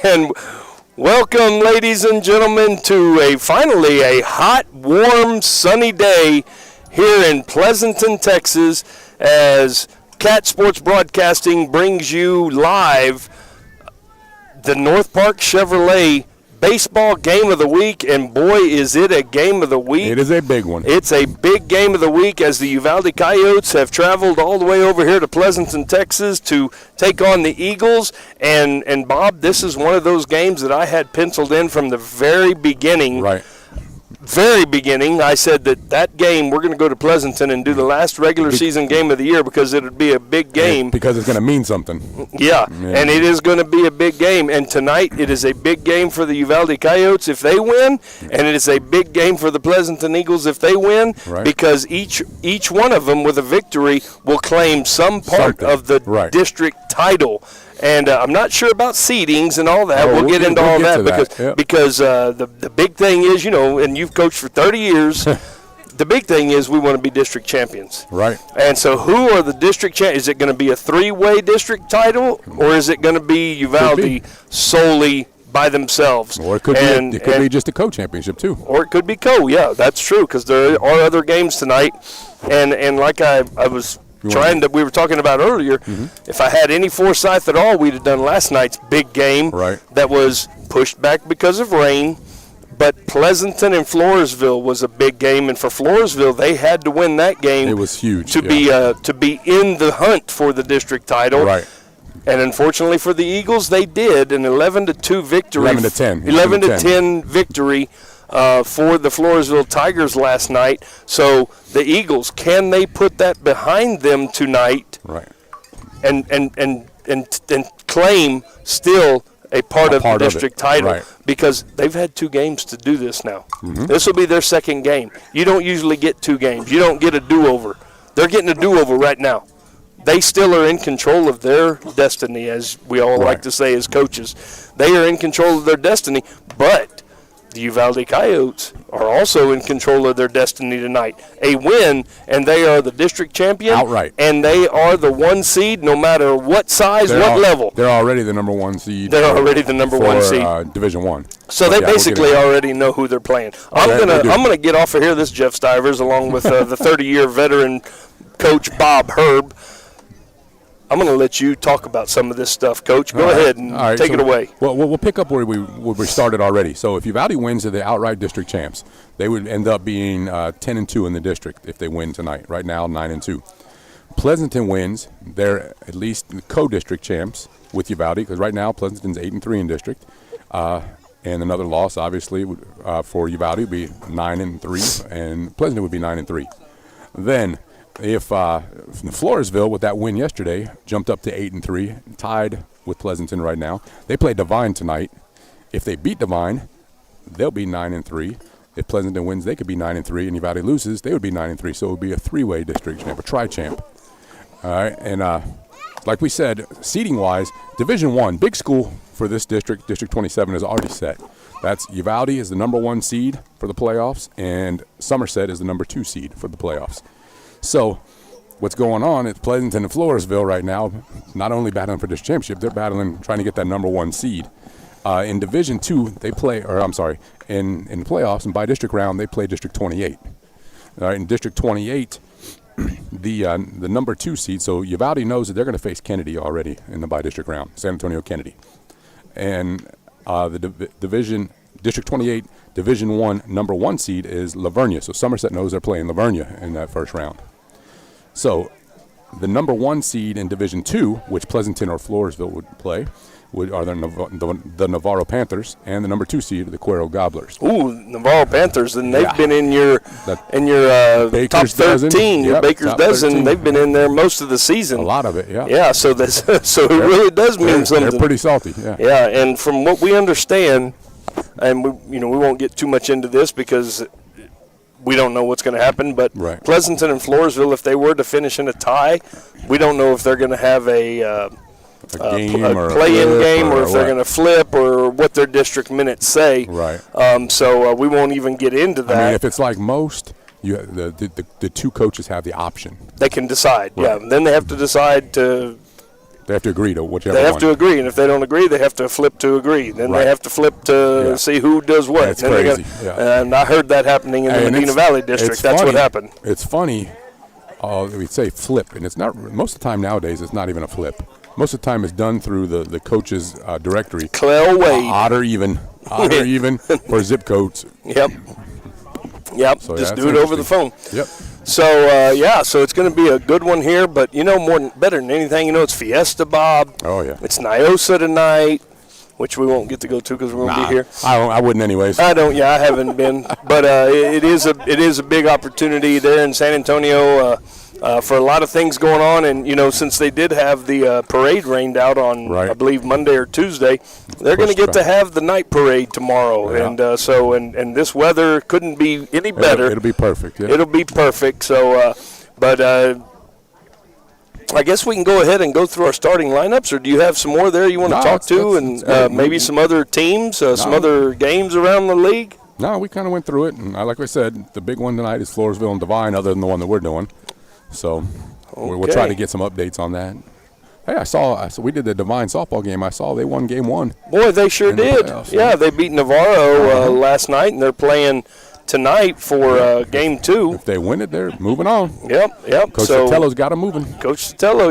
And welcome, ladies and gentlemen, to finally a hot, warm, sunny day here in Pleasanton, Texas, as Cat Sports Broadcasting brings you live the North Park Chevrolet baseball game of the week, and boy, is it a game of the week. It is a big one. It's a big game of the week as the Uvalde Coyotes have traveled all the way over here to Pleasanton, Texas to take on the Eagles. And Bob, this is one of those games that I had penciled in from the very beginning. Right. Very beginning, I said that game, we're going to go to Pleasanton and do the last regular season game of the year because it would be a big game. Because it's going to mean something. Yeah, and it is going to be a big game. And tonight it is a big game for the Uvalde Coyotes if they win, and it is a big game for the Pleasanton Eagles if they win, because each one of them with a victory will claim some part of the district title. And I'm not sure about seedings and all that. We'll get into all that because the big thing is, and you've coached for 30 years, the big thing is we want to be district champions. Right. And so who are the district champions? Is it going to be a three-way district title, or is it going to be Uvalde solely by themselves? Or it could be just a co-championship, too. Or it could be yeah, that's true, because there are other games tonight. And like I was we were talking about earlier, if I had any foresight at all, we'd have done last night's big game that was pushed back because of rain. But Pleasanton and Floresville was a big game, and for Floresville, they had to win that game. It was huge to be in the hunt for the district title. Right. And unfortunately for the Eagles, they did an 11-2 victory. 11-10 victory for the Floresville Tigers last night. So the Eagles, can they put that behind them tonight? Right. And claim still a part of the district title, because they've had 2 games to do this now. This will be their second game. You don't usually get 2 games. You don't get a do-over. They're getting a do-over right now. They still are in control of their destiny, as we all like to say as coaches. They are in control of their destiny, but the Uvalde Coyotes are also in control of their destiny tonight. A win, and they are the district champion. Outright. And they are the 1 seed no matter what size, level. They're already the number 1 seed. They're already the number 1 seed. Division 1. So they basically already know who they're playing. I'm gonna get off of here, this Jeff Stivers, along with the 30-year veteran coach Bob Herb. I'm going to let you talk about some of this stuff, Coach. Go ahead and take it away. Well, we'll pick up where we started already. So if Uvalde wins, they're the outright district champs. They would end up being 10-2 in the district if they win tonight. Right now, 9-2. Pleasanton wins. They're at least the co-district champs with Uvalde, because right now Pleasanton's 8-3 in district. And another loss, obviously, for Uvalde would be 9-3, and Pleasanton would be 9-3. Then, if Floresville, with that win yesterday, jumped up to 8-3, tied with Pleasanton right now. They play Devine tonight. If they beat Devine, they'll be 9-3. If Pleasanton wins, they could be 9-3, and Uvalde loses, they would be 9-3. So it would be a 3-way district champ, a tri-champ. All right, and like we said, seeding-wise, Division 1, big school for this district. District 27 is already set. That's Uvalde is the number 1 seed for the playoffs, and Somerset is the number 2 seed for the playoffs. So what's going on at Pleasanton and Floresville right now, not only battling for this championship, they're battling, trying to get that number 1 seed. In Division 2, in the playoffs and by district round, they play District 28. In District 28, the number 2 seed, so Uvalde knows that they're going to face Kennedy already in the by district round, San Antonio Kennedy. And District 28, Division 1, number 1 seed is Lavernia. So Somerset knows they're playing Lavernia in that first round. So the number 1 seed in Division 2, which Pleasanton or Floresville would play, are the Navarro Panthers, and the number 2 seed, the Cuero Gobblers. Ooh, Navarro Panthers, and they've been in your top 13, your Baker's Dozen. 13. They've been in there most of the season. A lot of it, yeah. Yeah, so it really does mean something. They're pretty salty, yeah. Yeah, and from what we understand, and we won't get too much into this because we don't know what's going to happen, but Pleasanton and Floresville, if they were to finish in a tie, we don't know if they're going to have a play-in game or if they're going to flip or what their district minutes say. Right. So we won't even get into that. I mean, if it's like most, the 2 coaches have the option. They can decide, yeah. And then they have to decide to They have to agree to whichever They have to agree, and if they don't agree, they have to flip to agree. Then they have to flip to see who does what. That's crazy. And I heard that happening in the Medina Valley district. That's what happened. It's funny. We say flip, and it's not. Most of the time nowadays, it's not even a flip. Most of the time, it's done through the coach's directory. Clell Wade. Odd or even for zip codes. Yep. So just do it over the phone. Yep. So, so it's going to be a good one here. But, better than anything, it's Fiesta, Bob. Oh, yeah. It's Niosa tonight, which we won't get to go to because we won't be here. I wouldn't anyways. I don't. Yeah, I haven't been. But it is a big opportunity there in San Antonio for a lot of things going on. And, since they did have the parade rained out on, I believe, Monday or Tuesday, they're going to get to have the night parade tomorrow. Yeah. And this weather couldn't be any better. It'll be perfect. Yeah. It'll be perfect. So, I guess we can go ahead and go through our starting lineups, or do you have some more there you want to talk to, and maybe some other teams, some other games around the league? No, we kind of went through it, and like I said, the big one tonight is Floresville and Devine, other than the one that we're doing. So we'll try to get some updates on that. Hey, I saw we did the Devine softball game. I saw they won game 1. Boy, they sure did. Yeah, they beat Navarro last night, and they're playing tonight for game 2. If they win it, they're moving on. Yep. Coach Sotelo got them moving. Coach Sotelo,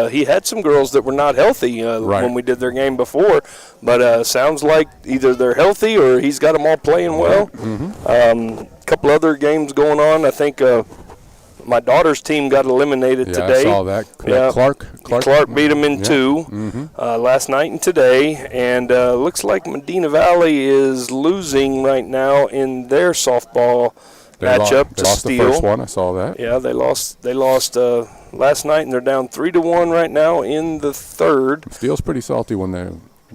he had some girls that were not healthy when we did their game before, but sounds like either they're healthy or he's got them all playing well. A couple other games going on. I think my daughter's team got eliminated today. I saw that. Clark beat them in 2 last night and today. And looks like Medina Valley is losing right now in their softball matchup to Steele. They lost the first one. I saw that. Yeah, they lost last night, and they're down 3-1 right now in the third. Steele's pretty salty when they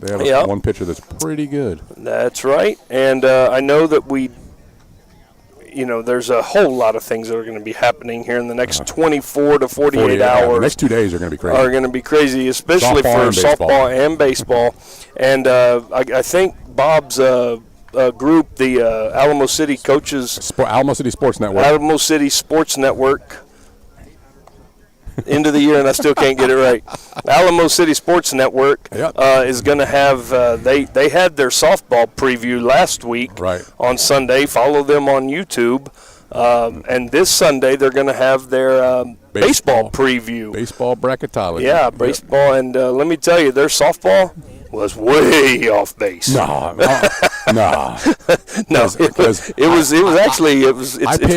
have one pitcher that's pretty good. That's right. And I know that there's a whole lot of things that are going to be happening here in the next 24 to 48 hours. The next 2 days are going to be crazy. Especially for softball and baseball. And I think Bob's group, the Alamo City Coaches. Alamo City Sports Network. Alamo City Sports Network. End of the year, and I still can't get it right. Alamo City Sports Network is going to have they had their softball preview last week on Sunday. Follow them on YouTube. And this Sunday they're going to have their baseball preview. Baseball bracketology. Yeah, baseball. And let me tell you, their softball was way off base. No. It's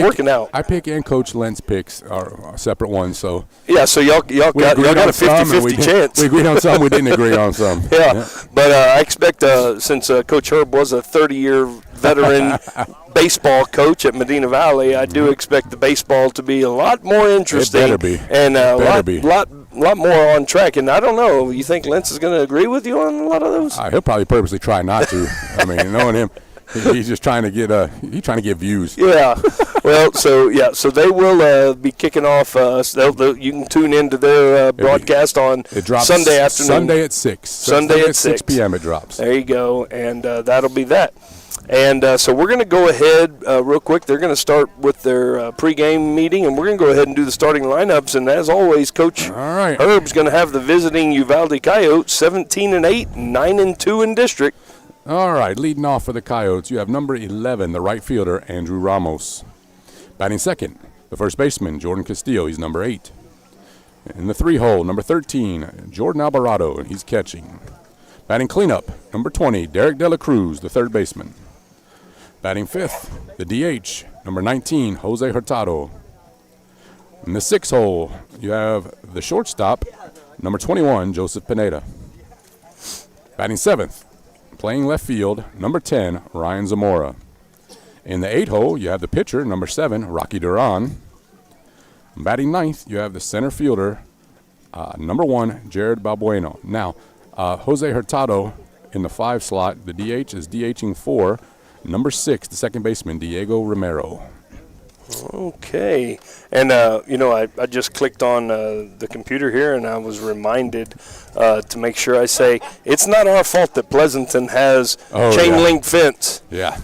working out. I pick and Coach Lentz picks are separate ones, so so y'all got a 50-50 chance. We agreed on some, we didn't agree on some. But I expect since Coach Herb was a 30-year veteran baseball coach at Medina Valley, I do expect the baseball to be a lot more interesting. It better be. And a lot more on track. And I don't know, you think Lentz is going to agree with you on a lot of those? He'll probably purposely try not to. I mean, knowing him, he's just trying to get views. Yeah. Well, so they will be kicking off. You can tune into their broadcast on Sunday afternoon. Sunday at 6. Sunday at 6 p.m. it drops. There you go, and that'll be that. And so we're going to go ahead real quick. They're going to start with their pregame meeting, and we're going to go ahead and do the starting lineups. And as always, Coach Herb's going to have the visiting Uvalde Coyotes 17-8, 9-2 in district. All right, leading off for the Coyotes, you have number 11, the right fielder, Andrew Ramos. Batting second, the first baseman, Jordan Castillo. He's number 8. In the 3-hole, number 13, Jordan Alvarado. He's catching. Batting cleanup, number 20, Derek De La Cruz, the third baseman. Batting fifth, the DH, number 19, Jose Hurtado. In the 6-hole, you have the shortstop, number 21, Joseph Pineda. Batting seventh, playing left field, number 10, Ryan Zamora. In the 8-hole, you have the pitcher, number 7, Rocky Duran. Batting ninth, you have the center fielder, number 1, Jared Balbueno. Now, Jose Hurtado in the 5 slot, the DH is DHing for number 6, the second baseman, Diego Romero. Okay. And, I just clicked on the computer here, and I was reminded to make sure I say it's not our fault that Pleasanton has chain link fence. Yeah.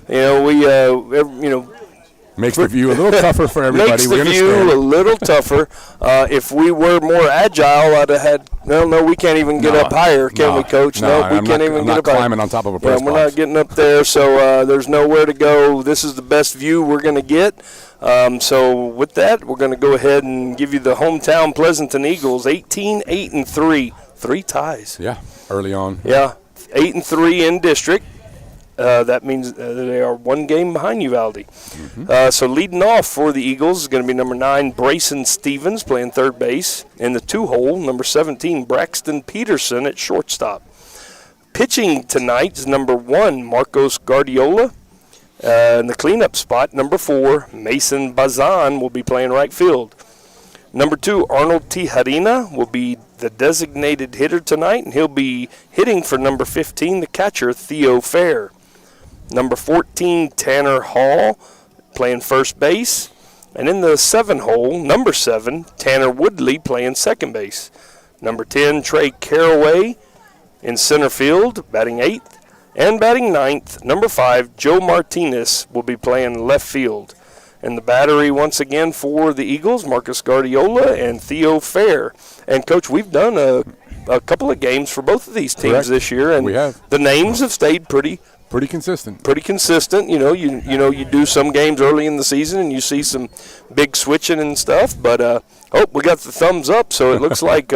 Makes the view a little tougher for everybody. Makes the view a little tougher. If we were more agile, I'd have had. No, we can't even get up higher, can we, Coach? No, we can't even get up higher. Climbing on top of a press box. We're not getting up there, so there's nowhere to go. This is the best view we're going to get. So with that, we're going to go ahead and give you the hometown Pleasanton Eagles, 18-8-3, 3 ties. Yeah, early on. Yeah, 8-3 in district. That means they are 1 game behind Uvalde. So leading off for the Eagles is going to be number 9, Brayson Stevens, playing third base. In the 2-hole, number 17, Braxton Peterson at shortstop. Pitching tonight is number 1, Marcos Guardiola. In the cleanup spot, number 4, Mason Bazan will be playing right field. Number 2, Arnold Tijarina will be the designated hitter tonight, and he'll be hitting for number 15, the catcher, Theo Fair. Number 14, Tanner Hall, playing first base. And in the 7-hole, number 7, Tanner Woodley, playing second base. Number 10, Trey Caraway in center field, batting 8th. And batting 9th, number 5, Joe Martinez will be playing left field. And the battery, once again, for the Eagles, Marcus Guardiola and Theo Fair. And, Coach, we've done a couple of games for both of these teams this year. And we have. The names have stayed pretty consistent. Pretty consistent. You know, you do some games early in the season and you see some big switching and stuff. But, we got the thumbs up, so it looks like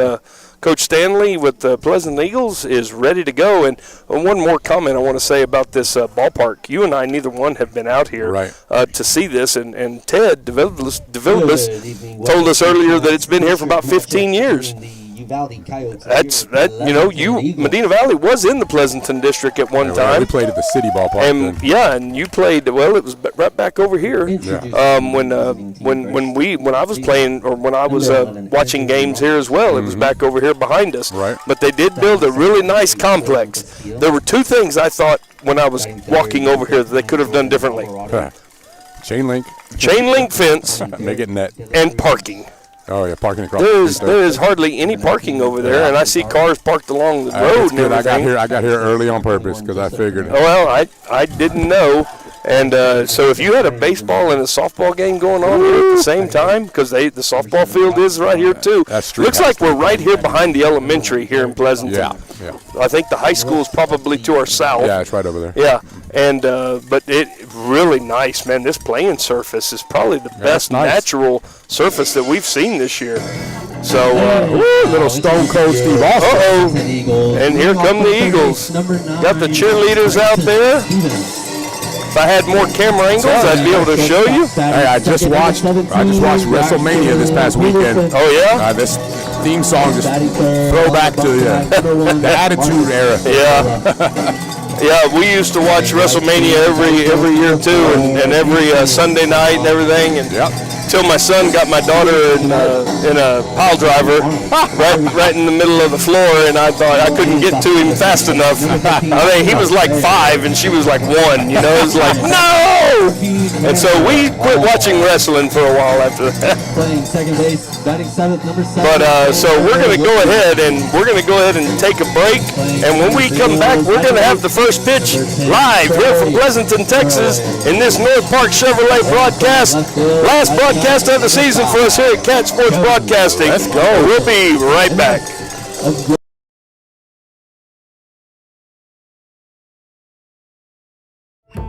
Coach Stanley with the Pleasant Eagles is ready to go. And one more comment I want to say about this ballpark. You and I, neither one have been out here to see this. And Ted DeVilbiss told us earlier that it's been here for about 15 years. Uvalde Coyotes. Medina Valley was in the Pleasanton district at one time. We played at the city ballpark. And and you played. Well, it was right back over here. When I was playing, or when I was watching games here as well, it was back over here behind us. Right. But they did build a really nice complex. There were 2 things I thought when I was walking over here that they could have done differently. Chain link fence. Make it net. And parking. Oh, yeah, parking across the street. There is hardly any parking over there, and I see cars parked along the road and everything. I got here early on purpose because I figured. Well, I didn't know. And so if you had a baseball and a softball game going on here at the same time, because the softball field is right here too. Looks like we're right here behind the elementary here in Pleasanton. Yeah. I think the high school is probably to our south. Yeah, it's right over there. Yeah, and but it really nice, man. This playing surface is probably the best natural surface that we've seen this year. So, little Stone Cold Steve Austin. And here come the Eagles. Got the cheerleaders out there. If I had more camera angles, I'd be able to show you. Hey, I just watched WrestleMania this past weekend. Oh yeah. This theme song just throwback to the Attitude Era. Yeah. Yeah, we used to watch WrestleMania every year too, and every Sunday night and everything. And till my son got my daughter in a pile driver right in the middle of the floor, and I thought I couldn't get to him fast enough. I mean, he was like 5 and she was like 1. You know, it was like no. And so we quit watching wrestling for a while after that. Playing second base, batting 7th, number 7. But so we're going to go ahead and take a break, and when we come back, we're going to have the first pitch live here from Pleasanton, Texas, in this North Park Chevrolet broadcast. Last broadcast of the season for us here at Cat Sports Broadcasting. Let's go. We'll be right back.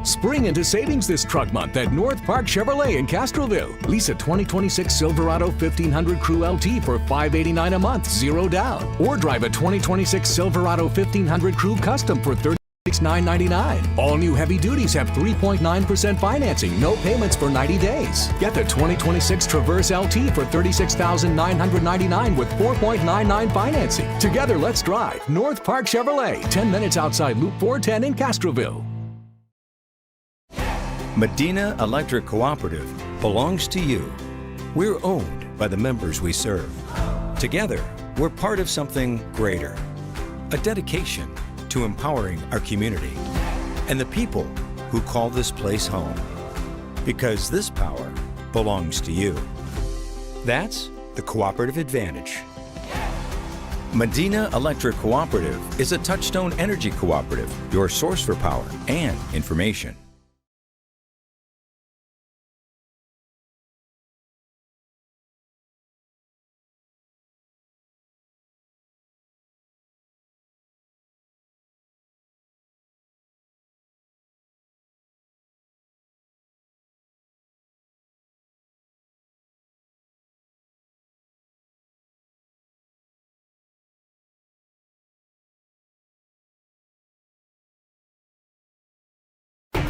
Spring into savings this truck month at North Park Chevrolet in Castroville. Lease a 2026 Silverado 1500 Crew LT for $589 a month, 0 down. Or drive a 2026 Silverado 1500 Crew Custom for $36,999. All new heavy duties have 3.9% financing, no payments for 90 days. Get the 2026 Traverse LT for $36,999 with 4.99 financing. Together, let's drive. North Park Chevrolet, 10 minutes outside Loop 410 in Castroville. Medina Electric Cooperative belongs to you. We're owned by the members we serve. Together, we're part of something greater, a dedication to empowering our community and the people who call this place home. Because this power belongs to you. That's the cooperative advantage. Medina Electric Cooperative is a Touchstone Energy Cooperative, your source for power and information.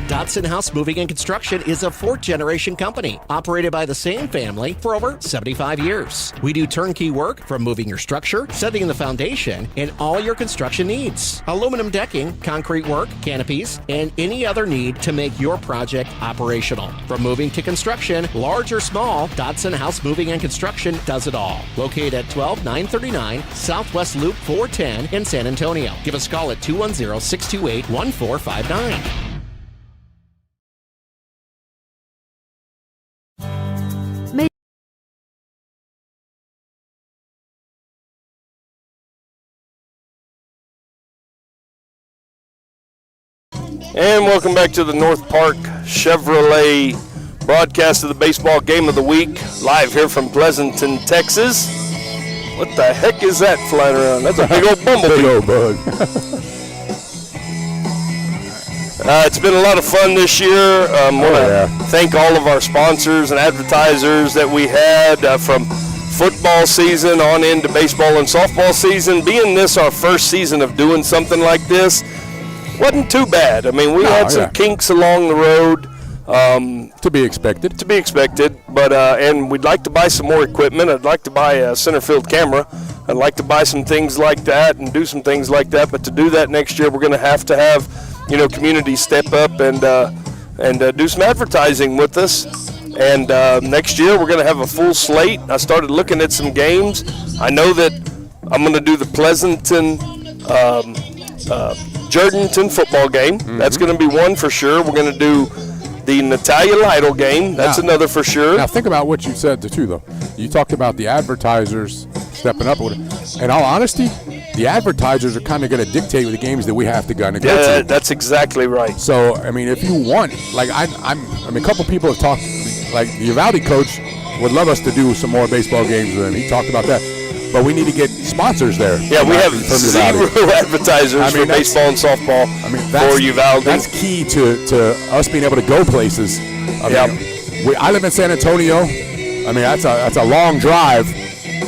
Dodson House Moving and Construction is a fourth-generation company operated by the same family for over 75 years. We do turnkey work from moving your structure, setting the foundation, and all your construction needs. Aluminum decking, concrete work, canopies, and any other need to make your project operational. From moving to construction, large or small, Dodson House Moving and Construction does it all. Located at 12939 Southwest Loop 410 in San Antonio. Give us a call at 210-628-1459. And welcome back to the North Park Chevrolet broadcast of the baseball game of the week, live here from Pleasanton, Texas. What the heck is that flying around? That's a big old bumblebee. Big old bug. It's been a lot of fun this year. I want to thank all of our sponsors and advertisers that we had from football season on into baseball and softball season. Being this our first season of doing something like this, wasn't too bad. I mean, we had some kinks along the road. To be expected. But and we'd like to buy some more equipment. I'd like to buy a center field camera. I'd like to buy some things like that and do some things like that. But to do that next year, we're going to have, community step up and do some advertising with us. And next year, we're going to have a full slate. I started looking at some games. I know that I'm going to do the Pleasanton Jordanton football game. Mm-hmm. That's going to be one for sure. We're going to do the Natalia Lytle game. That's another for sure. Now think about what you said too, though. You talked about the advertisers stepping up. In all honesty, the advertisers are kind of going to dictate the games that we have to go to. That's exactly right. So I mean, if you want, like a couple people have talked. Like the Uvalde coach would love us to do some more baseball games with him. He talked about that. But we need to get sponsors there. Yeah, we have zero advertisers for baseball and softball for Uvalde. That's key to us being able to go places. I live in San Antonio. I mean, that's a long drive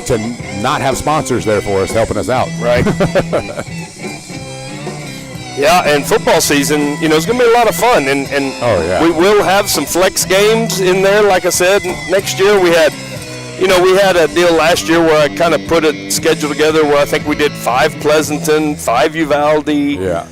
to not have sponsors there for us, helping us out. Right. Yeah, and football season, it's going to be a lot of fun. And we will have some flex games in there. Like I said, next year we had a deal last year where I kind of put a schedule together where I think we did 5 Pleasanton, 5 Uvalde. Yeah.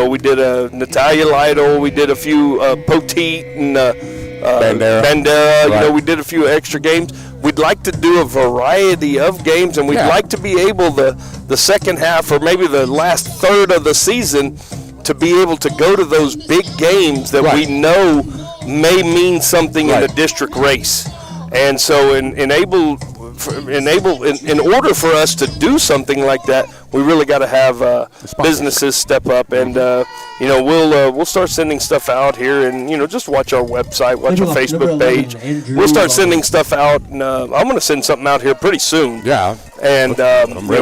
We did a Natalia Lytle. We did a few Poteet and Bandera. Right. We did a few extra games. We'd like to do a variety of games, and we'd like to be able the second half or maybe the last third of the season to be able to go to those big games that we know may mean something in the district race. And so in order for us to do something like that, we really got to have businesses step up, and we'll start sending stuff out here, and just watch our website, watch our Facebook page. We'll start sending stuff out, and I'm going to send something out here pretty soon. Yeah. And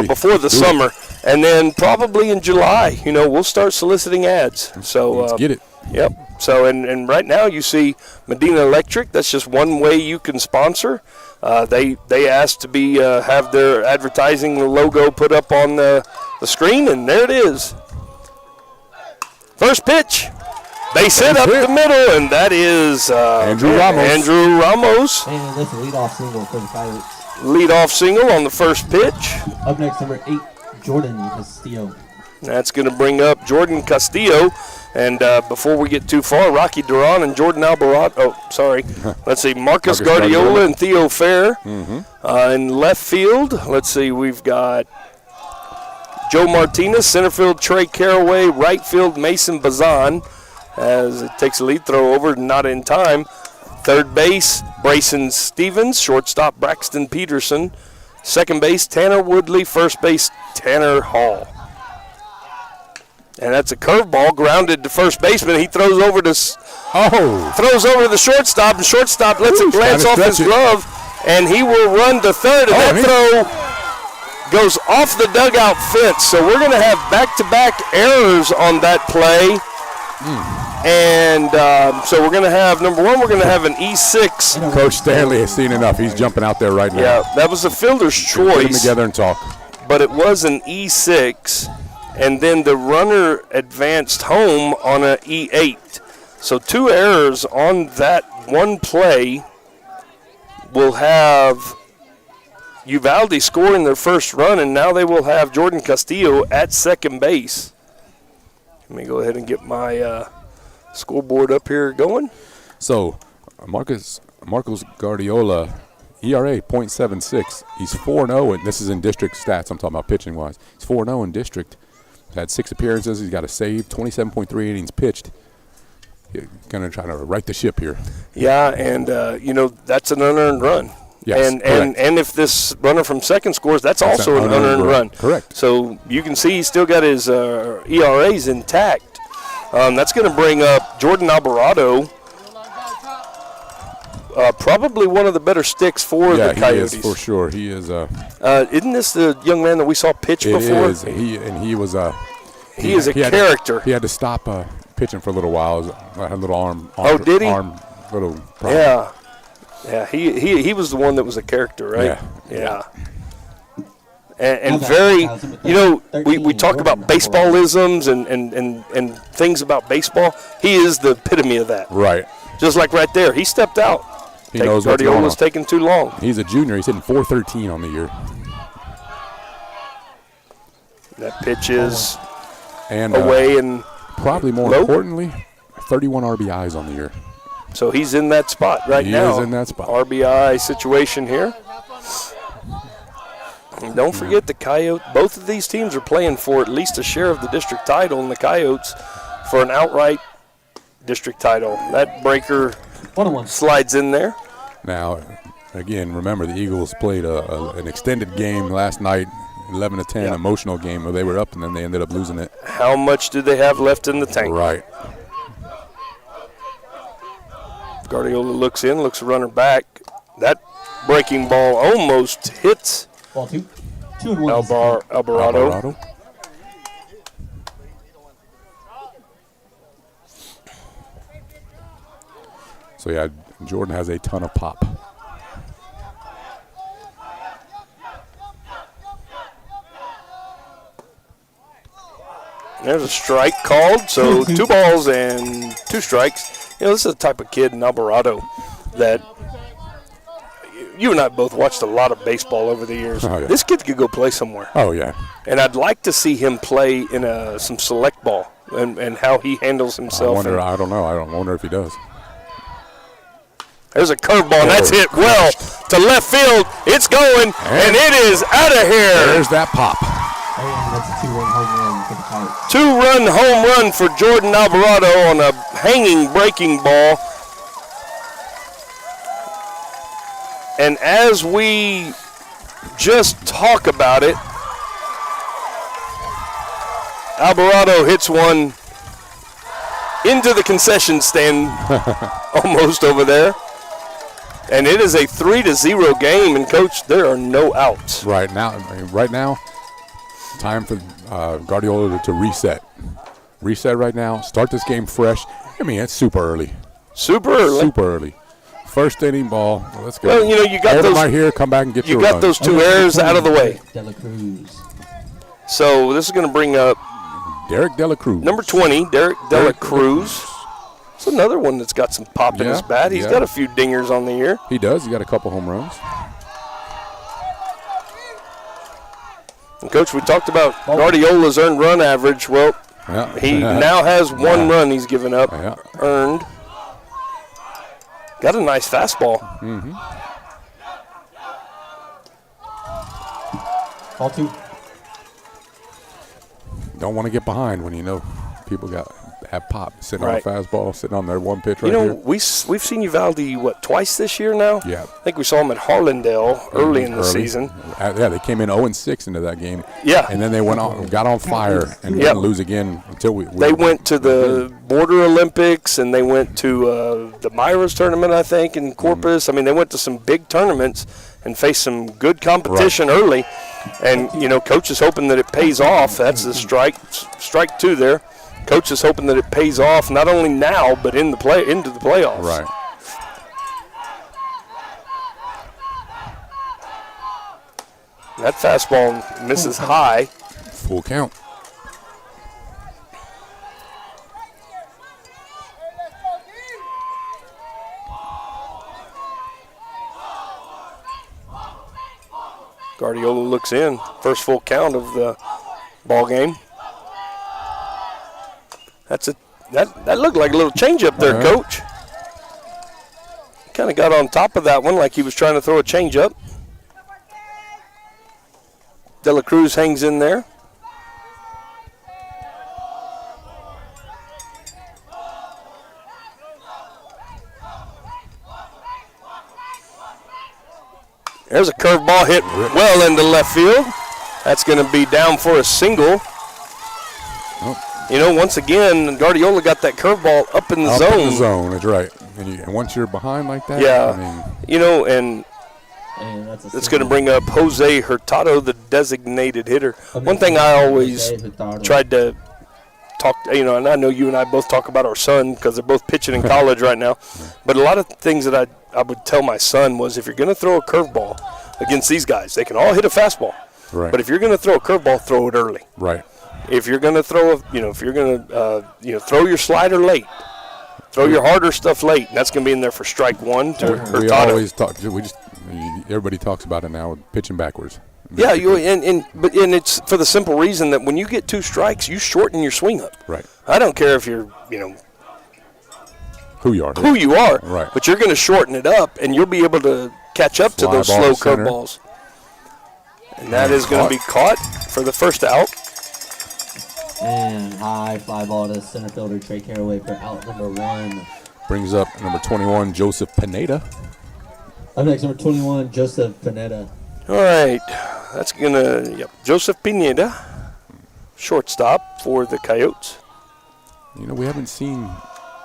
before the summer, and then probably in July, we'll start soliciting ads. So let's get it. Yep. So, and right now you see Medina Electric. That's just one way you can sponsor. They asked to be have their advertising logo put up on the screen, and there it is. First pitch. They set up the middle, and that is Andrew Ramos. And that's a leadoff single for the Coyotes. Leadoff single on the first pitch. Up next, number 8, Jordan Castillo. That's going to bring up Jordan Castillo. And before we get too far, Rocky Duran and Jordan Alvarado. Let's see, Marcus Guardiola and Theo Fair. In left field, let's see, we've got Joe Martinez, center field Trey Caraway, right field Mason Bazan, as it takes a lead throw over, not in time. Third base, Brayson Stevens, shortstop Braxton Peterson, second base Tanner Woodley, first base Tanner Hall. And that's a curveball grounded to first baseman. He throws over to the shortstop, and shortstop lets it glance off his glove, and he will run to third. And that throw goes off the dugout fence. So we're going to have back-to-back errors on that play. And so we're going to have, number one, we're going to have an E6. Coach Stanley has seen enough. He's jumping out there right now. Yeah, that was a fielder's choice. Put them together and talk. But it was an E6. and then the runner advanced home on a E8. So 2 errors on that one play will have Uvalde scoring their first run, and now they will have Jordan Castillo at second base. Let me go ahead and get my scoreboard up here going. So Marcos Guardiola, ERA .76. He's 4-0, and this is in district stats. I'm talking about pitching-wise. He's 4-0 in district. He's had 6 appearances. He's got a save, 27.3 innings pitched. He's going to try to right the ship here. Yeah, and, that's an unearned run. Yes, and if this runner from second scores, that's also an unearned run. Correct. So you can see he's still got his ERAs intact. That's going to bring up Jordan Alvarado, probably one of the better sticks for the Coyotes. He is for sure. He is. Isn't this the young man that we saw pitch before? It is. He was he is a character. He had to stop pitching for a little while. I had a little arm. Did he? Little problem. Yeah. Yeah, he was the one that was a character, right? Yeah. And very, we talk about baseballisms and things about baseball. He is the epitome of that. Right. Just like right there, he stepped out. He knows what's going on. Guardiola's taking too long. He's a junior. He's hitting .413 on the year. That pitch is and away and probably more importantly, 31 RBIs on the year. So he's in that spot right now. He is in that spot. RBI situation here. And don't forget the Coyotes. Both of these teams are playing for at least a share of the district title, and the Coyotes for an outright district title. That breaker slides in there. Now, again, remember the Eagles played an extended game last night, 11-10, emotional game where they were up and then they ended up losing it. How much do they have left in the tank? Right. Guardiola looks in, looks a runner back. That breaking ball almost hits Ball 2. 2-1. Alvarado. So, yeah, Jordan has a ton of pop. There's a strike called, so 2 balls and 2 strikes. This is the type of kid in Alvarado that you and I both watched a lot of baseball over the years. Oh, yeah. This kid could go play somewhere. Oh, yeah. And I'd like to see him play in some select ball and how he handles himself. I don't know. I don't wonder if he does. There's a curveball, and that's hit well to left field. It's going, and it is out of here. There's that pop. And that's a 2-run home run for the Coyotes. 2-run home run for Jordan Alvarado on a hanging breaking ball. And as we just talk about it, Alvarado hits one into the concession stand almost over there. And it is a 3-0 game, and Coach, there are no outs. Right now, time for Guardiola to reset. Reset right now. Start this game fresh. I mean, it's super early. Super early. First inning ball. Let's go. Well, you got those right here. Come back and get your run. You got those 2 errors out of the way. Dela Cruz. So this is going to bring up Derek Dela Cruz. Number 20, Derek Dela Cruz. It's another one that's got some pop in his bat. He's got a few dingers on the year. He does. He got a couple home runs. And Coach, we talked about Guardiola's earned run average. Well, he now has 1 run he's given up, earned. Got a nice fastball. Mm-hmm. Ball 2. Don't want to get behind when you know people have pop sitting on a fastball, sitting on their one pitch right here. We've seen Uvalde, twice this year now? Yeah. I think we saw him at Harlandale early in the season. They came in 0-6 into that game. Yeah. And then they got on fire and didn't lose again until they went to the Border Olympics, and they went to the Myra's tournament, I think, in Corpus. I mean, they went to some big tournaments and faced some good competition early. And, Coach is hoping that it pays off. That's the strike 2 there. Coach is hoping that it pays off not only now but into the playoffs. Right. That fastball misses high. Full count. Guardiola looks in. First full count of the ball game. That looked like a little changeup there, Coach. Kind of got on top of that one like he was trying to throw a changeup. De La Cruz hangs in there. There's a curveball hit well into left field. That's going to be down for a single. You know, once again, Guardiola got that curveball up in the zone. Up in the zone, that's right. And once you're behind like that, you know, and it's going to bring up Jose Hurtado, the designated hitter. One thing I always tried to talk, you know, and I know you and I both talk about our son because they're both pitching in college right now. But a lot of things that I would tell my son was, if you're going to throw a curveball against these guys, they can all hit a fastball. Right. But if you're going to throw a curveball, throw it early. Right. If you're going to throw throw your slider late, throw your harder stuff late, and that's going to be in there for strike one to Hurtado. We always talk. Everybody talks about it now with pitching backwards. Yeah, and it's for the simple reason that when you get 2 strikes, you shorten your swing up. Right. I don't care if you're, who you are. Right. But you're going to shorten it up, and you'll be able to catch up to those slow curveballs. And that is going to be caught for the first out. And high fly ball to center fielder Trey Caraway for out number 1. Brings up number 21, Joseph Pineda. Up next, number 21, Joseph Pineda. All right. That's going to, Joseph Pineda, shortstop for the Coyotes. We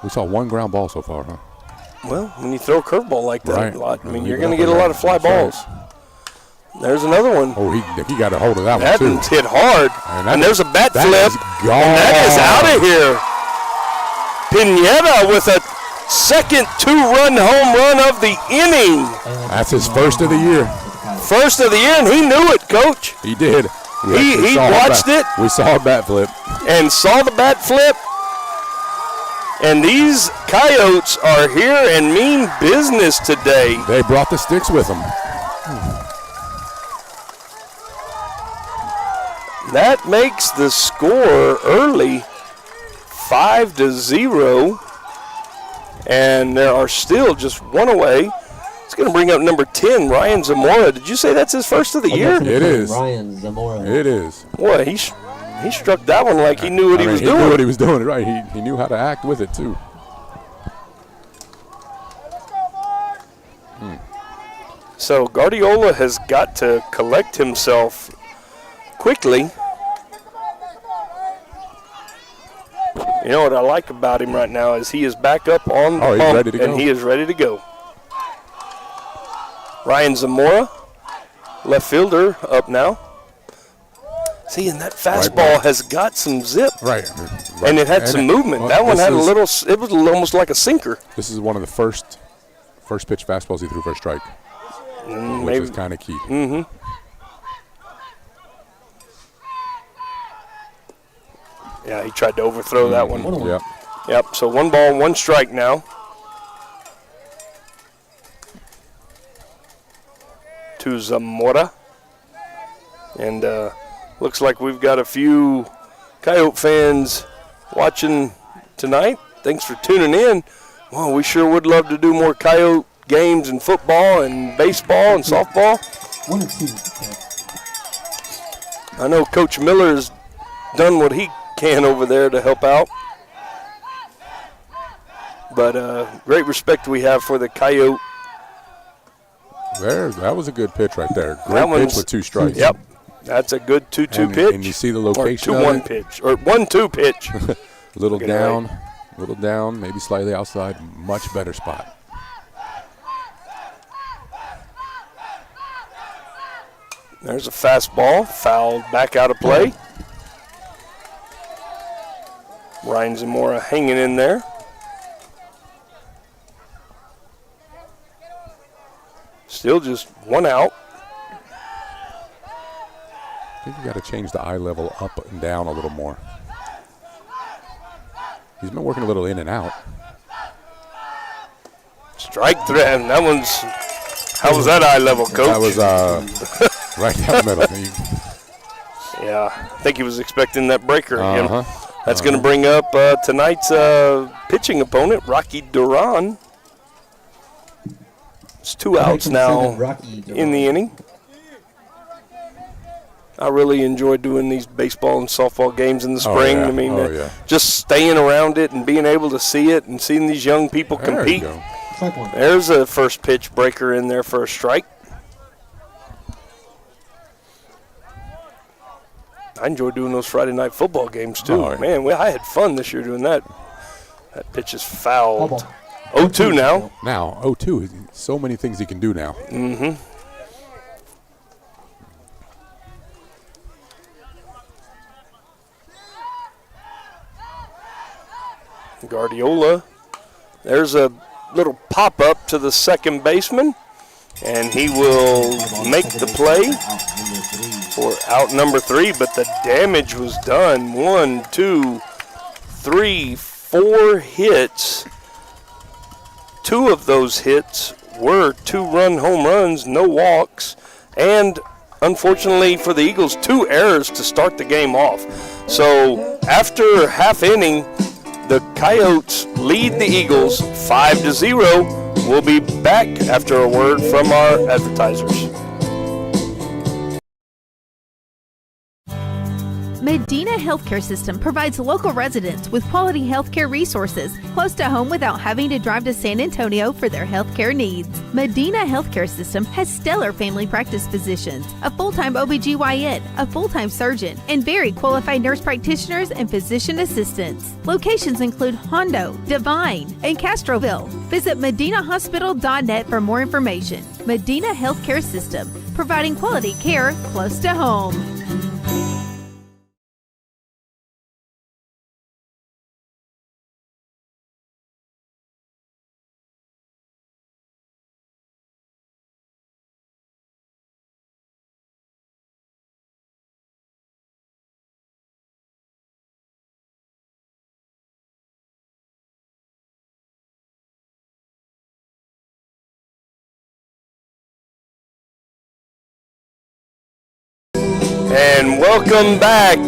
saw 1 ground ball so far, huh? Well, when you throw a curveball like that a lot, you're going to get a lot of fly balls. There's another one. Oh, he got a hold of that one, too. That one's hit hard. And there's a bat flip. And that is out of here. Pineda with a second 2-run home run of the inning. That's his first of the year. First of the year, and he knew it, Coach. He did. He watched it. We saw a bat flip. And saw the bat flip. And these Coyotes are here and mean business today. They brought the sticks with them. That makes the score early 5-0. And there are still just 1 away. It's going to bring up number 10, Ryan Zamora. Did you say that's his first of the year? It is. Ryan Zamora. It is. Boy, he struck that one like he knew what he was doing. He knew what he was doing, right. He knew how to act with it, too. So Guardiola has got to collect himself quickly. You know what I like about him right now is he is back up on the bump, and he is ready to go. Ryan Zamora, left fielder, up now. See, and that fastball has got some zip. Right. And it had some movement. That one had it was almost like a sinker. This is one of the first pitch fastballs he threw for a strike, which is kind of key. Mm-hmm. Yeah, he tried to overthrow that one. Yep, so 1 ball, 1 strike now. To Zamora. And looks like we've got a few Coyote fans watching tonight. Thanks for tuning in. Well, we sure would love to do more Coyote games in football and baseball and softball. 1 or 2. I know Coach Miller's done what he can over there to help out. But great respect we have for the Coyote. That was a good pitch right there. Great pitch with 2 strikes. Yep. That's a good 2-2 pitch. And you see the location or 2-1 pitch. Or 1-2 pitch. little down, maybe slightly outside. Much better spot. There's a fastball. Fouled back out of play. Ryan Zamora hanging in there. Still just 1 out. I think you got to change the eye level up and down a little more. He's been working a little in and out. Strike 3. That one's How was that eye level, Coach? That was right down the middle. Yeah, I think he was expecting that breaker again. Uh-huh. That's going to bring up tonight's pitching opponent, Rocky Duran. It's 2 outs now in the inning. I really enjoy doing these baseball and softball games in the spring. Oh, yeah. I mean, just staying around it and being able to see it and seeing these young people compete. There's a first pitch breaker in there for a strike. I enjoy doing those Friday night football games too. Oh, yeah. Man, I had fun this year doing that. That pitch is fouled. 0-2 now. Now, 0-2. So many things he can do now. Mm-hmm. Guardiola. There's a little pop-up to the second baseman, and he will make the play for out number 3, but the damage was done. 1, 2, 3, 4 hits. 2 of those hits were 2-run home runs, no walks, and unfortunately for the Eagles, 2 errors to start the game off. So after half inning, the Coyotes lead the Eagles 5-0. We'll be back after a word from our advertisers. Medina Healthcare System provides local residents with quality healthcare resources close to home without having to drive to San Antonio for their healthcare needs. Medina Healthcare System has stellar family practice physicians, a full-time OBGYN, a full-time surgeon, and very qualified nurse practitioners and physician assistants. Locations include Hondo, Divine, and Castroville. Visit medinahospital.net for more information. Medina Healthcare System, providing quality care close to home. And welcome back.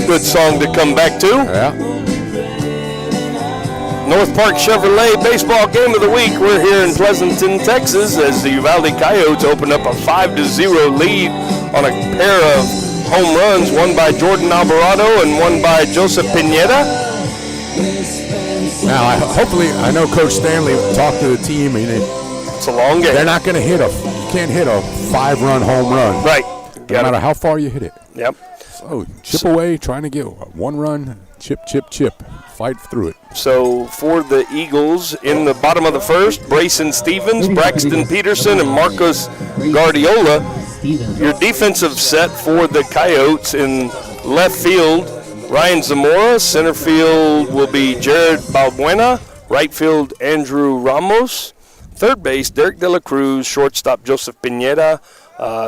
Good song to come back to. Yeah. North Park Chevrolet baseball game of the week. We're here in Pleasanton, Texas, as the Uvalde Coyotes open up a 5-0 lead on a pair of home runs, one by Jordan Alvarado and one by Joseph Pineda. Now, I know Coach Stanley talked to the team. It's a long game. They're not going to you can't hit a 5-run home run. Right. No matter how far you hit it. Yep. So chip away, trying to get 1 run, chip. Fight through it. So for the Eagles in the bottom of the first, Brayson Stevens, Braxton Peterson, and Marcos Guardiola. Your defensive set for the Coyotes in left field, Ryan Zamora. Center field will be Jared Balbuena. Right field, Andrew Ramos. Third base, Derek De La Cruz. Shortstop, Joseph Pineda.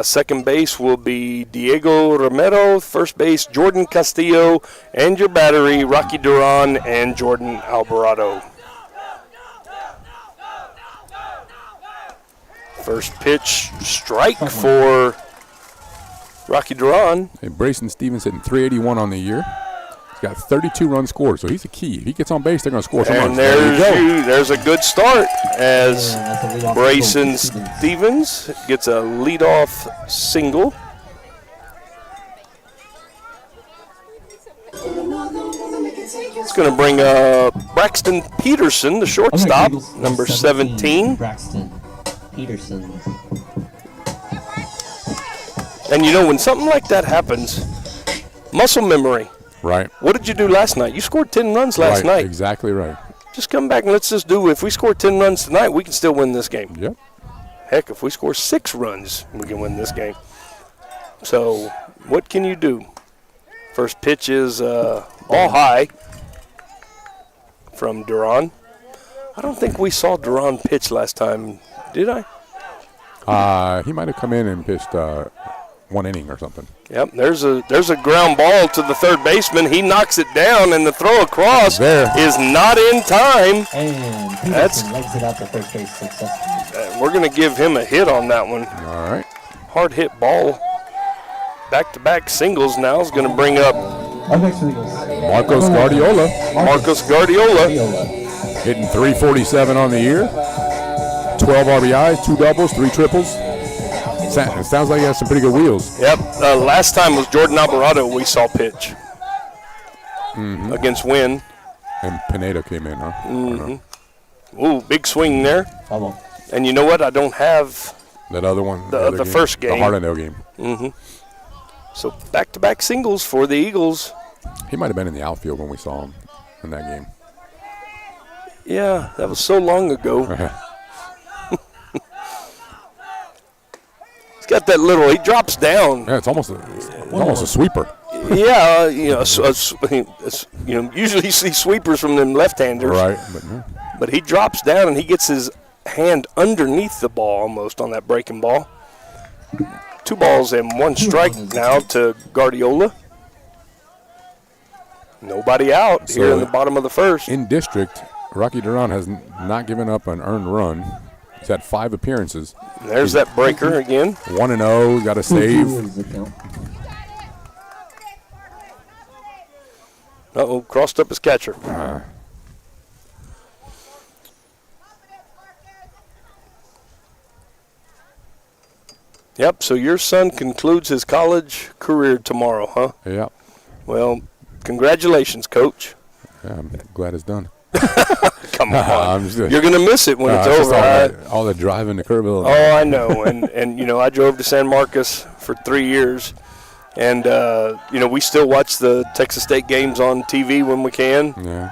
Second base will be Diego Romero. First base, Jordan Castillo. And your battery, Rocky Duran and Jordan Alvarado. First pitch, strike for Rocky Duran. Hey, Brayson Stevens hitting 381 on the year. He's got 32 runs scored, so he's a key. If he gets on base, they're going to score some runs. And there's a good start as Brayson Stevens gets a leadoff single. It's going to bring Braxton Peterson, the shortstop, number 17. Braxton Peterson. And when something like that happens, muscle memory. Right. What did you do last night? You scored 10 runs last night. Exactly right. Just come back and let's just do, if we score 10 runs tonight, we can still win this game. Yep. Heck, if we score 6 runs, we can win this game. So what can you do? First pitch is all high from Duran. I don't think we saw Duran pitch last time, did I? He might have come in and pitched 1 inning or something. Yep, there's a ground ball to the third baseman. He knocks it down, and the throw across is not in time. And Peterson legs it out to first base successfully. we're going to give him a hit on that one. All right. Hard hit ball. Back-to-back singles now is going to bring up Marcos Guardiola. Marcos Guardiola Hitting 347 on the year. 12 RBIs, 2 doubles, 3 triples. It sounds like he has some pretty good wheels. Yep. Last time was Jordan Alvarado we saw pitch against Wynn. And Pineda came in, huh? Mm-hmm. Ooh, big swing there. And you know what? I don't have that other one. The first game. The Hardendale game. Mm-hmm. So back-to-back singles for the Eagles. He might have been in the outfield when we saw him in that game. Yeah, that was so long ago. He's got that little. He drops down. Yeah, it's almost a sweeper. Yeah, usually you see sweepers from them left-handers. Right, but he drops down and he gets his hand underneath the ball almost on that breaking ball. 2 balls and 1 strike now to Guardiola. Nobody out here in the bottom of the first. In district, Rocky Duran has not given up an earned run. He's had 5 appearances. There's that breaker again. 1-0, got a save. Uh-oh, crossed up his catcher. Yep, so your son concludes his college career tomorrow, huh? Yeah. Well, congratulations, Coach. Yeah, I'm glad it's done. Come on. You're going to miss it when it's over. All the driving to Kerrville. Oh, I know. and I drove to San Marcos for 3 years. And, we still watch the Texas State games on TV when we can. Yeah.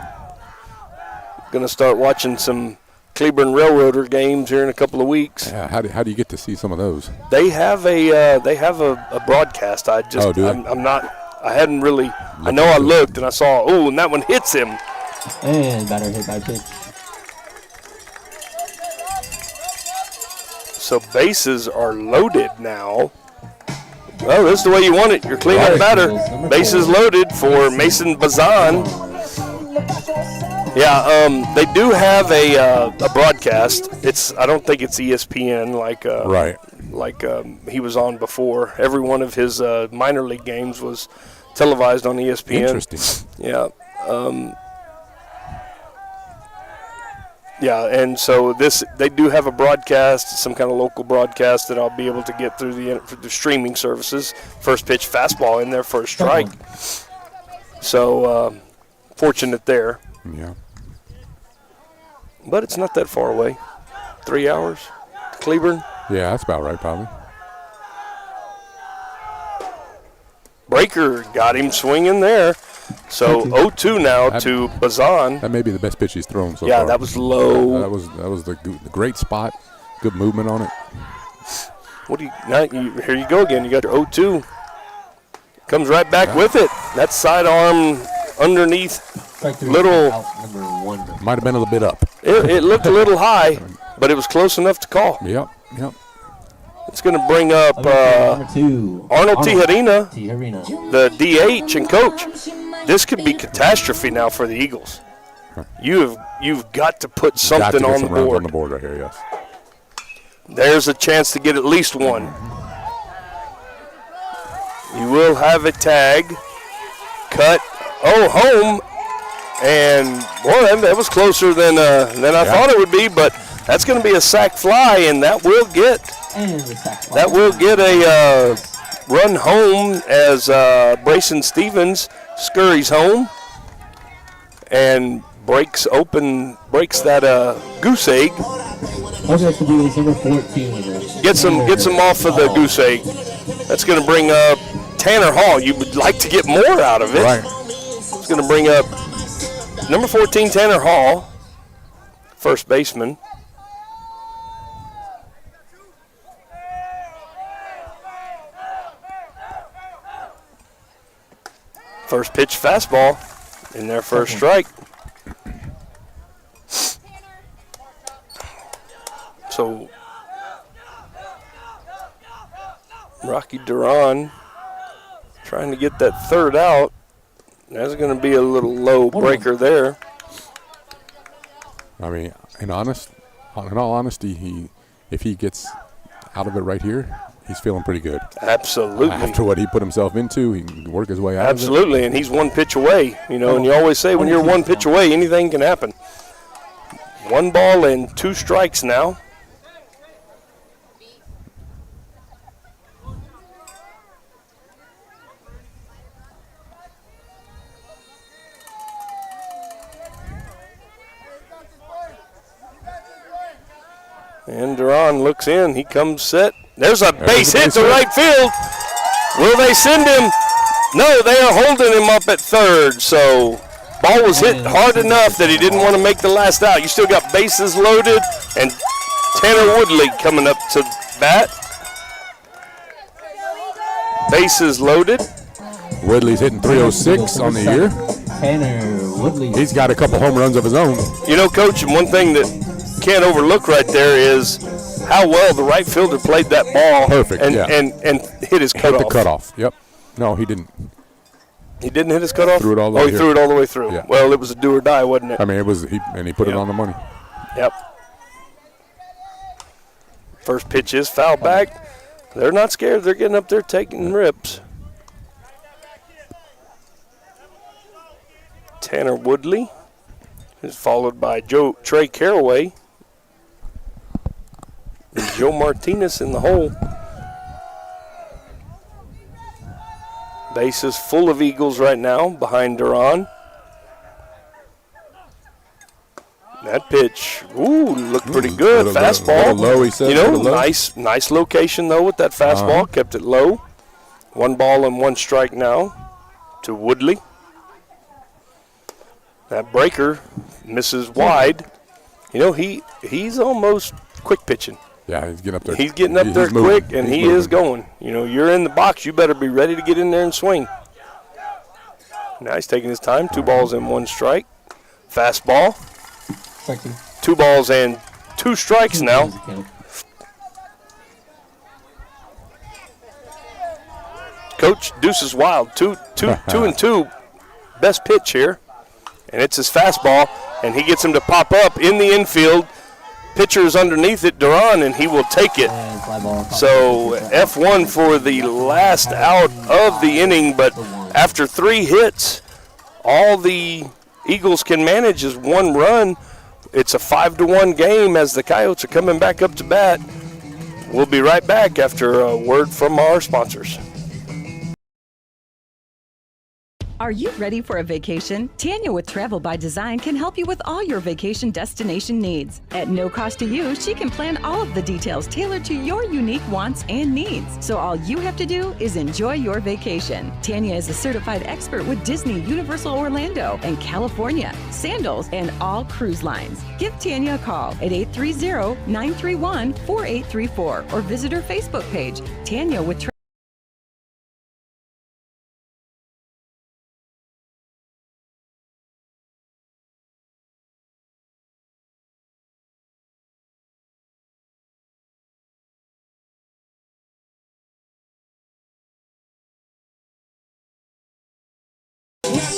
Going to start watching some Cleburne Railroader games here in a couple of weeks. Yeah, how do you get to see some of those? They have a broadcast. I hadn't really. I know I looked and I saw. Oh, and that one hits him. And batter hit by pitch. So bases are loaded now. Well, this is the way you want it. You're clean up batter. Bases loaded for Mason Bazan. Yeah, they do have a broadcast. I don't think it's ESPN like he was on before. Every one of his minor league games was televised on ESPN. Interesting. Yeah. Yeah, and so they do have a broadcast, some kind of local broadcast that I'll be able to get through the streaming services. First pitch fastball in there for a strike. So fortunate there. Yeah. But it's not that far away. 3 hours to Cleburne. Yeah, that's about right, probably. Breaker got him swinging there. So 0-2 now to Bazan. That may be the best pitch he's thrown so far. Yeah, that was low. That was the great spot. Good movement on it. Here you go again. You got your 0-2. Comes right back with it. That sidearm underneath. Little. Might have been a little bit up. It looked a little high, but it was close enough to call. Yep. It's going to bring up Arnold Tijerina, the DH and coach. This could be catastrophe now for the Eagles. You've got to put something on the board. On the board right here, yes. There's a chance to get at least one. You will have a tag. Cut. Oh, home. And, boy, that was closer than I thought it would be, but that's going to be a sac fly, and that will get a run home as Brayson Stevens scurries home and breaks that goose egg. Gets him off of the goose egg. That's going to bring up Tanner Hall. You would like to get more out of it. Right. It's going to bring up number 14, Tanner Hall, first baseman. First pitch fastball in their first strike. So Rocky Duran trying to get that third out. That's going to be a little low breaker there. I mean, in all honesty, if he gets out of it right here, he's feeling pretty good. Absolutely. After what he put himself into, he can work his way out Absolutely, of it. and he's one pitch away. You know, and you always say when you're one pitch away, anything can happen. 1 ball and 2 strikes now. And Duran looks in. He comes set. There's a base hit to right field. Will they send him? No, they are holding him up at third. So ball was hit hard enough that he didn't want to make the last out. You still got bases loaded, and Tanner Woodley coming up to bat. Bases loaded. Woodley's hitting 306 on the year. Tanner Woodley. He's got a couple home runs of his own. You know, Coach, and one thing that can't overlook right there is how well the right fielder played that ball. Perfect, and, yeah. and hit his cutoff. Hit the cutoff, yep. No, he didn't. He didn't hit his cutoff? Threw it all the way he threw it all the way through. Yeah. Well, it was a do or die, wasn't it? I mean, it was, he put it on the money. Yep. First pitch is foul back. They're not scared. They're getting up there taking rips. Tanner Woodley is followed by Trey Caraway. And Joe Martinez in the hole. Bases full of Eagles right now behind Duran. That pitch, looked pretty good. Fastball. Little low, he said. You know, nice location though with that fastball. Kept it low. 1 ball and 1 strike now to Woodley. That breaker misses wide. You know, he's almost quick pitching. Yeah, he's getting up there. He's getting up there quick, and he is going. You know, you're in the box. You better be ready to get in there and swing. Now he's taking his time. 2 balls and 1 strike. Fastball. 2 balls and 2 strikes now. Coach Deuce wild. 2 and 2. Best pitch here. And it's his fastball, and he gets him to pop up in the infield. Pitcher is underneath it, Duran, and he will take it. So F1 for the last out of the inning, but after 3 hits, all the Eagles can manage is 1 run. It's a 5-1 game as the Coyotes are coming back up to bat. We'll be right back after a word from our sponsors. Are you ready for a vacation? Tanya with Travel by Design can help you with all your vacation destination needs. At no cost to you, she can plan all of the details tailored to your unique wants and needs. So all you have to do is enjoy your vacation. Tanya is a certified expert with Disney, Universal Orlando, and California, Sandals, and all cruise lines. Give Tanya a call at 830-931-4834 or visit her Facebook page, Tanya with Travel.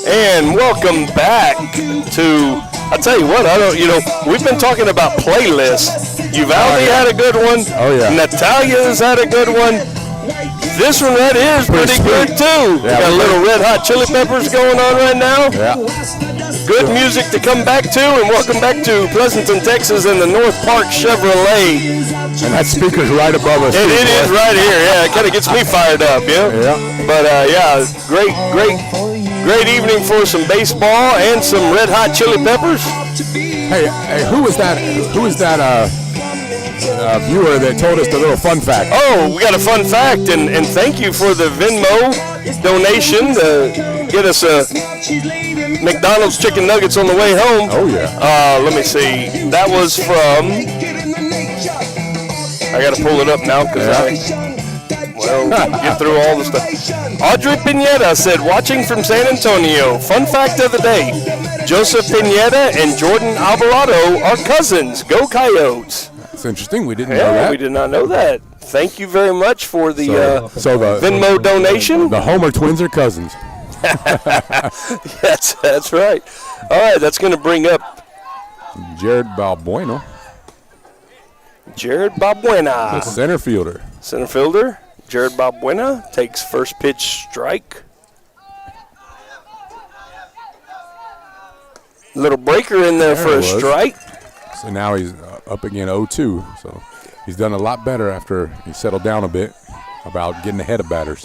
And welcome back to, I tell you what, we've been talking about playlists. Uvalde had a good one. Oh, yeah. Natalia's had a good one. This one right here is pretty good, too. Yeah, got a little Red Hot Chili Peppers going on right now. Yeah. Good music to come back to, and welcome back to Pleasanton, Texas, and the North Park Chevrolet. And that speaker's right above us. And it is right here. Yeah, it kind of gets me fired up, yeah. But, great evening for some baseball and some Red Hot Chili Peppers. Hey, who was that viewer that told us the little fun fact? Oh, we got a fun fact, and thank you for the Venmo donation to get us a McDonald's chicken nuggets on the way home. Oh, yeah. Let me see. That was from, I got to pull it up now because get through all the stuff. Audrey Pineda said, watching from San Antonio. Fun fact of the day. Joseph Pineda and Jordan Alvarado are cousins. Go Coyotes. That's interesting. We didn't know that. We did not know that. Thank you very much for the the Venmo donation. The Homer twins are cousins. Yes, that's right. All right, that's going to bring up Jared Balbueno. Jared Balbuena. The center fielder. Center fielder, Jared Balbuena, takes first pitch strike. Little breaker in there for a strike. So now he's up again 0-2. So he's done a lot better after he settled down a bit about getting ahead of batters.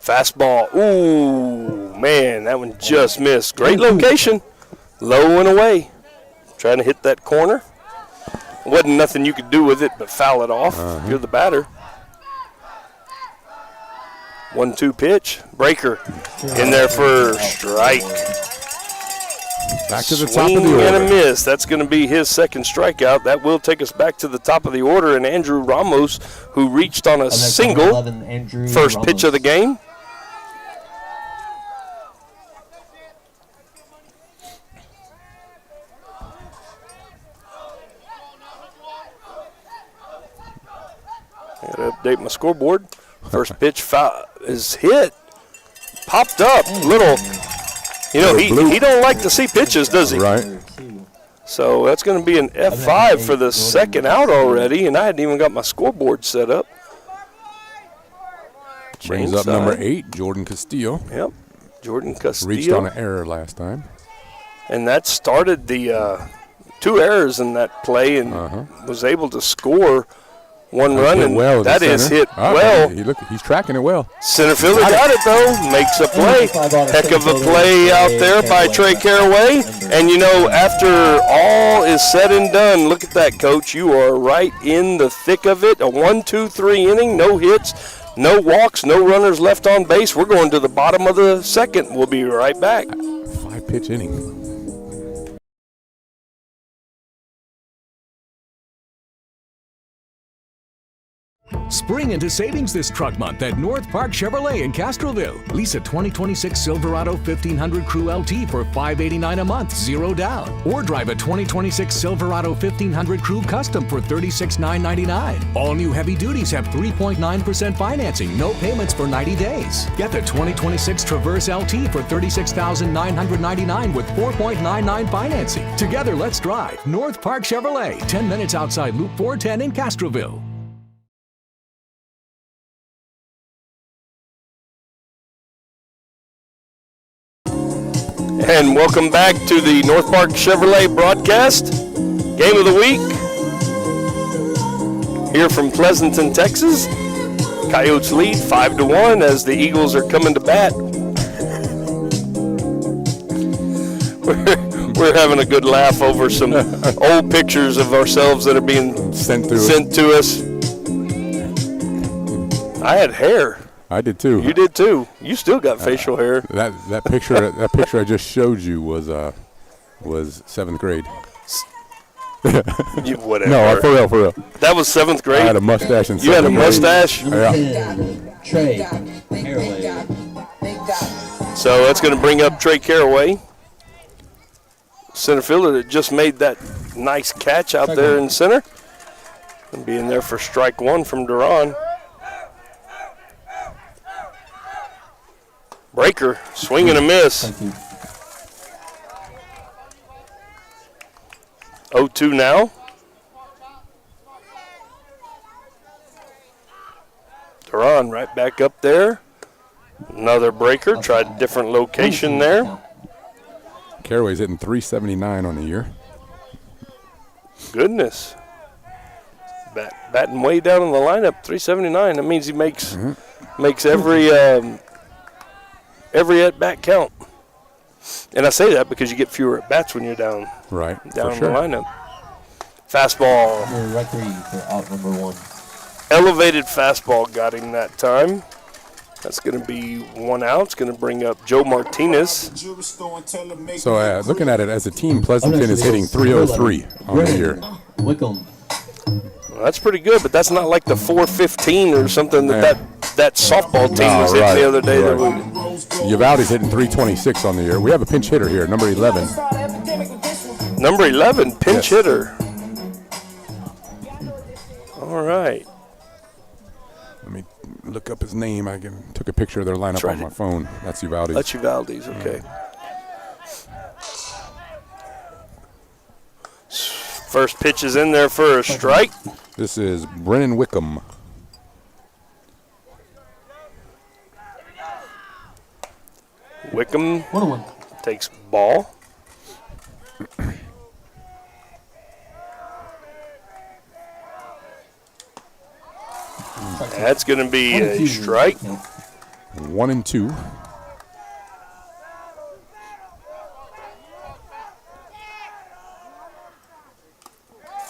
Fastball. Ooh, man, that one just missed. Great location. Low and away. Trying to hit that corner. Wasn't nothing you could do with it but foul it off. You're the batter. 1-2 pitch. Breaker in there for strike. Back to the top of the Swing order. and a miss. That's going to be his second strikeout. That will take us back to the top of the order. And Andrew Ramos, who reached on a single, first pitch of the game. I got to update my scoreboard. First pitch is hit. Popped up. Little, he don't like to see pitches, does he? Right. So that's going to be an F5 for the second out already, and I hadn't even got my scoreboard set up. Brings up number 8, Jordan Castillo. Yep, Jordan Castillo. Reached on an error last time. And that started the 2 errors in that play and was able to score 1 run, and that is hit well. He's tracking it well. Center fielder got it, though. Makes a play. Heck of a play out there by Trey Caraway. And, after all is said and done, look at that, Coach. You are right in the thick of it. A 1-2-3 inning, no hits, no walks, no runners left on base. We're going to the bottom of the second. We'll be right back. 5-pitch inning. Spring into savings this truck month at North Park Chevrolet in Castroville. Lease a 2026 Silverado 1500 Crew LT for $589 a month, 0 down. Or drive a 2026 Silverado 1500 Crew Custom for $36,999. All new heavy duties have 3.9% financing, no payments for 90 days. Get the 2026 Traverse LT for $36,999 with 4.99 financing. Together, let's drive. North Park Chevrolet, 10 minutes outside Loop 410 in Castroville. And welcome back to the North Park Chevrolet broadcast. Game of the week. Here from Pleasanton, Texas. Coyotes lead 5-1 as the Eagles are coming to bat. We're having a good laugh over some old pictures of ourselves that are being sent to us. I had hair. I did too. You did too. You still got facial hair. That picture I just showed you was 7th grade. Whatever. No, for real. That was 7th grade. I had a mustache in 7th grade. You had a mustache. Yeah. Trey Caraway. So that's going to bring up Trey Caraway, center fielder that just made that nice catch out there in center, and being there for strike 1 from Duran. Breaker, swing and a miss. 0-2 now. Duran right back up there. Another breaker, tried a different location there. Caraway's hitting 379 on the year. Goodness. Batting way down in the lineup, 379. That means he makes every at-bat count. And I say that because you get fewer at-bats when you're down in the lineup. Fastball. Referee for out number 1. Elevated fastball got him that time. That's going to be 1 out. It's going to bring up Joe Martinez. So looking at it as a team, Pleasanton is hitting 303 on the year. Wickham. Well, that's pretty good, but that's not like the 415 or something that softball team was hitting the other day. Uvalde's hitting 326 on the year. We have a pinch hitter here, number 11. Number 11, pinch hitter. All right. Let me look up his name. I took a picture of their lineup on my phone. That's Uvalde. That's Uvalde's, okay. First pitch is in there for a strike. This is Brennan Wickham. Wickham 1-1. takes ball. That's going to be a strike. 1-2.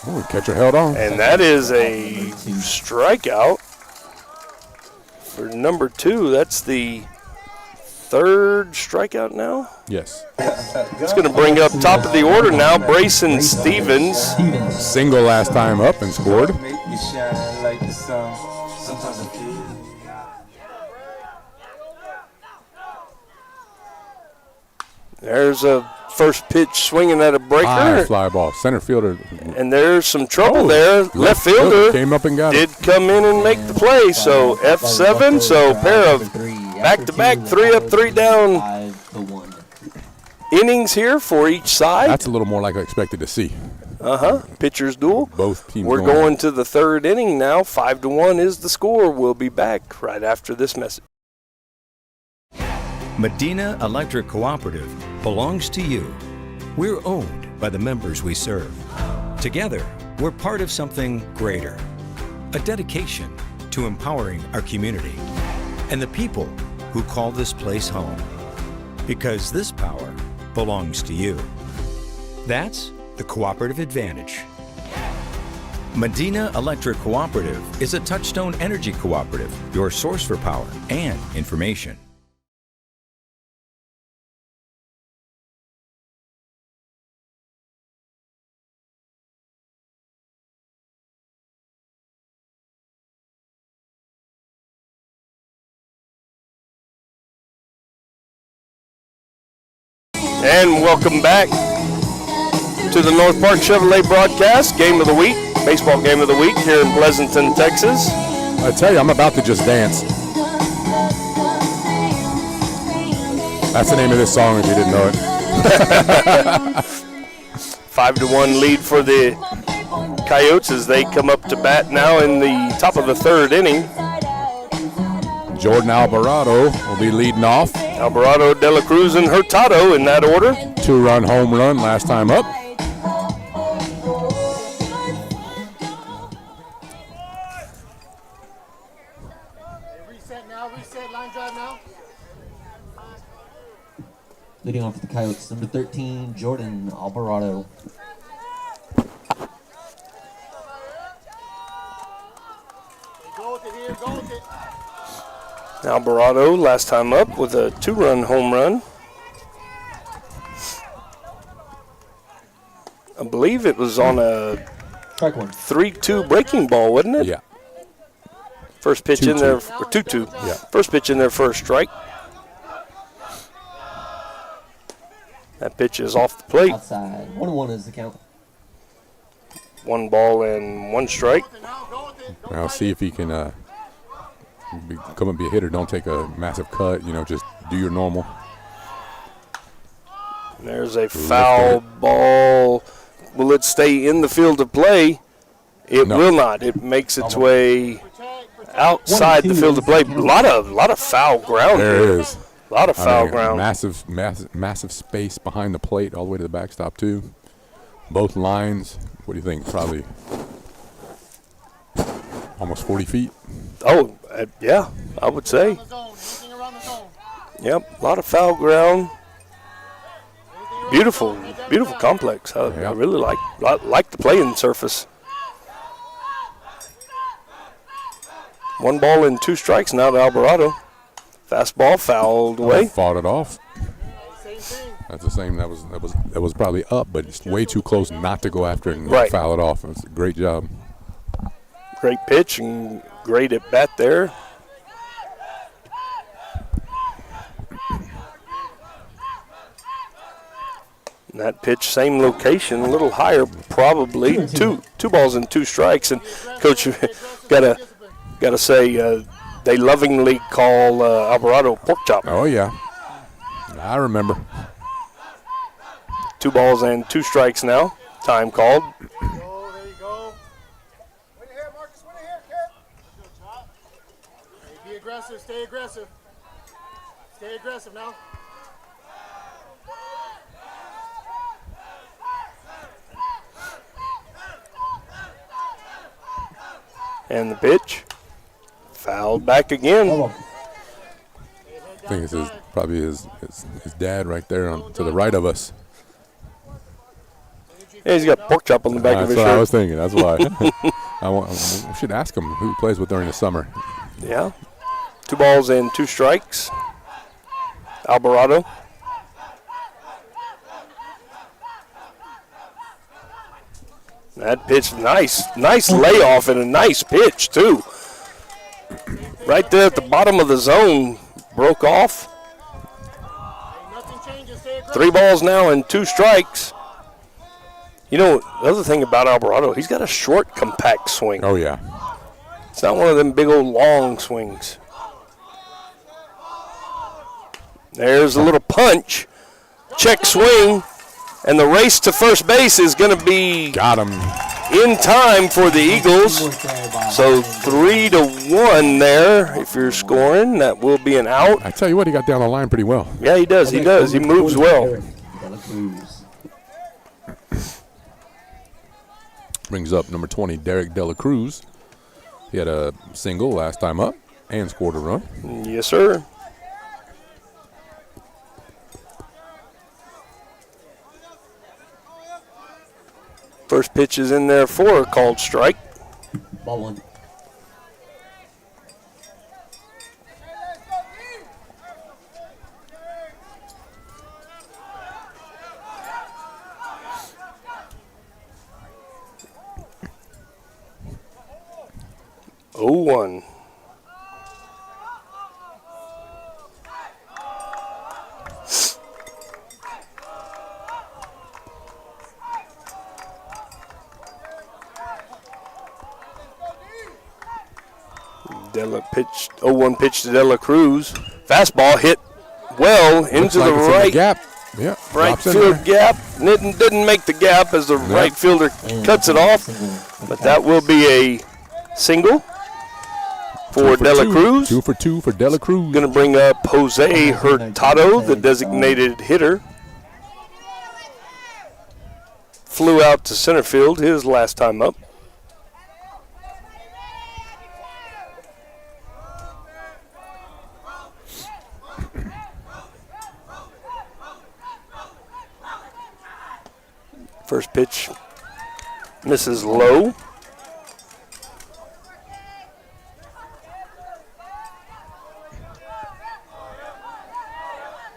Oh, catcher held on. And that is a strikeout for number 2. That's the third strikeout now. Yes. It's going to bring up top of the order now, Brayson Stevens. Single last time up and scored. There's a first pitch swinging at a breaker. High fly ball. Center fielder. And there's some trouble there. Left fielder came up and got it. Did come in and make the play. So F7, so pair of back-to-back, 3 up, 3 down innings here for each side. That's a little more like I expected to see. Pitchers duel. Both teams. We're going to the third inning now. 5-1 is the score. We'll be back right after this message. Medina Electric Cooperative belongs to you. We're owned by the members we serve. Together, we're part of something greater. A dedication to empowering our community and the people who call this place home. Because this power belongs to you. That's the cooperative advantage. Medina Electric Cooperative is a Touchstone Energy Cooperative, your source for power and information. And welcome back to the North Park Chevrolet broadcast, game of the week, baseball game of the week here in Pleasanton, Texas. I tell you, I'm about to just dance. That's the name of this song if you didn't know it. 5-1 lead for the Coyotes as they come up to bat now in the top of the third inning. Jordan Alvarado will be leading off. Alvarado, De La Cruz, and Hurtado in that order. 2-run home run last time up. Reset now, reset, line drive now. Leading off for the Coyotes, number 13, Jordan Alvarado. Go with it here, go with it. Alvarado last time up with a 2-run home run. I believe it was on a 3-2 breaking ball, wasn't it? Yeah. First pitch in there, or 2-2. Yeah. First pitch in there for a strike. That pitch is off the plate. Outside. 1-1 is the count. 1 ball and 1 strike. I'll see if he can come and be a hitter. Don't take a massive cut. Just do your normal. There's a foul ball. Will it stay in the field of play? It will not. It makes its way outside the field of play. A lot of foul ground. There is. A lot of foul ground. Massive space behind the plate all the way to the backstop too. Both lines. What do you think? Probably almost 40 feet. Oh, yeah, I would say. Yep, a lot of foul ground. Beautiful complex. I really like the playing surface. 1 ball and 2 strikes now to Alvarado. Fastball fouled away. Fought it off. That's the same. That was probably up, but it's way too close not to go after it and foul it off. It's a great job. Great pitch and great at bat there. And that pitch, same location, a little higher probably. Two balls and 2 strikes. And Coach, gotta say they lovingly call Alvarado pork chop. Oh yeah, I remember. 2 balls and 2 strikes now. Time called. aggressive. Stay aggressive. Stay aggressive now. And the pitch. Fouled back again. I think it's probably his dad right there to the right of us. Yeah, he's got pork chop on the back of his shirt. That's what I was thinking. That's why. We should ask him who he plays with during the summer. Yeah. 2 balls and 2 strikes. Alvarado. That pitch, nice layoff and a nice pitch too. Right there at the bottom of the zone, broke off. 3 balls now and 2 strikes. You know, the other thing about Alvarado, he's got a short, compact swing. Oh, yeah. It's not one of them big old long swings. There's a little punch. Check swing. And the race to first base is going to be got him in time for the Eagles. So 3-1 there. If you're scoring, that will be an out. I tell you what, he got down the line pretty well. Yeah, he does. He does. He moves well. Brings up number 20, Derek Dela Cruz. He had a single last time up and scored a run. Yes, sir. First pitch is in there for a called strike. Ball 1. Oh, 1. Pitch, 0-1 pitch to Dela Cruz. Fastball hit well into the right gap. Yeah, right field gap. Didn't make the gap as the right fielder cuts it off. But that will be a single for Dela Cruz. 2 for 2 for Dela Cruz. Going to bring up Jose Hurtado, the designated hitter. Flew out to center field his last time up. First pitch misses low.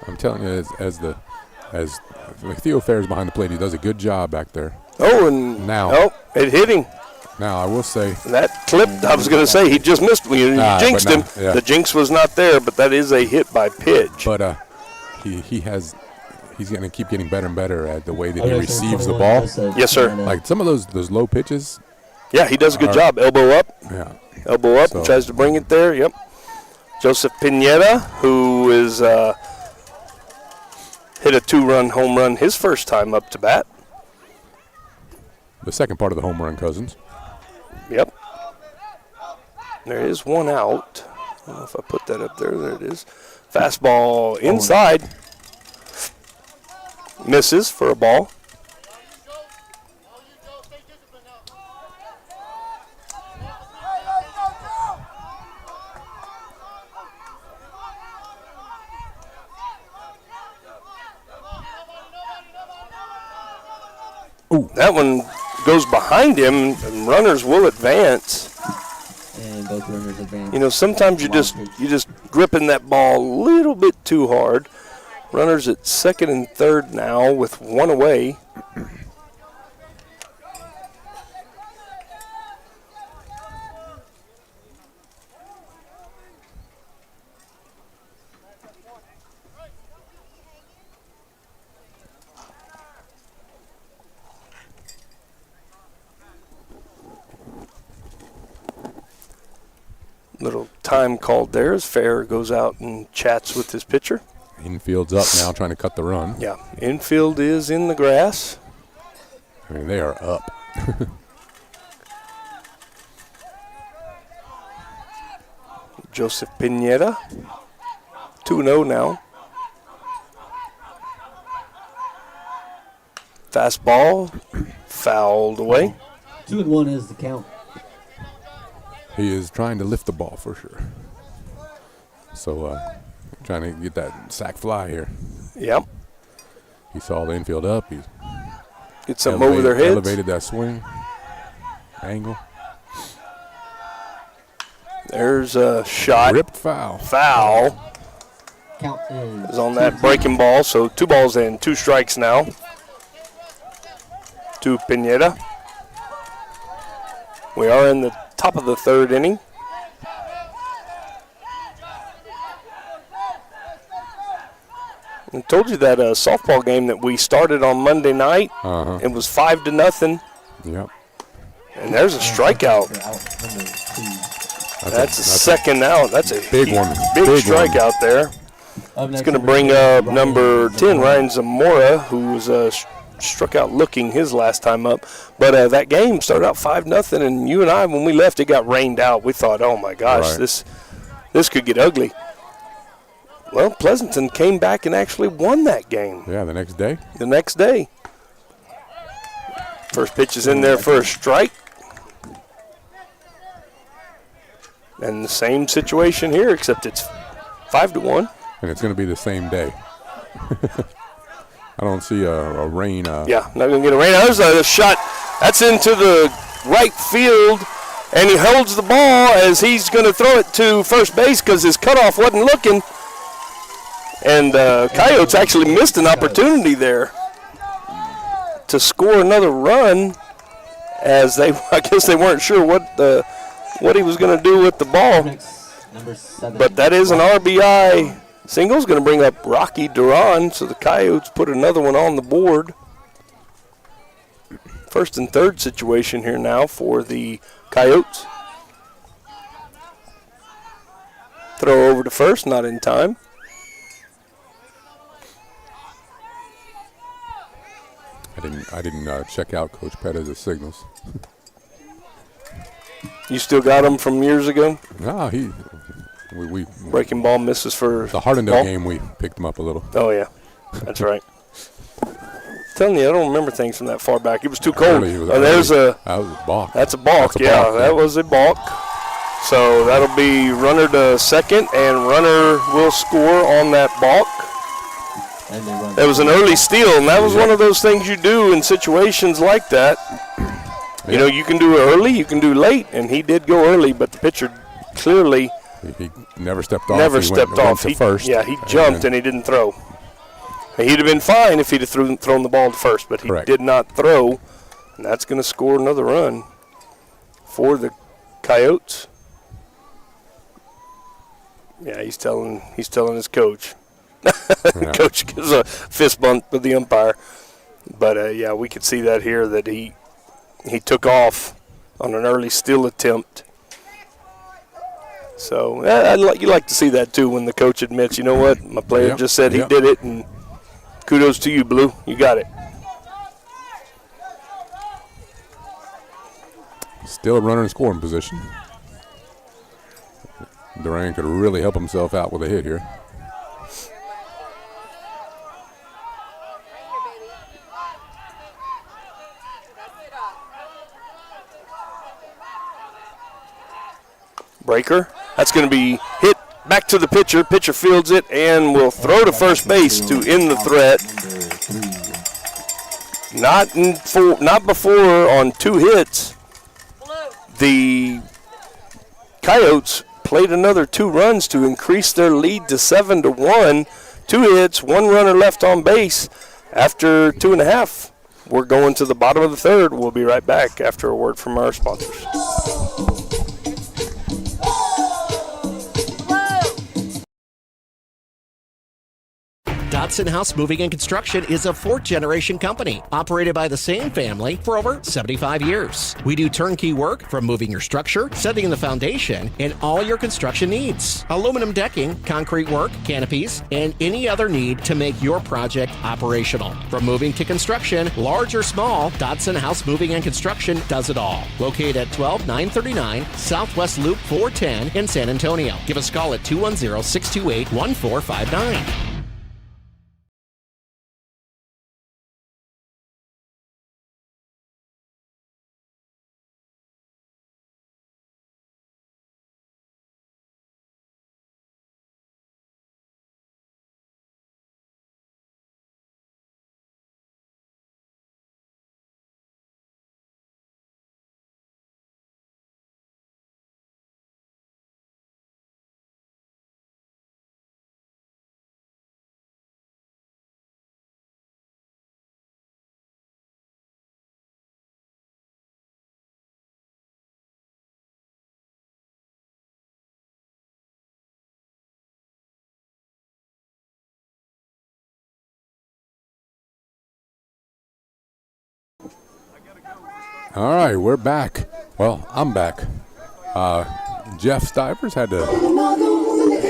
I'm telling you, as Theo Fair's behind the plate, he does a good job back there. Oh, and now it hit him. Now I will say that clip. I was going to say he just missed when you jinxed him. Yeah. The jinx was not there, but that is a hit by pitch. But he's going to keep getting better and better at the way that he receives the ball. Yes, sir. Like some of those low pitches. Yeah, he does a good job. Elbow up. Yeah. Elbow up and tries to bring it there. Yep. Joseph Pineda, who is hit a 2-run home run his first time up to bat. The second part of the home run, Cousins. Yep. There is 1 out. I don't know if I put that up there. There it is. Fastball inside. Misses for a ball. Ooh, that one goes behind him, and runners will advance. And both runners advance. You know, sometimes you just gripping that ball a little bit too hard. Runners at second and third now with 1 away. Little time called there as Fair goes out and chats with his pitcher. Infield's up now, trying to cut the run. Yeah, infield is in the grass. I mean, they are up. Joseph Pineda. 2-0 now. Fastball fouled away. 2-1 is the count. He is trying to lift the ball for sure. So trying to get that sac fly here. Yep. He saw the infield up. He get something over their heads. Elevated that swing angle. There's a shot. Ripped foul. Foul. Count is on that breaking ball. So 2 balls and 2 strikes now to Pineda. We are in the top of the 3rd inning. I told you that softball game that we started on Monday night. It was 5-0. Yep. And there's a strikeout. That's a second out. That's a big one. Big strikeout there. It's going to bring up number 10, Ryan Zamora, who was struck out looking his last time up. But that game started out 5-0, and you and I, when we left, it got rained out. We thought, oh my gosh, this could get ugly. Well, Pleasanton came back and actually won that game. Yeah, the next day. The next day. First pitch is in there for a strike. And the same situation here, except it's 5-1. And it's going to be the same day. I don't see a rain. Yeah, not going to get a rain. There's a shot. That's into the right field. And he holds the ball as he's going to throw it to first base because his cutoff wasn't looking. And Coyotes actually missed an opportunity there to score another run, as I guess they weren't sure what he was going to do with the ball. But that is an RBI single. Is going to bring up Rocky Duran, so the Coyotes put another one on the board. First and third situation here now for the Coyotes. Throw over to first, not in time. I didn't check out Coach Pettis' signals. You still got him from years ago? No, we breaking ball misses for the Hardendale game. We picked him up a little. Oh yeah, that's right. I'm telling you, I don't remember things from that far back. It was too cold. There's that was a balk. That's a balk. That was a balk. So that'll be runner to second, and runner will score on that balk. It was an early steal, and that was one of those things you do in situations like that. You know, you can do it early, you can do late, and he did go early, but the pitcher clearly he never stepped off. Never stepped off. He first. Yeah, he jumped and he didn't throw. He'd have been fine if he'd have thrown the ball to first, but he did not throw, and that's going to score another run for the Coyotes. Yeah, he's telling his coach. Coach gives a fist bump with the umpire. But, yeah, we could see that here, that he took off on an early steal attempt. So you like to see that, too, when the coach admits, you know what, my player just said he did it, and kudos to you, Blue. You got it. Still a runner in scoring position. Duran could really help himself out with a hit here. Breaker. That's going to be hit back to the pitcher. Pitcher fields it and will throw to first base to end the threat. Not before on 2 hits. The Coyotes played another 2 runs to increase their lead to 7-1. 2 hits, 1 runner left on base. After 2.5, we're going to the bottom of the third. We'll be right back after a word from our sponsors. Dodson House Moving and Construction is a fourth-generation company operated by the same family for over 75 years. We do turnkey work from moving your structure, setting the foundation, and all your construction needs. Aluminum decking, concrete work, canopies, and any other need to make your project operational. From moving to construction, large or small, Dodson House Moving and Construction does it all. Located at 12939 Southwest Loop 410 in San Antonio. Give us a call at 210-628-1459. All right, we're back. Well, I'm back. Jeff Stivers had to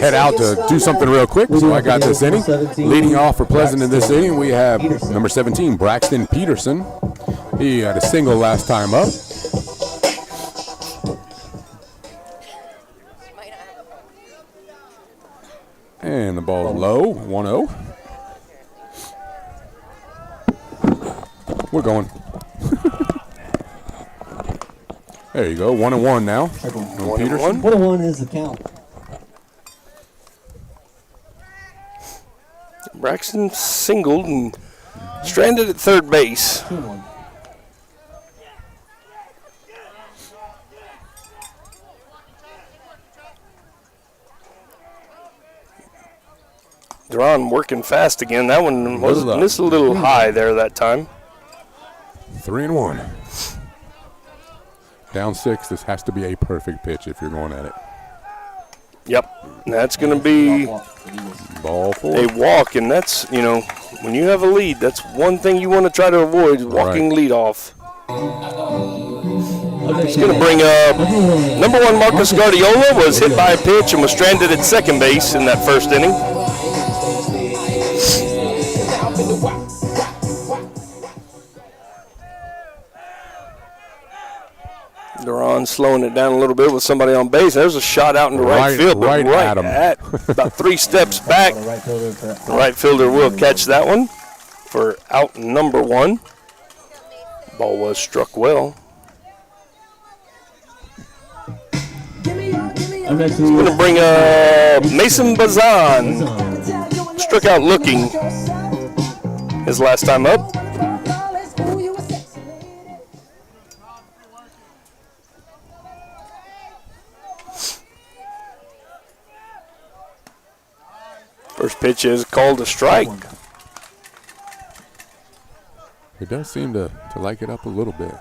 head out to do something real quick, so I got this inning. Leading off for Pleasanton in this inning, we have number 17, Braxton Peterson. He had a single last time up. And the ball low, 1-0. We're going. There you go, 1-1 now. Peterson. 1-1 is the count. Braxton singled and stranded at third base. 2-1. Duran working fast again. That one was just a little high there that time. 3-1. Down 6, this has to be a perfect pitch if you're going at it. Yep, that's going to be ball 4. a walk, and that's, you know, when you have a lead, that's one thing you want to try to avoid, walking lead off. It's going to bring up number 1, Marcus Guardiola, was hit by a pitch and was stranded at second base in that first inning. Duran slowing it down a little bit with somebody on base. There's a shot out into right field, but right at him. About 3 steps back. The right fielder will catch that one for out number 1. Ball was struck well. It's going to bring up Mason Bazan. Struck out looking his last time up. First pitch is called a strike. He does seem to like it up a little bit.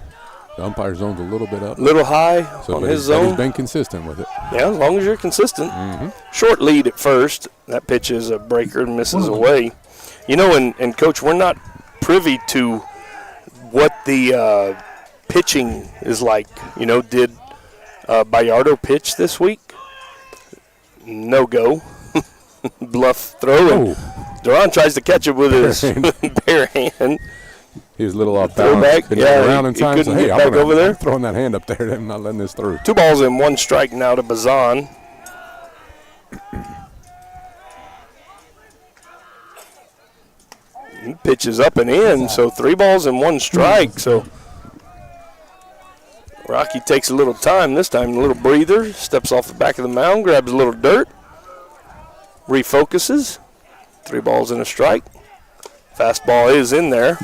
The umpire zone's a little bit up. A little high on his zone. He's been consistent with it. Yeah, as long as you're consistent. Short lead at first. That pitch is a breaker and misses away. You know, and Coach, we're not privy to what the pitching is like. You know, did Bayardo pitch this week? No go. Bluff throw, and Duran tries to catch it with his bare hand. He was a little off balance. Yeah, he couldn't get back over there. I'm throwing that hand up there and not letting this through. 2 balls and 1 strike now to Bazan. He pitches up and in, so 3 balls and 1 strike. So Rocky takes a little time this time, a little breather, steps off the back of the mound, grabs a little dirt. Refocuses. 3 balls and a strike. Fastball is in there.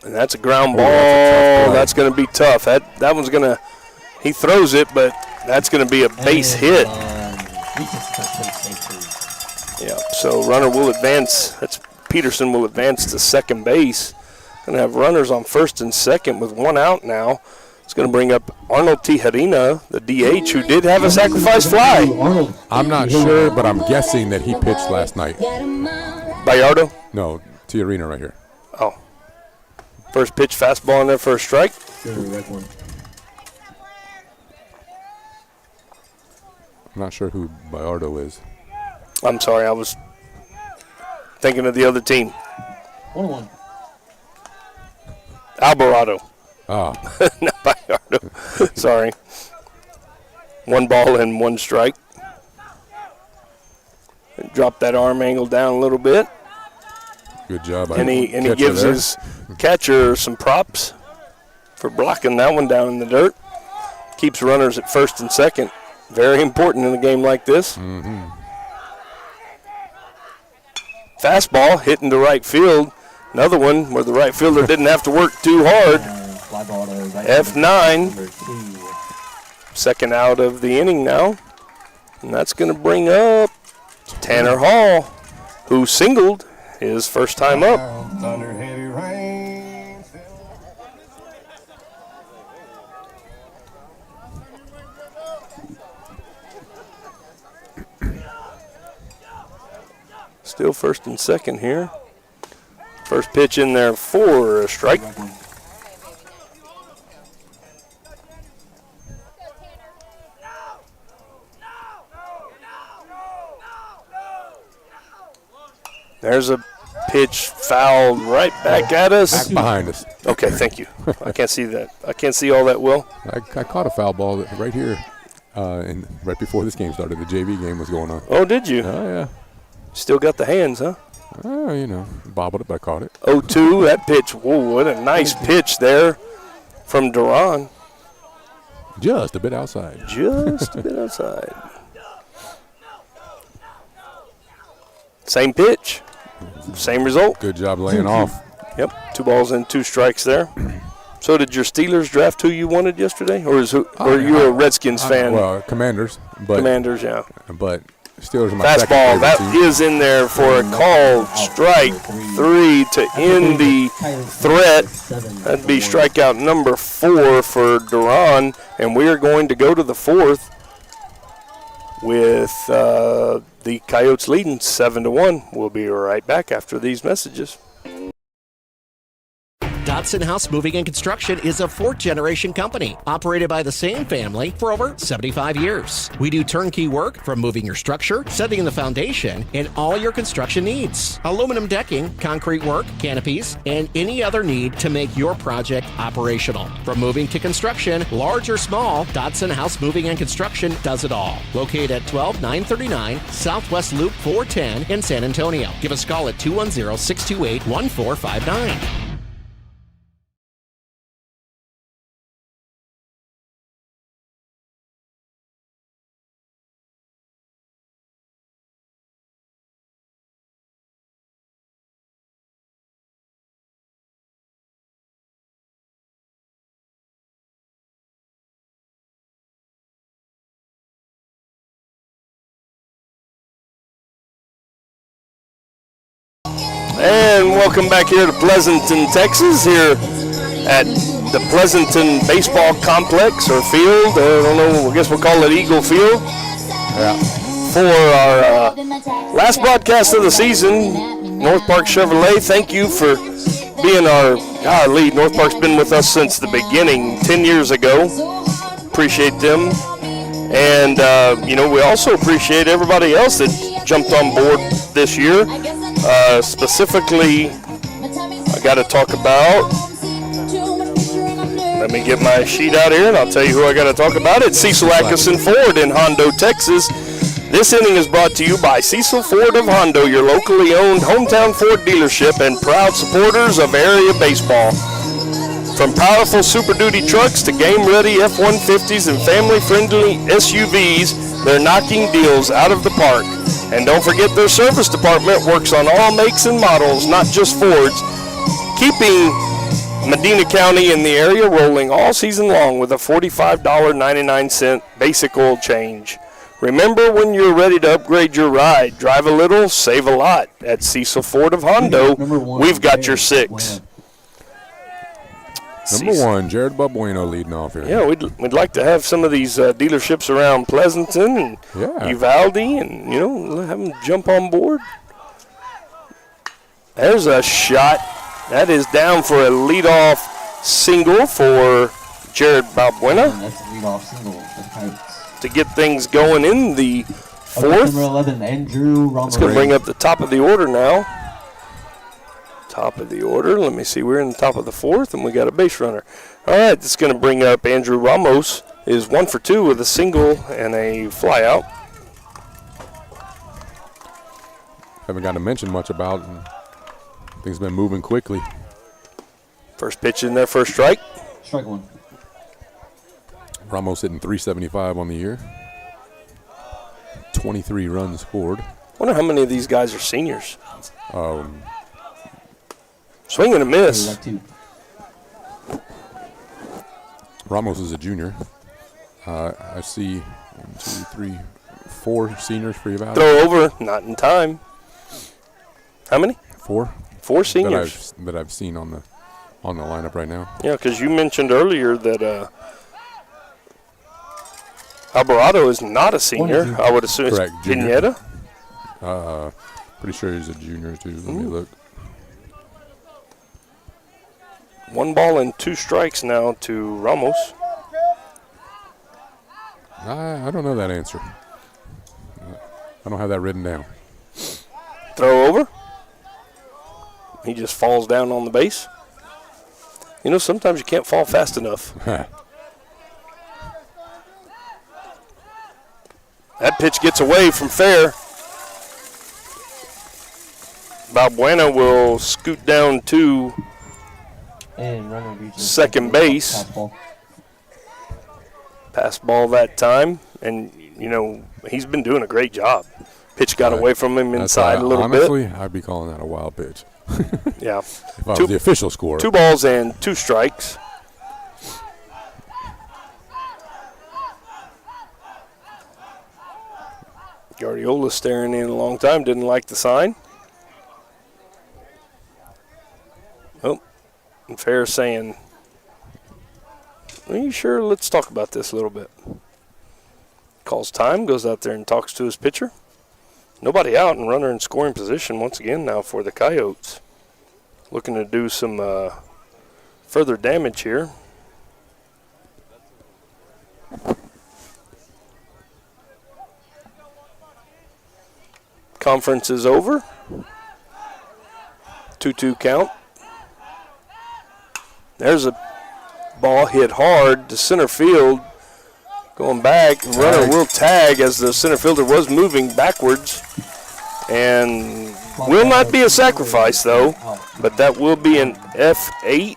And that's a ground ball. That's going to be tough. That one's going to, he throws it, but that's going to be a base hit. Yeah, so runner will advance. Peterson will advance to second base. Going to have runners on first and second with one out now. It's going to bring up Arnold Tijerina, the DH, who did have a sacrifice fly. I'm not sure, but I'm guessing that he pitched last night. Bayardo? No, Tijerina right here. Oh. First pitch fastball in there for a strike. I'm not sure who Bayardo is. I'm sorry, I was thinking of the other team. 1-1. Alvarado. Oh. Not Bayardo. Sorry. 1 ball and 1 strike. Drop that arm angle down a little bit. Good job. And he gives his catcher some props for blocking that one down in the dirt. Keeps runners at first and second. Very important in a game like this. Mm-hmm. Fastball hitting to right field. Another one where the right fielder didn't have to work too hard. F9. Second out of the inning now. And that's going to bring up Tanner Hall, who singled his first time up. Thunder, heavy rain. Still first and second here. First pitch in there for a strike. There's a pitch fouled right back at us. Back behind us. Okay, thank you. I can't see that. I can't see all that well. I caught a foul ball right here, and right before this game started. The JV game was going on. Oh, did you? Oh, yeah. Still got the hands, huh? Oh, you know, bobbled it, but I caught it. 0-2, that pitch. Whoa, what a nice pitch there from Duran. Just a bit outside. Just a bit outside. Same pitch. Same result. Good job laying off. Yep, 2 balls and 2 strikes there. So did your Steelers draft who you wanted yesterday? Or are you a Redskins fan? Well, Commanders. But, Commanders, yeah. But Steelers are my fastball, second that favorite team. is in there for a called strike 3 to end the threat. That'd be strikeout number 4 for Duran. And we are going to go to the 4th with the Coyotes leading 7-1. We'll be right back after these messages. Dodson House Moving and Construction is a 4th-generation company operated by the same family for over 75 years. We do turnkey work from moving your structure, setting the foundation, and all your construction needs. Aluminum decking, concrete work, canopies, and any other need to make your project operational. From moving to construction, large or small, Dodson House Moving and Construction does it all. Located at 12939 Southwest Loop 410 in San Antonio. Give us a call at 210-628-1459. And welcome back here to Pleasanton, Texas, here at the Pleasanton Baseball Complex or Field. I don't know, I guess we'll call it Eagle Field. Yeah. For our last broadcast of the season, North Park Chevrolet, thank you for being our lead. North Park's been with us since the beginning, 10 years ago. Appreciate them. And, we also appreciate everybody else that jumped on board this year. Specifically, I got to talk about, let me get my sheet out here and I'll tell you who I got to talk about. It's Cecil Atkinson Ford in Hondo, Texas. This inning is brought to you by Cecil Ford of Hondo, your locally owned hometown Ford dealership and proud supporters of area baseball. From powerful Super Duty trucks to game-ready F-150s and family-friendly SUVs, they're knocking deals out of the park. And don't forget their service department works on all makes and models, not just Fords, keeping Medina County in the area rolling all season long with a $45.99 basic oil change. Remember, when you're ready to upgrade your ride, drive a little, save a lot. At Cecil Ford of Hondo, we've got your 6. Number 1, Jared Balbuena leading off here. Yeah, we'd like to have some of these dealerships around Pleasanton and Uvalde, and have them jump on board. There's a shot that is down for a leadoff single for Jared Balbuena. That's a leadoff single for the Coyotes. To get things going in the fourth. Number 11, Andrew Ramos. It's going to bring up the top of the order now. Top of the order. Let me see. We're in the top of the fourth, and we got a base runner. All right, it's going to bring up Andrew Ramos. Is 1 for 2 with a single and a fly out. Haven't got to mention much about. Things been moving quickly. First pitch in there, first strike. Strike 1. Ramos hitting .375 on the year. 23 runs scored. Wonder how many of these guys are seniors. Swing and a miss. Ramos is a junior. I see 1, 2, 3, 4 seniors for Uvalde. Throw over, not in time. How many? 4. 4 seniors that I've seen on the lineup right now. Yeah, because you mentioned earlier that Alvarado is not a senior. I would assume. Correct. It's Pineda. Pretty sure he's a junior too. Let me look. 1 ball and 2 strikes now to Ramos. I don't know that answer. I don't have that written down. Throw over. He just falls down on the base. Sometimes you can't fall fast enough. That pitch gets away from fair. Balbuena will scoot down to second base. Pass ball that time. And, he's been doing a great job. Pitch got away from him inside a little bit. Honestly, I'd be calling that a wild pitch. Yeah. If I was the official score. 2 balls and 2 strikes. Guardiola staring in a long time. Didn't like the sign. Oh, and Fair saying, are you sure? Let's talk about this a little bit. Calls time, goes out there and talks to his pitcher. Nobody out, and runner in scoring position once again now for the Coyotes. Looking to do some further damage here. Conference is over. 2-2 count. There's a ball hit hard to center field. Going back, runner will tag as the center fielder was moving backwards. And will not be a sacrifice, though. But that will be an F8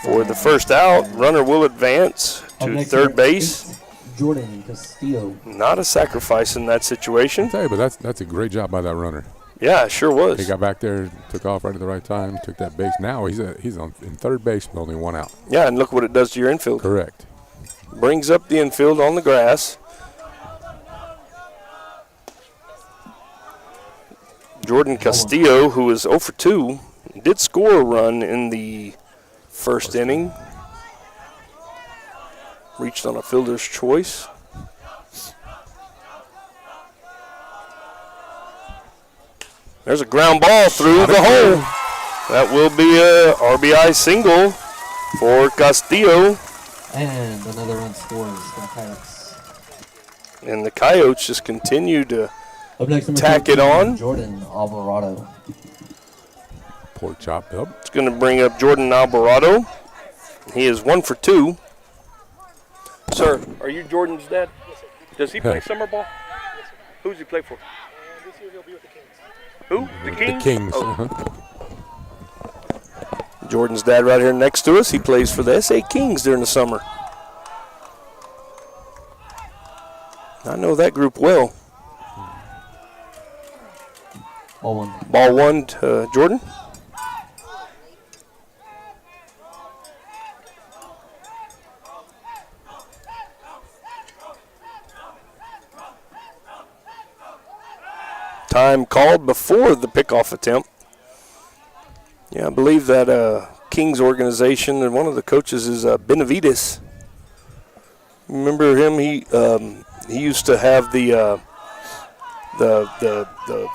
for the first out. Runner will advance to third base. Jordan Castillo. Not a sacrifice in that situation. I'll tell you, but that's a great job by that runner. Yeah, it sure was. He got back there, took off right at the right time, took that base. Now he's in third base with only 1 out. Yeah, and look what it does to your infield. Correct. Brings up the infield on the grass. Jordan Castillo, who is 0 for 2, did score a run in the first inning. Reached on a fielder's choice. There's a ground ball through the hole. That will be a RBI single for Castillo. And another run scores for the Coyotes. And the Coyotes just continue to Up next, tack it on. Jordan Alvarado. Pork chop up. It's going to bring up Jordan Alvarado. He is 1 for 2. Sir, are you Jordan's dad? Does he play summer ball? Who's he play for? This year he'll be with the Kings. Who? The Kings? The Kings. Oh. Jordan's dad right here next to us. He plays for the SA Kings during the summer. I know that group well. Ball 1 to Jordan. Time called before the pickoff attempt. Yeah, I believe that Kings organization, and one of the coaches is Benavides. Remember him? He used to have the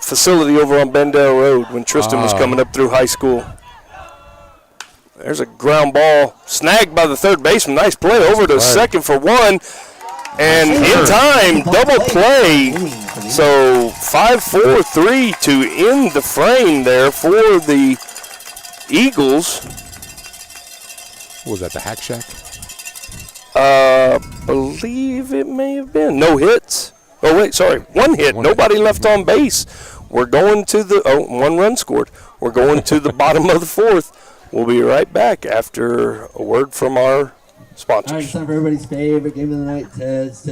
facility over on Bendale Road when Tristan was coming up through high school. There's a ground ball snagged by the third baseman. Nice play over to second for one. And in time, double play. So 5-4-3 to end the frame there for the Eagles. What was that, the Hack Shack? Believe it may have been. No hits. Oh, wait, sorry. One hit. Nobody left on base. We're going to the – one run scored. We're going to the bottom of the fourth. We'll be right back after a word from our sponsors. All right, it's time for everybody's favorite game of the night, Ted's.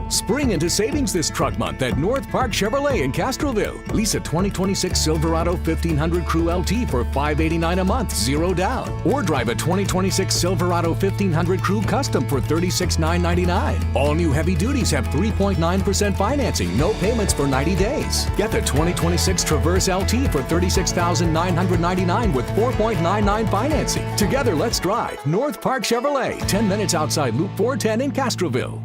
Spring into savings this truck month at North Park Chevrolet in Castroville. Lease a 2026 Silverado 1500 Crew LT for $589 a month, 0 down. Or drive a 2026 Silverado 1500 Crew Custom for $36,999. All new heavy duties have 3.9% financing, no payments for 90 days. Get the 2026 Traverse LT for $36,999 with 4.99 financing. Together, let's drive. North Park Chevrolet, 10 minutes outside Loop 410 in Castroville.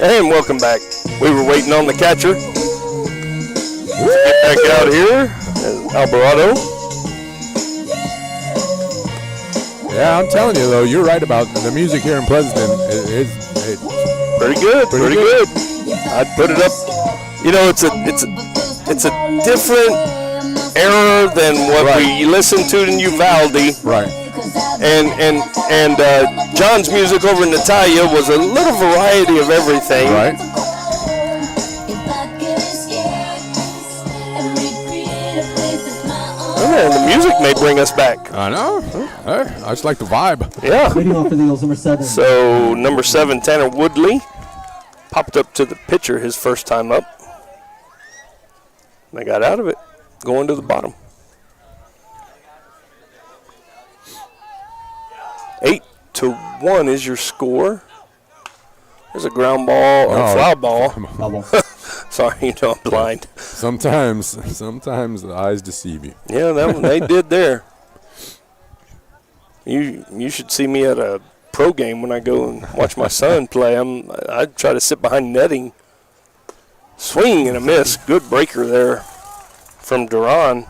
And welcome back. We were waiting on the catcher. Let's get back out here. Alvarado. Yeah, I'm telling you, though, you're right about the music here in Pleasanton. It's pretty good. Pretty good. I'd put it up. You know, it's a different era than what we listened to in Uvalde. Right. And John's music over in Natalia was a little variety of everything. Right. Oh, man, the music may bring us back. I know. I just like the vibe. Yeah. Leading off for the Eagles, number 7. So, number 7, Tanner Woodley, popped up to the pitcher his first time up. They got out of it, going to the bottom. 8-1 is your score. There's a ground ball or a foul ball. Sorry, you know I'm blind. Sometimes the eyes deceive you. Yeah, that one they did there. You should see me at a pro game when I go and watch my son play. I try to sit behind netting. Swing and a miss. Good breaker there from Duran.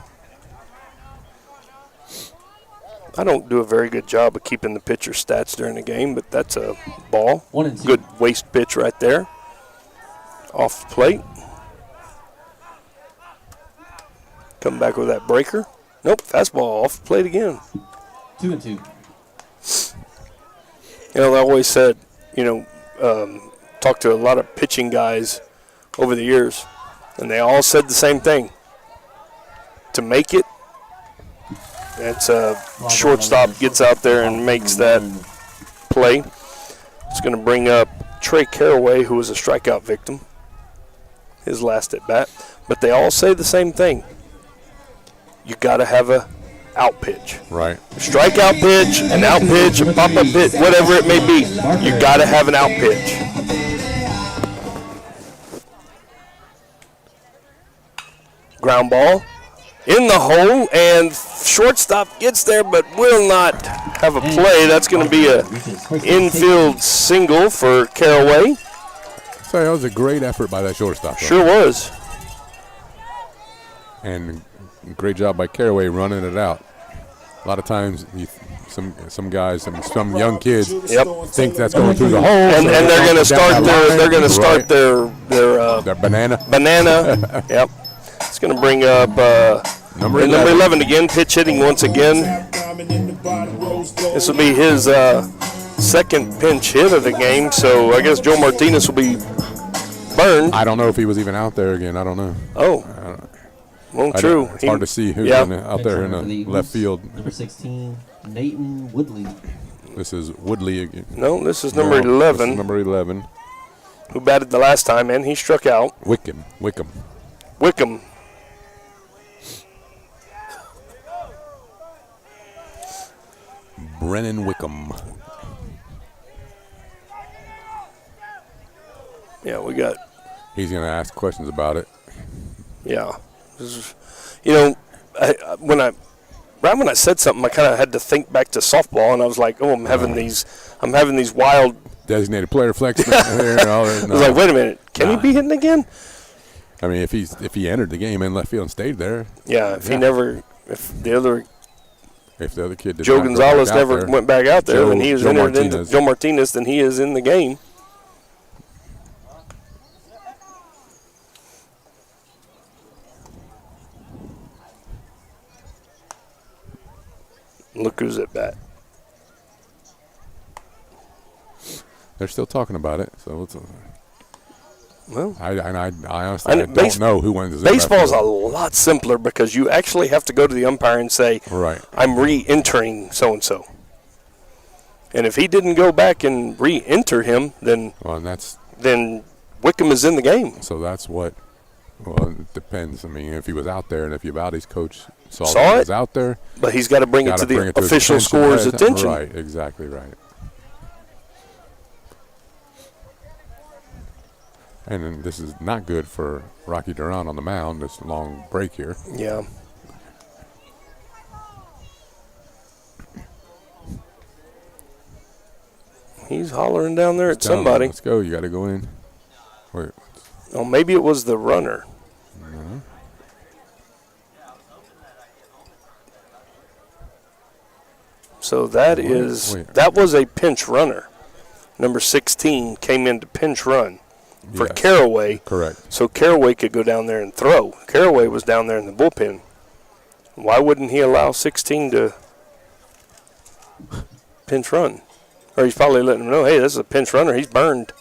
I don't do a very good job of keeping the pitcher stats during the game, but that's a ball. 1-2. Good waist pitch right there. Off the plate. Come back with that breaker. Nope, fastball off the plate again. 2-2. You know, I always said, talked to a lot of pitching guys over the years, and they all said the same thing. To make it, it's a shortstop gets out there and makes that play. It's going to bring up Trey Caraway, who was a strikeout victim, his last at bat. But they all say the same thing. You got to have a out pitch. Right. Strikeout pitch, an out pitch, a pop-up pitch, whatever it may be. You got to have an out pitch. Ground ball in the hole, and shortstop gets there but will not have a play. That's going to be a infield single for Caraway. So that was a great effort by that shortstop. Sure was. And great job by Caraway running it out. A lot of times, some guys, some young kids think that's going through the hole, and they're going to start their banana. Yep. It's going to bring up number 11 again, pitch hitting once again. This will be his second pinch hit of the game, so I guess Joe Martinez will be burned. I don't know if he was even out there again. I don't know. Oh. Well, true. It's hard to see who's out there in the left field. Number 16, Nathan Woodley. This is Woodley again. No, this is number 11. This is number 11. Who batted the last time, and he struck out. Wickham. Brennan Wickham. Yeah, we got. He's going to ask questions about it. Yeah. When I said something, I kind of had to think back to softball, and I was like, I'm having these wild designated player flex there and all that. I was like, wait a minute, can he be hitting again? I mean, if he entered the game in left field and stayed there. Yeah, if the other kid did Joe Gonzalez never went back out there, then he was entered into Joe Martinez, then he is in the game. Look who's at bat. They're still talking about it, so it's well. I honestly don't know who wins. Baseball's a lot simpler because you actually have to go to the umpire and say, "Right, I'm re-entering so and so." And if he didn't go back and re-enter him, then Wickham is in the game. So that's what. Well, it depends. I mean, if he was out there and if Uvaldi's coach saw it, he was out there, but he's got to bring it to the official scorer's attention. Right, exactly right. And then this is not good for Rocky Duran on the mound, this long break here. Yeah. He's hollering down there at somebody. Let's go. You got to go in. Wait. Oh, maybe it was the runner. Mm-hmm. So that was a pinch runner. Number 16 came in to pinch run for Caraway. Correct. So Caraway could go down there and throw. Caraway was down there in the bullpen. Why wouldn't he allow 16 to pinch run? Or he's probably letting him know, hey, this is a pinch runner. He's burned.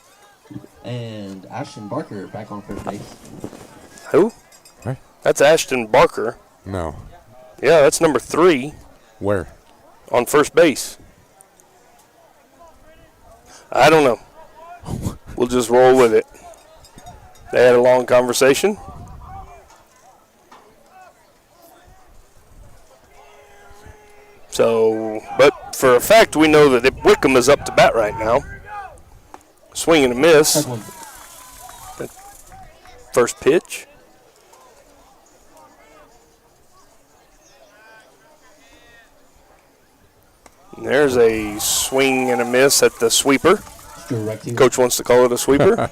And Ashton Barker back on first base. Who? Right. That's Ashton Barker. No. Yeah, that's number 3. Where? On first base. I don't know. We'll just roll with it. They had a long conversation. So, but for a fact, we know that Wickham is up to bat right now. Swing and a miss. First pitch. And there's a swing and a miss at the sweeper. Coach wants to call it a sweeper.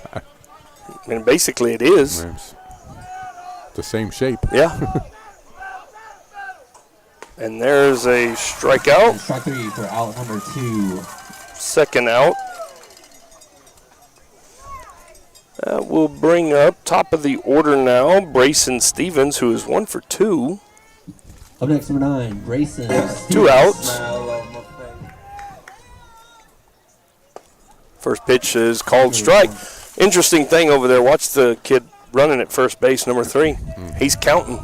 And basically it is. It's the same shape. Yeah. And there's a strikeout. Strike 3 for out number 2. Second out. We'll bring up top of the order now, Brayson Stevens, who is 1 for 2. Up next, number 9, Brayson Stevens. 2 outs. First pitch is called strike. Interesting thing over there. Watch the kid running at first base, number 3. He's counting.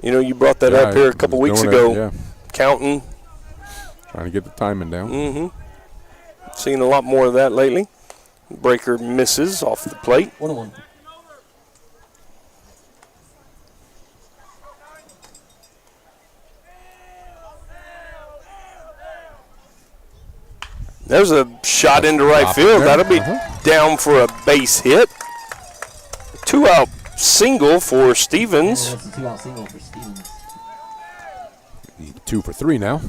You know, you brought that up here a couple weeks ago. Counting. Trying to get the timing down. Mm-hmm. Seen a lot more of that lately. Breaker misses off the plate. 1-1. There's a shot into right field. That'll be down for a base hit. 2-out single for Stevens. That's a 2-out single for Stevens. 2 for 3 now.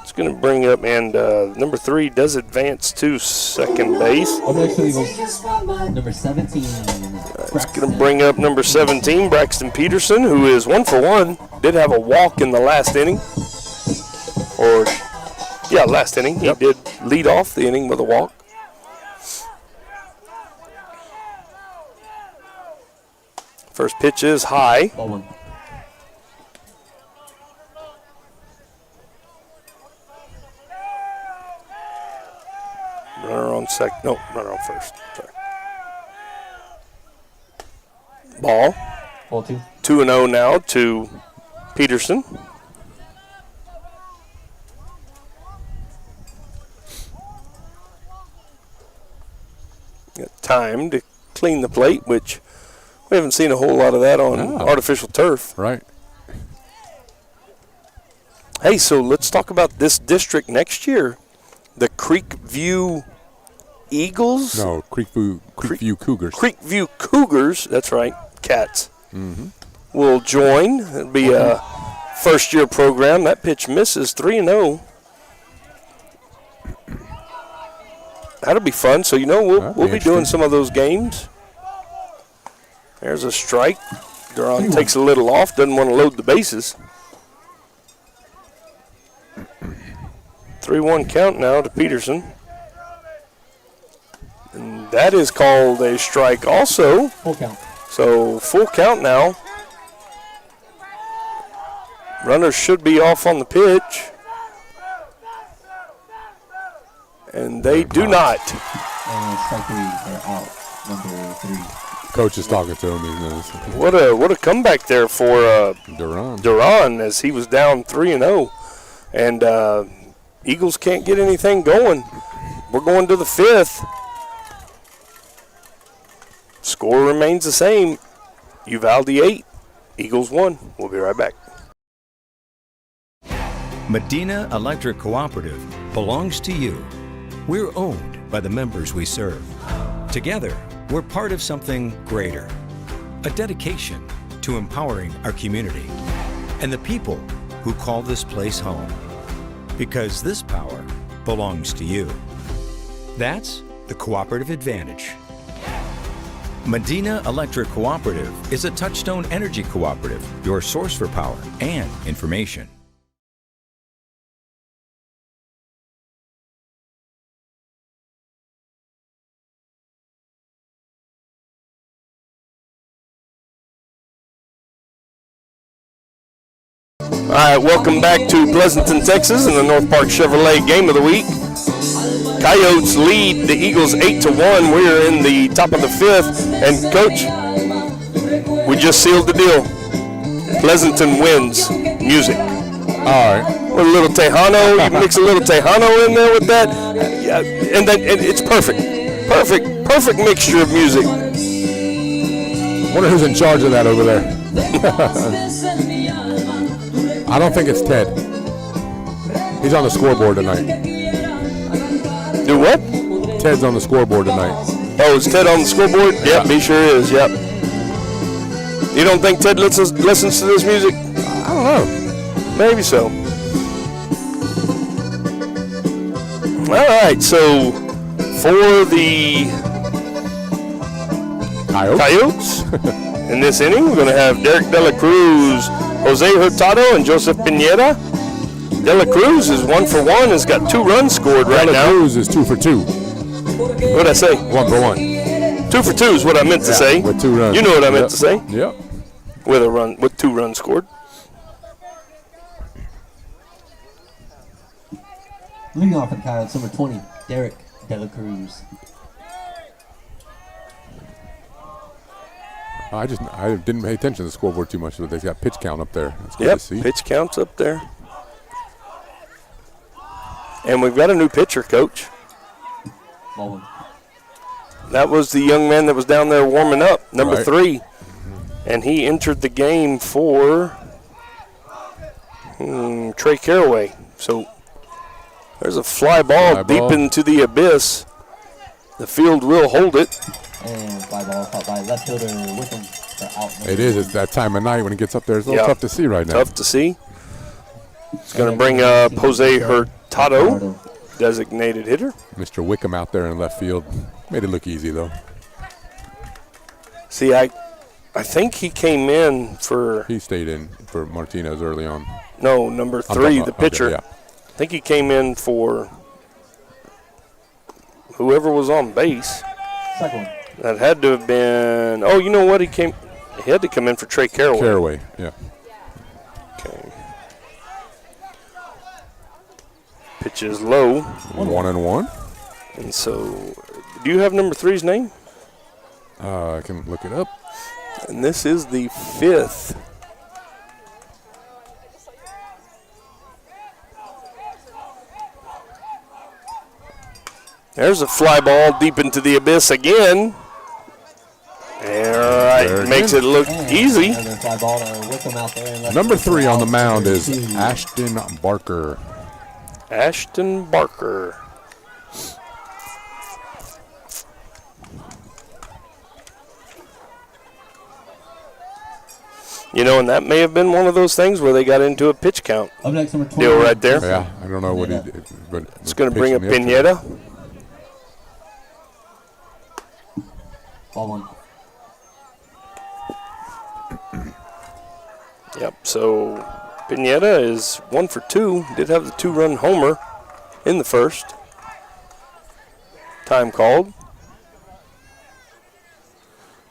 It's going to bring up, and number 3 does advance to second base. Number 17. It's going to bring up number 17, Braxton Peterson, who is 1 for 1. Did have a walk in the last inning. Last inning. He did lead off the inning with a walk. First pitch is high. Ball 1. second. No, runner on first. Sorry. Ball. Ball 2. 2-0 now to Peterson. Got time to clean the plate, which we haven't seen a whole lot of that on artificial turf. Right. Hey, so let's talk about this district next year. The Creekview Eagles? No, Creekview Cougars. Creekview Cougars, that's right, Cats, will join. It'll be a first-year program. That pitch misses 3-0. That'll be fun. So, we'll be doing some of those games. There's a strike. Duran takes a little off, doesn't want to load the bases. 3-1 count now to Peterson. And that is called a strike also. Full count. So full count now. Runners should be off on the pitch. And they do not. And strike 3, they're out. Number 3. Coach is talking to him. What a comeback there for Duran as he was down 3-0. And Eagles can't get anything going. We're going to the 5th. Score remains the same. Uvalde 8, Eagles 1. We'll be right back. Medina Electric Cooperative belongs to you. We're owned by the members we serve. Together, we're part of something greater. A dedication to empowering our community and the people who call this place home. Because this power belongs to you. That's the cooperative advantage. Medina Electric Cooperative is a Touchstone Energy Cooperative, your source for power and information. All right, welcome back to Pleasanton, Texas, in the North Park Chevrolet Game of the Week. Coyotes lead the Eagles 8-1. We're in the top of the 5th, and Coach, we just sealed the deal. Pleasanton wins music. All right. With a little Tejano, you mix a little Tejano in there with that, and it's perfect. Perfect mixture of music. Wonder who's in charge of that over there. I don't think it's Ted. He's on the scoreboard tonight. Do what? Ted's on the scoreboard tonight. Oh, is Ted on the scoreboard? Yep, he sure is, yep. You don't think Ted listens to this music? I don't know. Maybe so. All right, so for the Coyotes in this inning, we're going to have Derek De La Cruz, Jose Hurtado, and Joseph Pineda. De La Cruz is 1 for 1, has got 2 runs scored right now. De La Cruz is 2 for 2. What'd I say? 1 for 1. 2 for 2 is what I meant to say. With 2 runs. You know what I meant to say. Yep. With 2 runs scored. Leading off for the Coyotes, number 20, Derek De La Cruz. I didn't pay attention to the scoreboard too much, but they've got pitch count up there. That's good to see. Pitch count's up there. And we've got a new pitcher, Coach. Mullen. That was the young man that was down there warming up, number 3. And he entered the game for Trey Caraway. So there's a fly ball deep into the abyss. The field will hold it. And fly ball caught by left fielder Wickham for out. It is. It's that time of night when it gets up there. It's a little tough to see right now. Tough to see. It's going to bring up Jose Hurtado, designated hitter. Mr. Wickham out there in left field. Made it look easy, though. See, I think he came in for... He stayed in for Martinez early on. No, number 3, the pitcher. Okay, yeah. I think he came in for whoever was on base. Second one. That had to have been... Oh, you know what? He had to come in for Trey Caraway. Caraway, yeah. Okay. Pitch is low. 1-1. And so Do you have number 3's name? I can look it up. And this is the 5th. There's a fly ball deep into the abyss again. And makes it look easy. Number 3 on the mound is Ashton Barker. Ashton Barker. You know, and that may have been one of those things where they got into a pitch count deal right there. Yeah, I don't know what he did. But it's going to bring up Pineda. Ball 1. Yep, so Pineda is 1 for 2. Did have the 2-run homer in the first. Time called.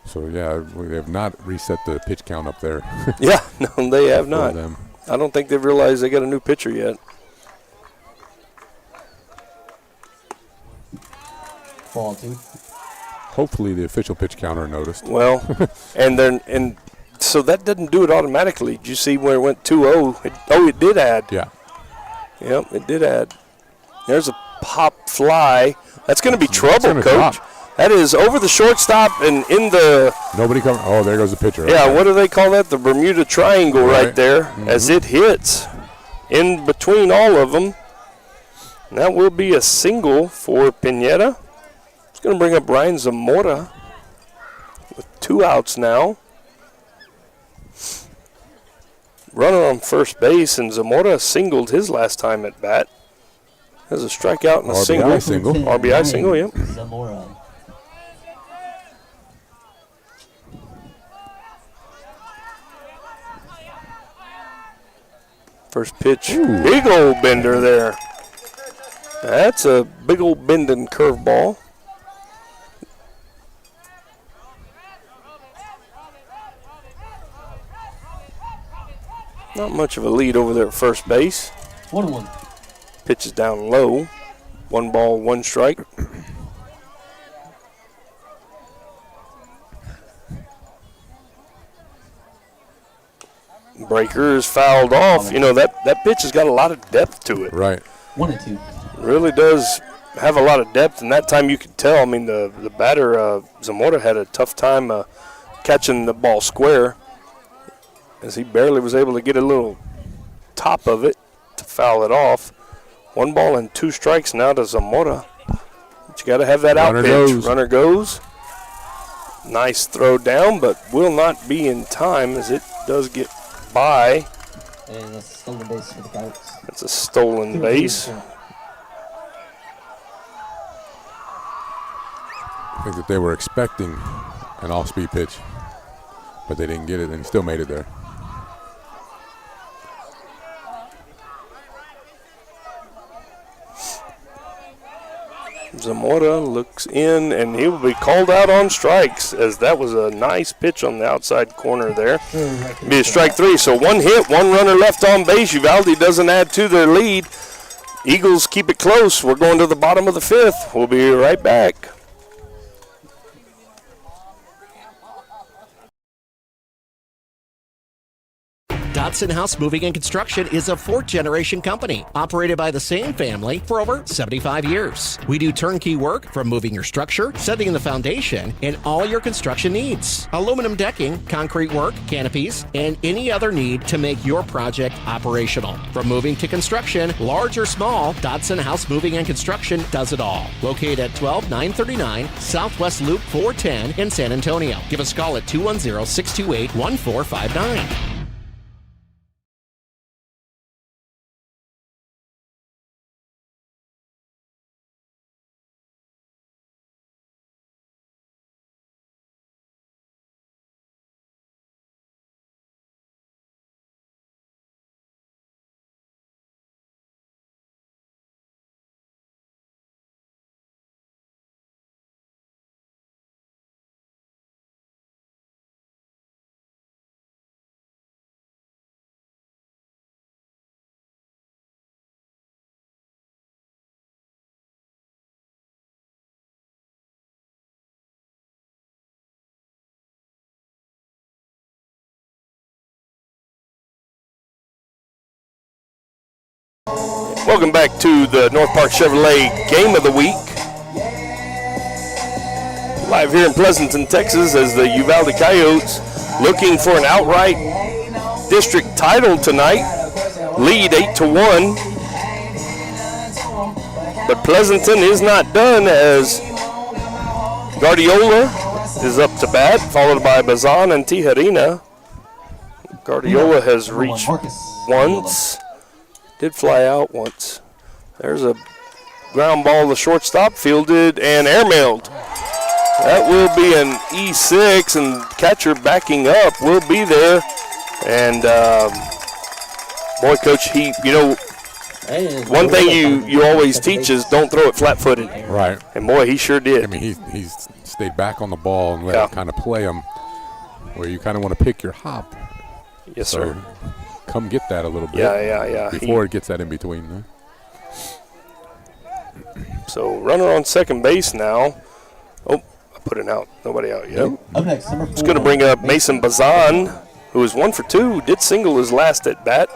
So, yeah, we have not reset the pitch count up there. Yeah, no, they have not. I don't think they've realized they got a new pitcher yet. Ball 2. Hopefully the official pitch counter noticed. Well, and so that doesn't do it automatically. Did you see where it went 2-0? It did add. Yeah. Yep, it did add. There's a pop fly. That's going to be trouble, Coach. Drop. That is over the shortstop and in the... Nobody coming. Oh, there goes the pitcher. Yeah, what do they call that? The Bermuda Triangle right there as it hits in between all of them. And that will be a single for Pineda. It's going to bring up Ryan Zamora with 2 outs now. Runner on first base, and Zamora singled his last time at bat. Has a strikeout and a single. RBI single, yep. Zamora. First pitch, big old bender there. That's a big old bending curveball. Not much of a lead over there at first base. 1-1. Pitch is down low. 1 ball, 1 strike. Breaker is fouled off. You know, that pitch has got a lot of depth to it. Right. 1-2. Really does have a lot of depth, and that time you could tell. I mean, the batter, Zamora, had a tough time catching the ball square, as he barely was able to get a little top of it to foul it off. 1 ball and 2 strikes now to Zamora. But you got to have that out pitch. Runner goes. Nice throw down, but will not be in time as it does get by. And that's a stolen base for the Coyotes. That's a stolen base. I think that they were expecting an off-speed pitch, but they didn't get it, and he still made it there. Zamora looks in, and he will be called out on strikes, as that was a nice pitch on the outside corner there. Be a strike 3, so 1 hit, 1 runner left on base. Uvalde doesn't add to their lead. Eagles keep it close. We're going to the bottom of the 5th. We'll be right back. Dodson House Moving and Construction is a 4th-generation company operated by the same family for over 75 years. We do turnkey work from moving your structure, setting the foundation, and all your construction needs. Aluminum decking, concrete work, canopies, and any other need to make your project operational. From moving to construction, large or small, Dodson House Moving and Construction does it all. Located at 12939 Southwest Loop 410 in San Antonio. Give us a call at 210-628-1459. Welcome back to the North Park Chevrolet Game of the Week. Live here in Pleasanton, Texas, as the Uvalde Coyotes looking for an outright district title tonight. Lead 8-1. But Pleasanton is not done, as Guardiola is up to bat, followed by Bazan and Tijerina. Guardiola has reached once. Did fly out once. There's a ground ball, the shortstop fielded and airmailed. That will be an E6, and catcher backing up will be there. And boy, Coach, one thing you always teach is don't throw it flat-footed. Right. And boy, he sure did. I mean, he's stayed back on the ball and let it kind of play him, where you kind of want to pick your hop. Yes, sir. Come get that a little bit. Yeah. Before it gets that in between. Huh? So runner on second base now. Oh, I put it out. Nobody out yet. Up next, number 4. It's going to bring up Mason Bazan, who is 1 for 2. Did single his last at bat.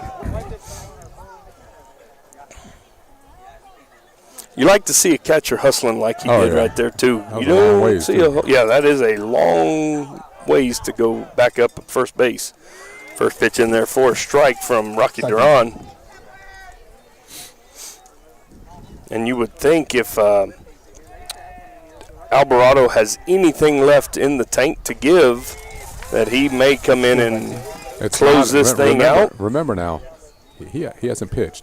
You like to see a catcher hustling like he did right there, too. You don't see that is a long ways to go back up at first base. First pitch in there for a strike from Rocky Duran. And you would think if Alvarado has anything left in the tank to give, that he may come in and close this thing out. Remember now, he hasn't pitched.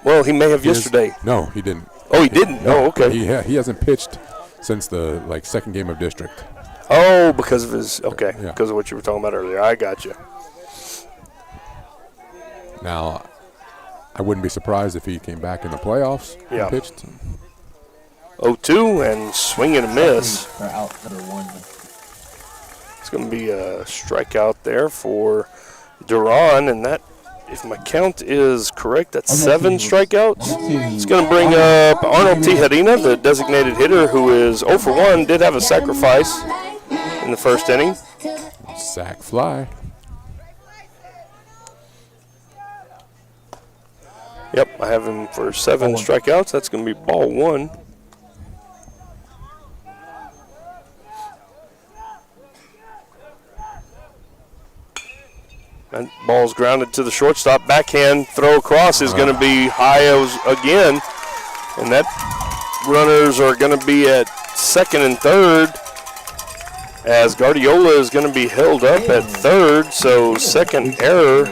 Well, he may have yesterday. No, he didn't. Oh, he didn't? No, okay. He hasn't pitched since the second game of district. Oh, because of his, because of what you were talking about earlier. I got you. Now, I wouldn't be surprised if he came back in the playoffs and pitched. 0-2 and swing and a miss. Out number 1. It's going to be a strikeout there for Duran, and that, if my count is correct, that's 7 strikeouts. It's going to bring up Arnold Tijerina, the designated hitter, who is 0 for 1, did have a sacrifice in the first inning. Sack fly. Yep, I have him for 7 strikeouts. That's going to be ball 1. That ball's grounded to the shortstop. Backhand throw across is going to be high again. And that runners are going to be at second and third, as Guardiola is going to be held up at third, so second error.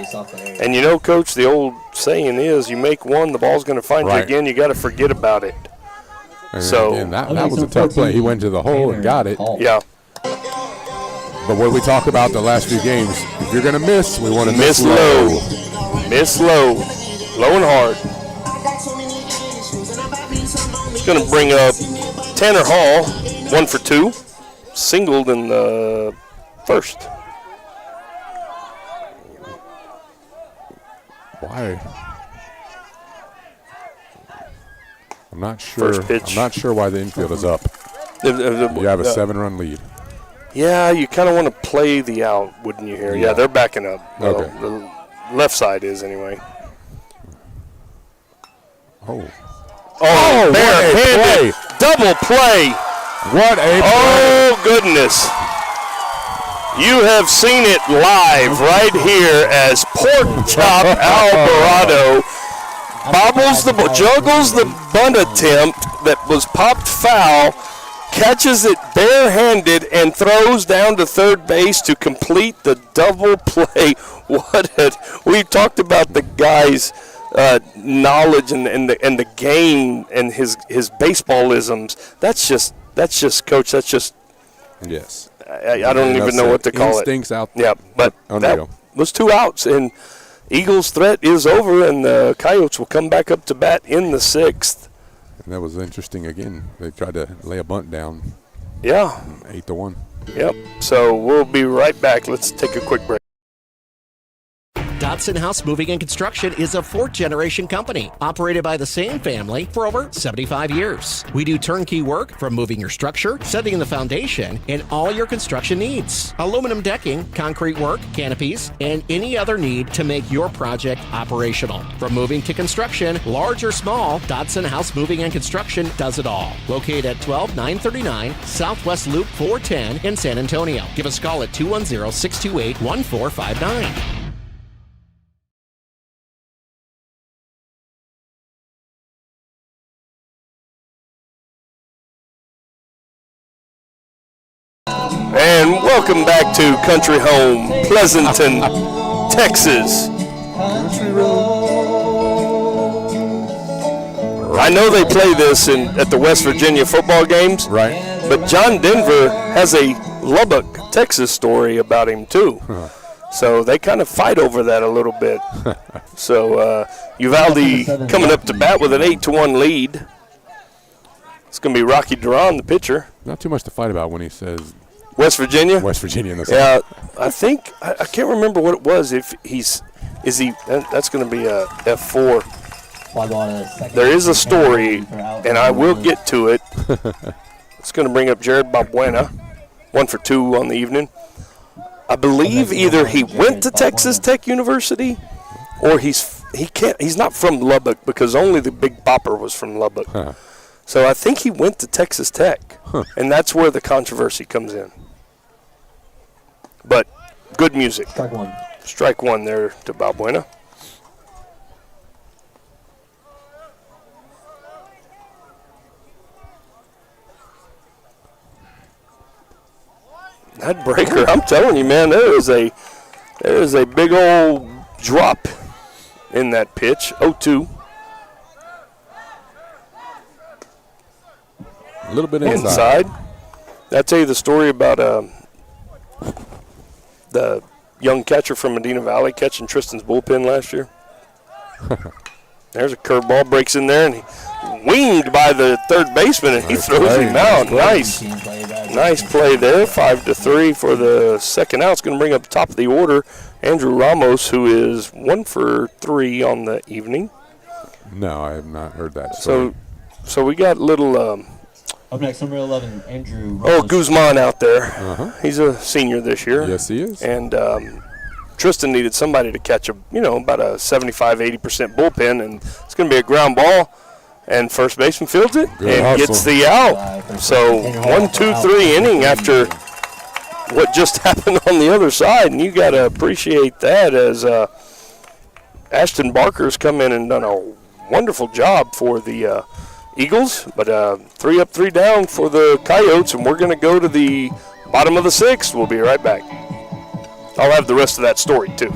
And you know, Coach, the old saying is, you make one, the ball's going to find you again. You got to forget about it. And again, that was a tough play. He went to the hole and got it. Yeah. But what we talked about the last few games, if you're going to miss, we want to miss low. Miss low. Low and hard. It's going to bring up Tanner Hall, 1 for 2. Singled in the first. Why? I'm not sure. First pitch. I'm not sure why the infield is up. You have a 7-run lead. Yeah, you kind of want to play the out, wouldn't you? Here, yeah, they're backing up. Okay. The left side is anyway. Oh, barehanded double play. What a play. Oh, goodness. You have seen it live right here as Pork Chop Alvarado juggles the bunt attempt that was popped foul, catches it barehanded, and throws down to third base to complete the double play. We talked about the guy's knowledge and the game and his baseballisms. That's just, Coach. That's just. Yes. I don't even know what to call Instincts it. out. Yeah, but unreal. That was 2 outs, and Eagles' threat is over, and the Coyotes will come back up to bat in the 6th. And that was interesting again. They tried to lay a bunt down. Yeah. 8-1. Yep. So we'll be right back. Let's take a quick break. Dodson House Moving and Construction is a fourth-generation company operated by the same family for over 75 years. We do turnkey work from moving your structure, setting the foundation, and all your construction needs. Aluminum decking, concrete work, canopies, and any other need to make your project operational. From moving to construction, large or small, Dodson House Moving and Construction does it all. Located at 12939 Southwest Loop 410 in San Antonio. Give us a call at 210-628-1459. And welcome back to Country Home, Pleasanton, Texas. I know they play this at the West Virginia football games, right? But John Denver has a Lubbock, Texas story about him too. So they kind of fight over that a little bit. So Uvalde coming up to bat with an 8-1 lead. It's going to be Rocky Duran, the pitcher. Not too much to fight about when he says West Virginia. West Virginia in the yeah, I think I can't remember what it was. If that's going to be a F4. There is a story, and I will get to it. It's going to bring up Jared Balbuena, 1 for 2 on the evening. I believe either he went to Texas Tech University, or he's not from Lubbock because only the Big Bopper was from Lubbock. So I think he went to Texas Tech, and that's where the controversy comes in. But good music. Strike one there to Balbuena. That breaker, I'm telling you, man, there is a big old drop in that pitch. 0-2. A little bit inside. Did I tell you the story about the young catcher from Medina Valley catching Tristan's bullpen last year? There's a curveball, breaks in there, and he winged by the third baseman, and he throws him out. Nice play there. 5-3 for the second out. It's going to bring up the top of the order Andrew Ramos, who is 1 for 3 on the evening. No, I have not heard that story. So we got little. Up next, number 11, Andrew Ramos. Oh, Guzman out there. He's a senior this year. Yes, he is. And Tristan needed somebody to catch about a 75-80% bullpen, and it's going to be a ground ball. And first baseman fields it and gets the out. So 1-2-3 inning after what just happened on the other side, and you got to appreciate that as Ashton Barker's come in and done a wonderful job for the Eagles. But 3 up, 3 down for the Coyotes, and we're going to go to the bottom of the 6th. We'll be right back. I'll have the rest of that story too.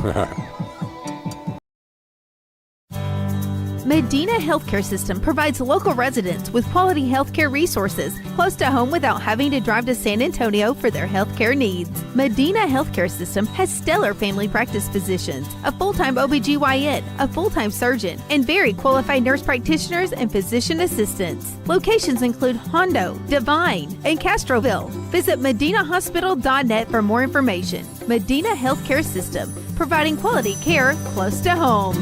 Medina Healthcare System provides local residents with quality healthcare resources close to home without having to drive to San Antonio for their healthcare needs. Medina Healthcare System has stellar family practice physicians, a full-time OBGYN, a full-time surgeon, and very qualified nurse practitioners and physician assistants. Locations include Hondo, Divine, and Castroville. Visit medinahospital.net for more information. Medina Healthcare System, providing quality care close to home.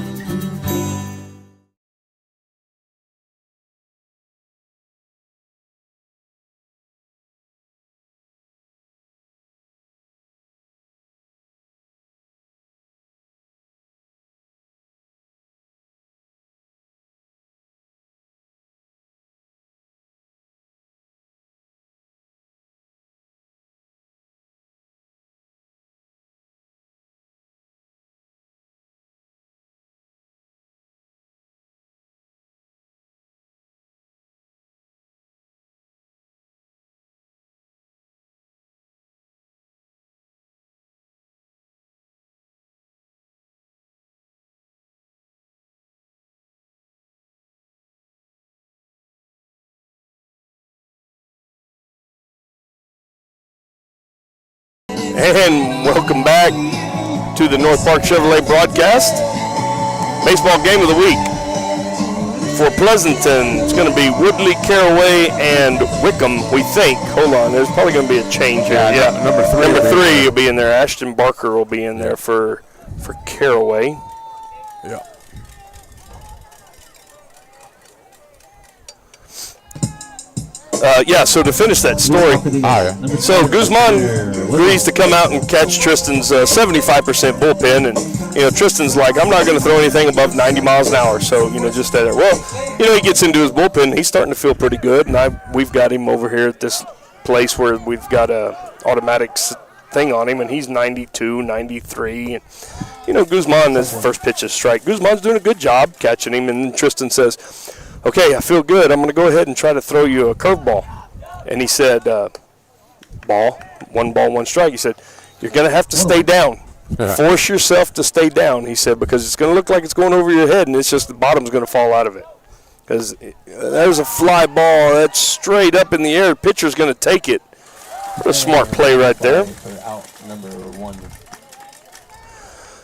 And welcome back to the North Park Chevrolet broadcast. Baseball game of the week. For Pleasanton, it's going to be Woodley, Caraway, and Wickham, we think. Hold on, there's probably going to be a change here. Yeah, number 3. Number 3 will be in there. Ashton Barker will be in there for for Caraway. Yeah. So to finish that story, so Guzman agrees to come out and catch Tristan's 75% bullpen, and Tristan's like, I'm not going to throw anything above 90 miles an hour, so just that. Well, he gets into his bullpen, he's starting to feel pretty good, and we've got him over here at this place where we've got a automatic thing on him, and he's 92, 93, and Guzman, his first pitch is strike. Guzman's doing a good job catching him, and Tristan says, okay, I feel good. I'm going to go ahead and try to throw you a curveball. And he said, ball, one strike. He said, you're going to have to stay down. Force yourself to stay down, he said, because it's going to look like it's going over your head, and it's just the bottom's going to fall out of it. Because there's a fly ball that's straight up in the air. The pitcher's going to take it. What a smart play right there.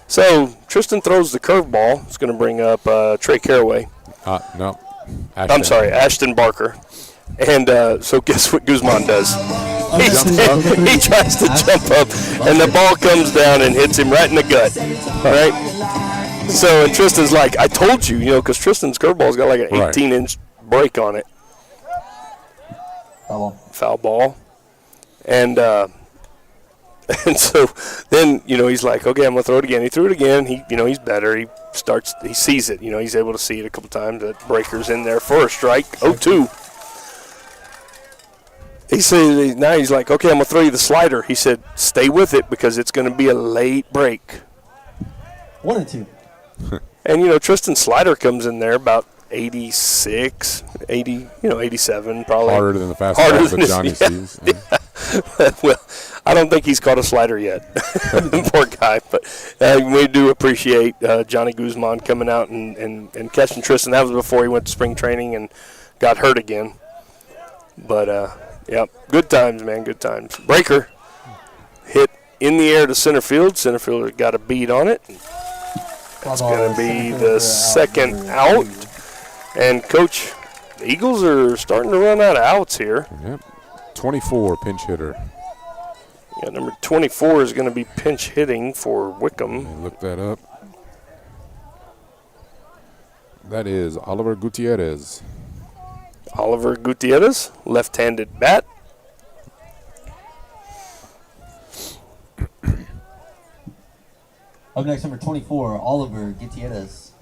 So Tristan throws the curveball. It's going to bring up Trey Caraway. No. Ashton Barker. And so guess what Guzman does? He tries to jump up, and the ball comes down and hits him right in the gut. Right? So and Tristan's like, I told you, because Tristan's curveball's got like an 18-inch break on it. Foul ball. And so then, he's like, okay, I'm going to throw it again. He threw it again. He's better. He sees it. He's able to see it a couple times. That breaker's in there for a strike. 0-2. He said, now he's like, okay, I'm going to throw you the slider. He said, stay with it because it's going to be a late break. 1-2. And, Tristan's slider comes in there about 86, 80, 87 probably. Harder than the fastball that Johnny sees. Yeah. Well, I don't think he's caught a slider yet. Poor guy. But we do appreciate Johnny Guzman coming out and catching Tristan. That was before he went to spring training and got hurt again. But, good times, man, good times. Breaker hit in the air to center field. Center fielder got a beat on it. That's going to be the second out. And, Coach, the Eagles are starting to run out of outs here. Yep. 24 pinch hitter. Yeah, number 24 is going to be pinch hitting for Wickham. Look that up. That is Oliver Gutierrez. Oliver Gutierrez, left-handed bat. Up next, number 24, Oliver Gutierrez.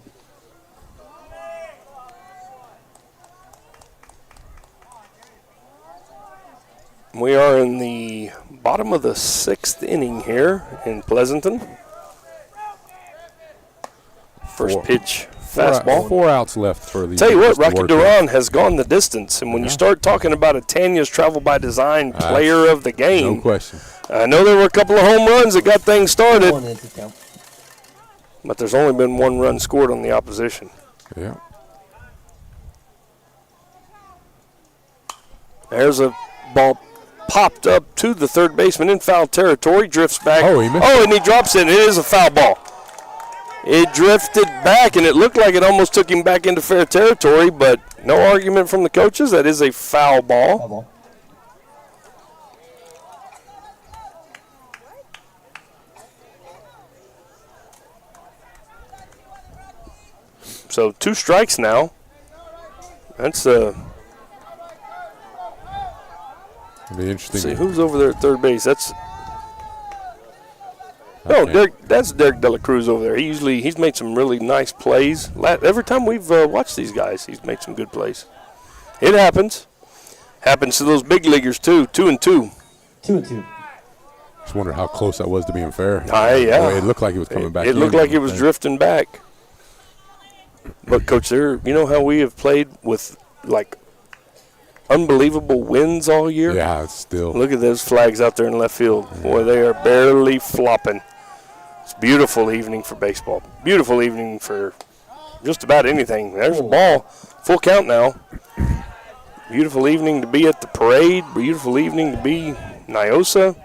We are in the bottom of the 6th inning here in Pleasanton. First pitch, fastball. 4 outs left for the. Tell you what, Rocky Duran has gone the distance, and when you start talking about a Tanya's Travel by Design player of the game, no question. I know there were a couple of home runs that got things started, but there's only been 1 run scored on the opposition. Yeah. There's a ball popped up to the third baseman in foul territory, drifts back. Oh, he missed it. And he drops it. It is a foul ball. It drifted back, and it looked like it almost took him back into fair territory, but no argument from the coaches. That is a foul ball. Foul ball. So 2 strikes now. That's It'll be interesting. See who's over there at third base. That's that's Derek De La Cruz over there. He's made some really nice plays. Every time we've watched these guys, he's made some good plays. It happens. Happens to those big leaguers too. 2-2. 2-2. Just wonder how close that was to being fair. Yeah. It looked like it was coming back. It looked like it was drifting back. But Coach, you know how we have played with like unbelievable wins all year? Yeah, it's still. Look at those flags out there in left field. Boy, they are barely flopping. It's a beautiful evening for baseball. Beautiful evening for just about anything. There's a ball. Full count now. Beautiful evening to be at the parade. Beautiful evening to be Nyosa.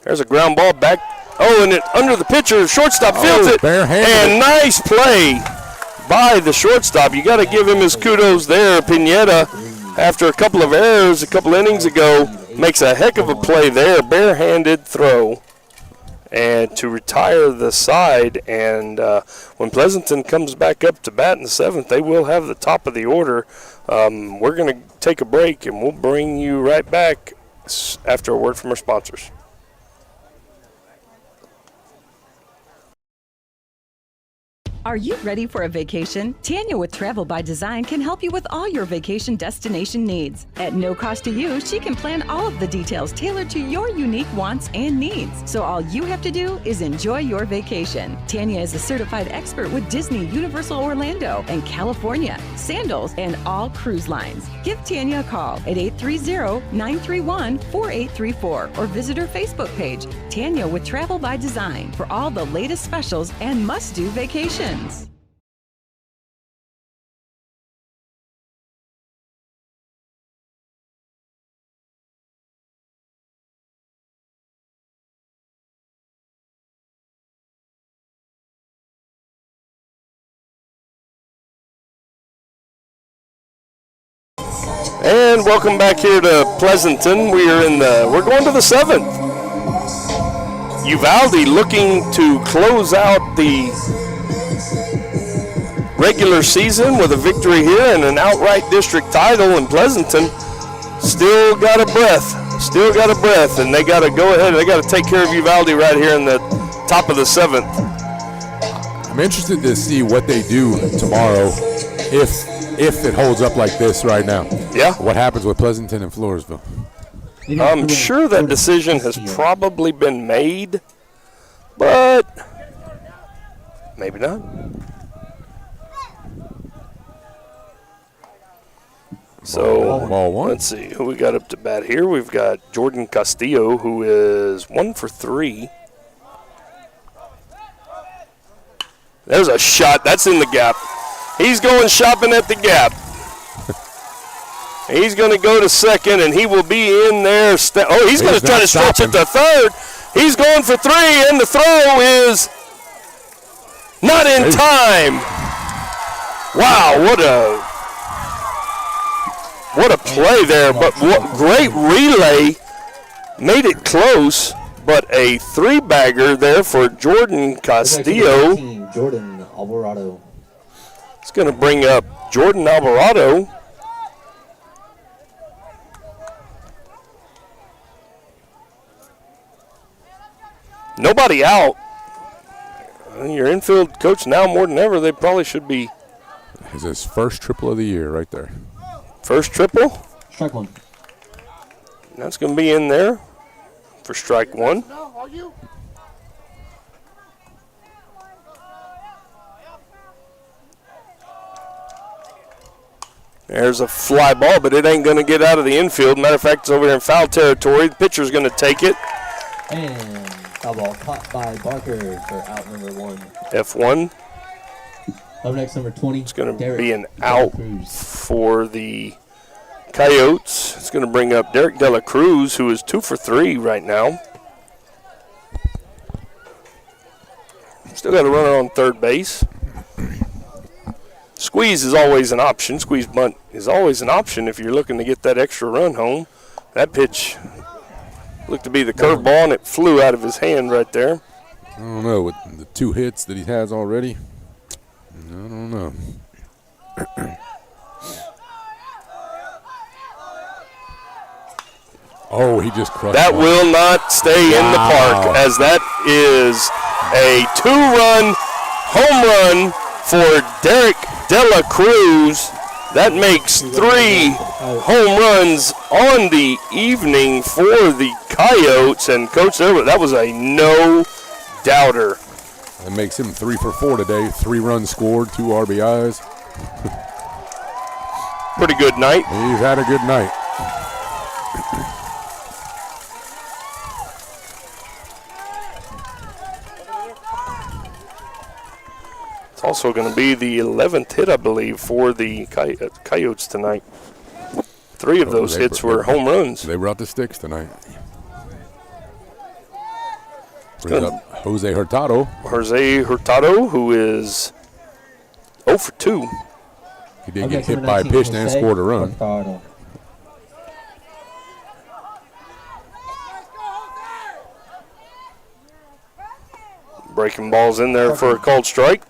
There's a ground ball back. Oh, and it under the pitcher. Shortstop fields it. And nice play by the shortstop. You got to give him his kudos there. Pineda, after a couple of errors a couple innings ago, makes a heck of a play there. Barehanded throw. and to retire the side. And when Pleasanton comes back up to bat in the 7th, they will have the top of the order. We're going to take a break, and we'll bring you right back after a word from our sponsors. Are you ready for a vacation? Tanya with Travel by Design can help you with all your vacation destination needs. At no cost to you, she can plan all of the details tailored to your unique wants and needs. So all you have to do is enjoy your vacation. Tanya is a certified expert with Disney, Universal Orlando, and California, Sandals, and all cruise lines. Give Tanya a call at 830-931-4834 or visit her Facebook page, Tanya with Travel by Design, for all the latest specials and must-do vacations. And welcome back here to Pleasanton. We're going to the 7th. Uvalde looking to close out the regular season with a victory here and an outright district title. And Pleasanton still got a breath, and they got to go ahead. They got to take care of Uvalde right here in the top of the 7th. I'm interested to see what they do tomorrow if it holds up like this right now. Yeah. What happens with Pleasanton and Floresville? I'm sure that decision has probably been made, but maybe not. So ball one. Let's see who we got up to bat here. We've got Jordan Castillo, who is 1 for 3. There's a shot. That's in the gap. He's going shopping at the gap. He's going to go to second, and he will be in there. He's going to try to stretch it to third. He's going for 3, and the throw is not in time. Wow, what a play there. But what great relay. Made it close, but a 3-bagger there for Jordan Castillo. Jordan Alvarado. It's going to bring up Jordan Alvarado. Nobody out. Your infield coach now more than ever, they probably should be. It's his first triple of the year right there. First triple? Strike one. That's going to be in there for strike one. There's a fly ball, but it ain't going to get out of the infield. Matter of fact, it's over here in foul territory. The pitcher's going to take it. And foul ball caught by Barker for out number 1. F1. Up next, number 20. It's going to be an out for the Coyotes. It's going to bring up Derek De La Cruz, who is 2 for 3 right now. Still got a runner on third base. Squeeze is always an option. Squeeze bunt is always an option if you're looking to get that extra run home. That pitch looked to be the curveball, and it flew out of his hand right there. I don't know, with the 2 hits that he has already, I don't know. Oh, he just crushed that. One. Will not stay in the park, as that is a 2-run home run for Derek De La Cruz. That makes 3 home runs on the evening for the Coyotes. And Coach, that was a no-doubter. That makes him 3 for 4 today. 3 runs scored, 2 RBIs. Pretty good night. He's had a good night. It's also going to be the 11th hit, I believe, for the Coyotes tonight. 3 of those hits were home runs. They brought the sticks tonight. Brings up Jose Hurtado. Jose Hurtado, who is 0 for 2. He did get hit by a pitch and scored a run. Hurtado. Breaking ball's in there for a called strike.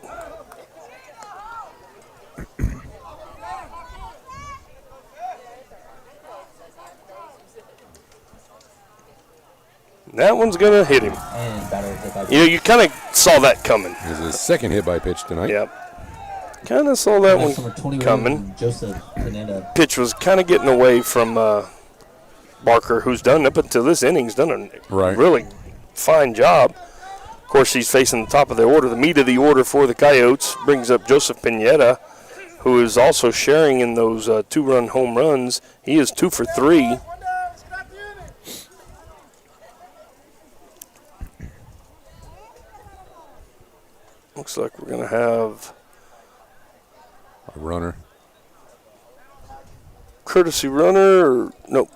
That one's going to hit him. You kind of saw that coming. This is his second hit by pitch tonight. Yep. Kind of saw that one coming. Pitch was kind of getting away from Barker, who's done up until this inning's done a really fine job. Of course, he's facing the top of the order. The meat of the order for the Coyotes brings up Joseph Pineda, who is also sharing in those 2-run home runs. He is 2 for 3. Looks like we're going to have a runner. Courtesy runner, or no,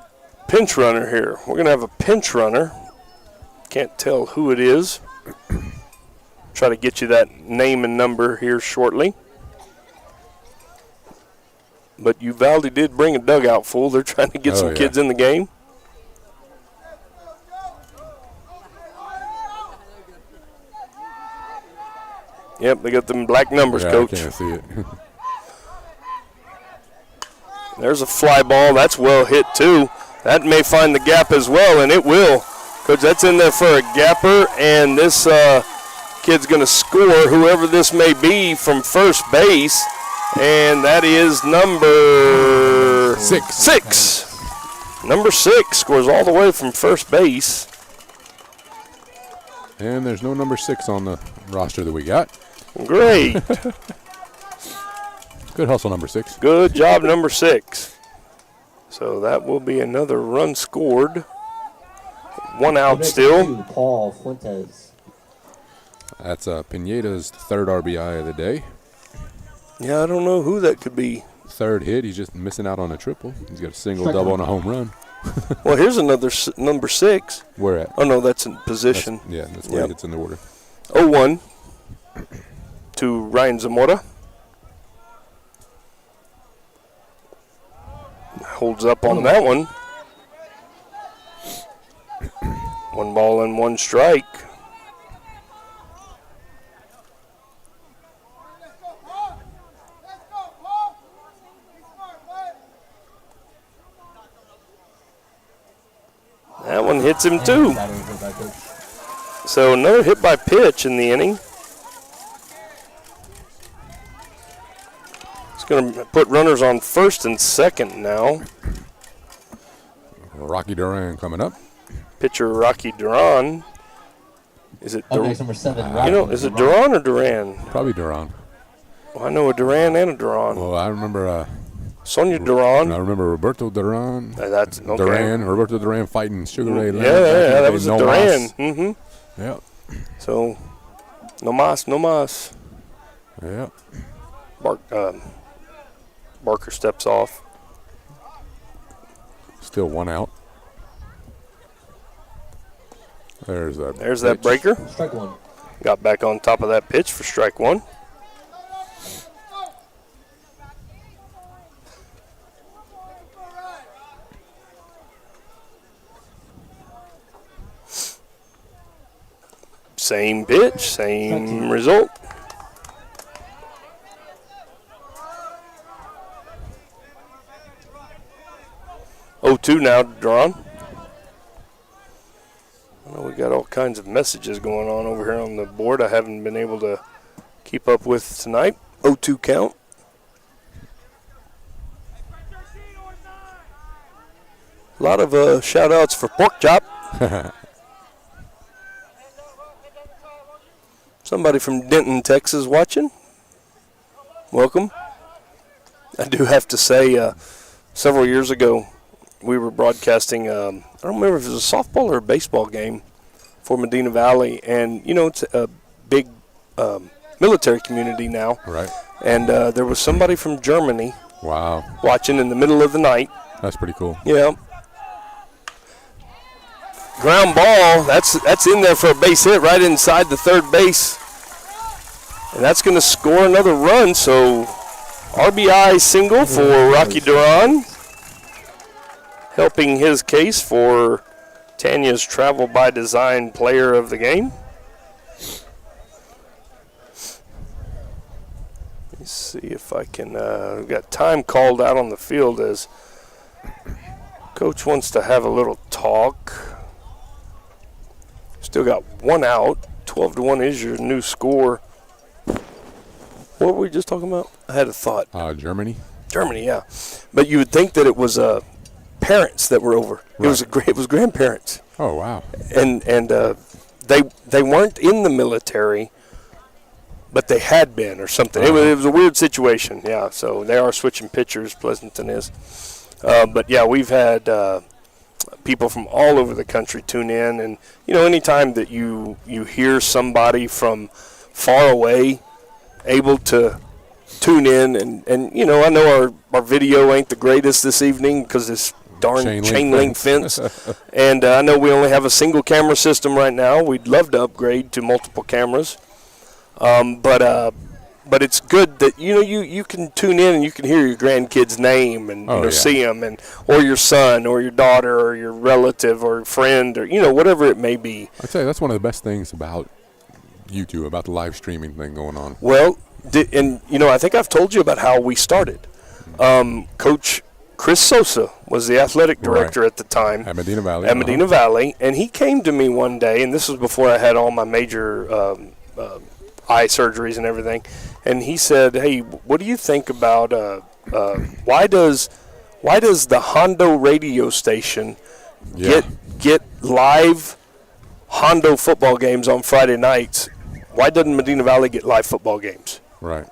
pinch runner here. We're going to have a pinch runner. Can't tell who it is. Try to get you that name and number here shortly. But Uvalde did bring a dugout full. They're trying to get some kids in the game. Yep, they got them black numbers, Coach. I can't see it. There's a fly ball. That's well hit, too. That may find the gap as well, and it will. Coach, that's in there for a gapper, and this kid's going to score, whoever this may be, from first base. And that is number 6. Number 6 scores all the way from first base. And there's no number 6 on the roster that we got. Great. Good hustle, number 6. Good job, number 6. So that will be another run scored. 1 out still. Paul Fuentes. That's Pineda's 3rd RBI of the day. Yeah, I don't know who that could be. 3rd hit. He's just missing out on a triple. He's got a single, double, and a home run. Well, here's another number 6. Where at? Oh, no, that's in position. That's where it's in the order. 0-1 to Ryan Zamora. Holds up on that one. 1 ball and 1 strike. That one hits him too. So another hit by pitch in the inning. It's going to put runners on first and second now. Rocky Duran coming up. Pitcher Rocky Duran. Is it number 7? is it Duran or Duran? Probably Duran. Well, I know a Duran and a Duran. Well, I remember Sonia Duran. I remember Roberto Duran. That's okay. Roberto Duran fighting Sugar Ray Leonard. Yeah, that was a Duran. Mm-hmm. Yep. So, no mas. Yep. Barker steps off. Still 1 out. There's that breaker. Strike 1. Got back on top of that pitch for strike 1. Same pitch, same result. Oh, 2 now, Duran. I know we got all kinds of messages going on over here on the board I haven't been able to keep up with tonight. 0-2 count. A lot of shout-outs for Pork Chop. Somebody from Denton, Texas watching. Welcome. I do have to say, several years ago, we were broadcasting, I don't remember if it was a softball or a baseball game for Medina Valley. And, it's a big military community now. Right. And there was somebody from Germany. Wow. Watching in the middle of the night. That's pretty cool. Yeah. Ground ball, that's in there for a base hit right inside the third base. And that's going to score another run. So RBI single for Rocky Duran, helping his case for Tanya's Travel by Design Player of the Game. see if I can. We've got time called out on the field as Coach wants to have a little talk. Still got one out. 12-1 is your new score. What were we just talking about? I had a thought. Germany. Germany, yeah. But you would think that it was parents that were over. Right. It was grandparents. Oh, wow. And they weren't in the military, but they had been or something. It was a weird situation, yeah. So they are switching pitchers, Pleasanton is. But, yeah, we've had people from all over the country tune in. And, anytime that you hear somebody from far away able to tune in, and I know our video ain't the greatest this evening because this darn chain link fence. And I know we only have a single camera system right now. We'd love to upgrade to multiple cameras. But it's good that you can tune in and you can hear your grandkid's name and see them, or your son or your daughter or your relative or friend or whatever it may be. I'd say that's one of the best things about YouTube, about the live streaming thing going on. Well, I think I've told you about how we started. Coach Chris Sosa was the athletic director at the time at Medina Valley. Medina Valley, and he came to me one day, and this was before I had all my major eye surgeries and everything. And he said, "Hey, what do you think about why does the Hondo radio station get live Hondo football games on Friday nights? Why doesn't Medina Valley get live football games? Right.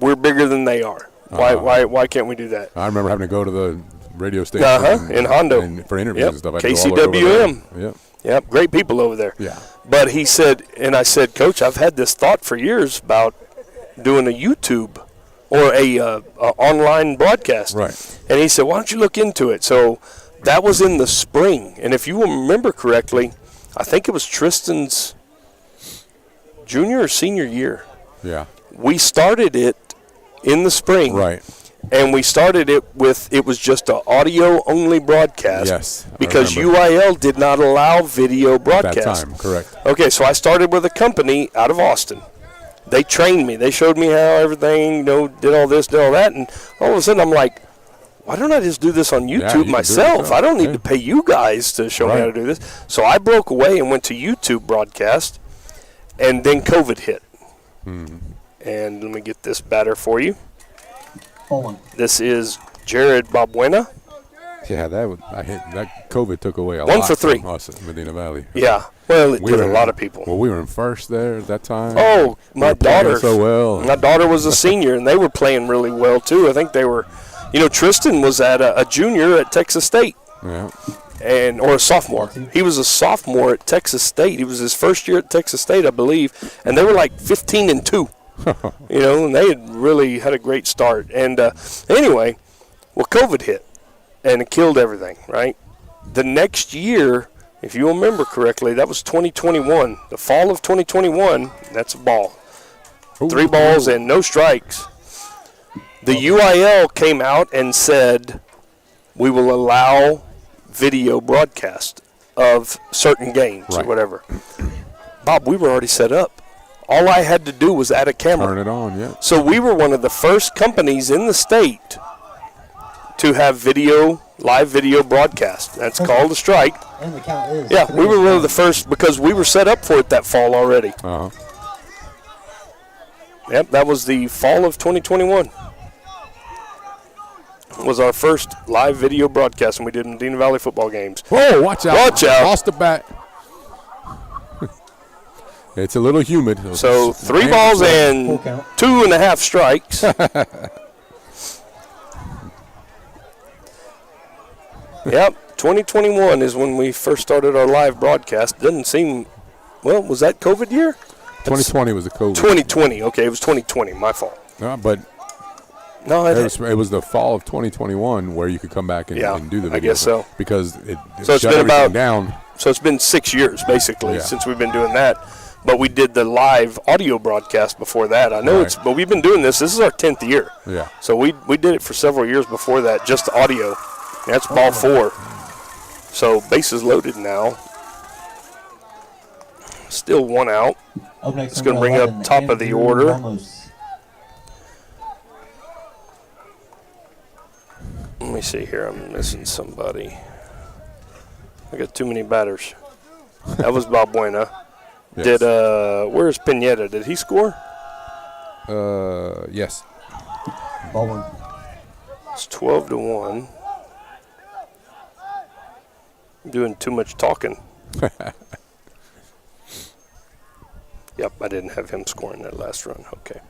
We're bigger than they are. Why can't we do that?" I remember having to go to the radio station in Hondo for interviews and stuff. KCWM. Yep, great people over there. Yeah. But he said, and I said, "Coach, I've had this thought for years about doing a YouTube or a online broadcast." Right. And he said, "Why don't you look into it?" So that was in the spring. And if you remember correctly, I think it was Tristan's junior or senior year. Yeah. We started it in the spring. Right. And we started it it was just an audio-only broadcast. Yes. Because UIL did not allow video broadcast. At that time, correct. Okay, so I started with a company out of Austin. They trained me. They showed me how everything, did all this, did all that. And all of a sudden I'm like, why don't I just do this on YouTube myself? I don't need to pay you guys to show me how to do this. So I broke away and went to YouTube broadcast, and then COVID hit. Mm-hmm. And let me get this batter for you. Hold on. This is Jared Balbuena. Yeah, that COVID took away a lot. 1 for 3. From us at Medina Valley. Yeah. Well, it did a lot of people. Well, we were in first there at that time. Oh, my daughter. So well. My daughter was a senior, and they were playing really well, too. I think they were, Tristan was at a junior at Texas State. Yeah. Or a sophomore. He was a sophomore at Texas State. He was his first year at Texas State, I believe. And they were like 15-2. And they had really had a great start. And anyway, COVID hit, and it killed everything, right? The next year, if you remember correctly, that was 2021. The fall of 2021, that's a ball. Ooh. 3 balls and no strikes. The UIL came out and said, we will allow video broadcast of certain games or whatever. Bob, we were already set up. All I had to do was add a camera. Turn it on, yeah. So we were one of the first companies in the state to have live video broadcast. That's called a strike. And the count is. Yeah, we were one of the first because we were set up for it that fall already. Uh-huh. Yep, that was the fall of 2021. Was our first live video broadcast, and we did Medina Valley football games. Whoa, watch out. Watch out. Lost the bat. It's a little humid. So 3 balls and 2.5 strikes. Yep, 2021 is when we first started our live broadcast. Doesn't seem, was that COVID year? 2020 was the COVID. 2020, okay, it was 2020, my fault. But no, it was the fall of 2021 where you could come back and do the video. I guess so. Because it so shut everything down. So it's been 6 years, basically, since we've been doing that. But we did the live audio broadcast before that. I know but we've been doing this. This is our 10th year. Yeah. So we did it for several years before that, just audio. That's ball 4. So bases loaded now. Still 1 out. Up next, it's going to bring up top of the order. me see here. I'm missing somebody. I got too mane batters. That was Balbuena. Yes. Where's Pineda? Did he score? Yes. Ball one. It's 12-1. I'm doing too much talking. Yep, I didn't have him scoring that last run. Okay.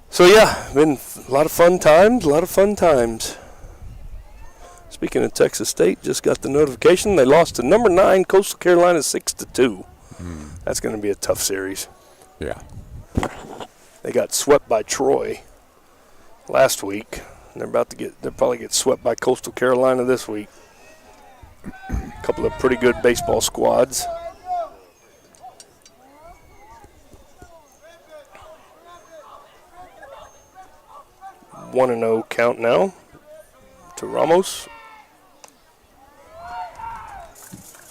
So, yeah, been a lot of fun times, Speaking of Texas State, just got the notification. They lost to number 9, Coastal Carolina, 6-2. That's going to be a tough series. Yeah. They got swept by Troy last week. And they'll probably get swept by Coastal Carolina this week. A couple of pretty good baseball squads. One and 0 count now to Ramos.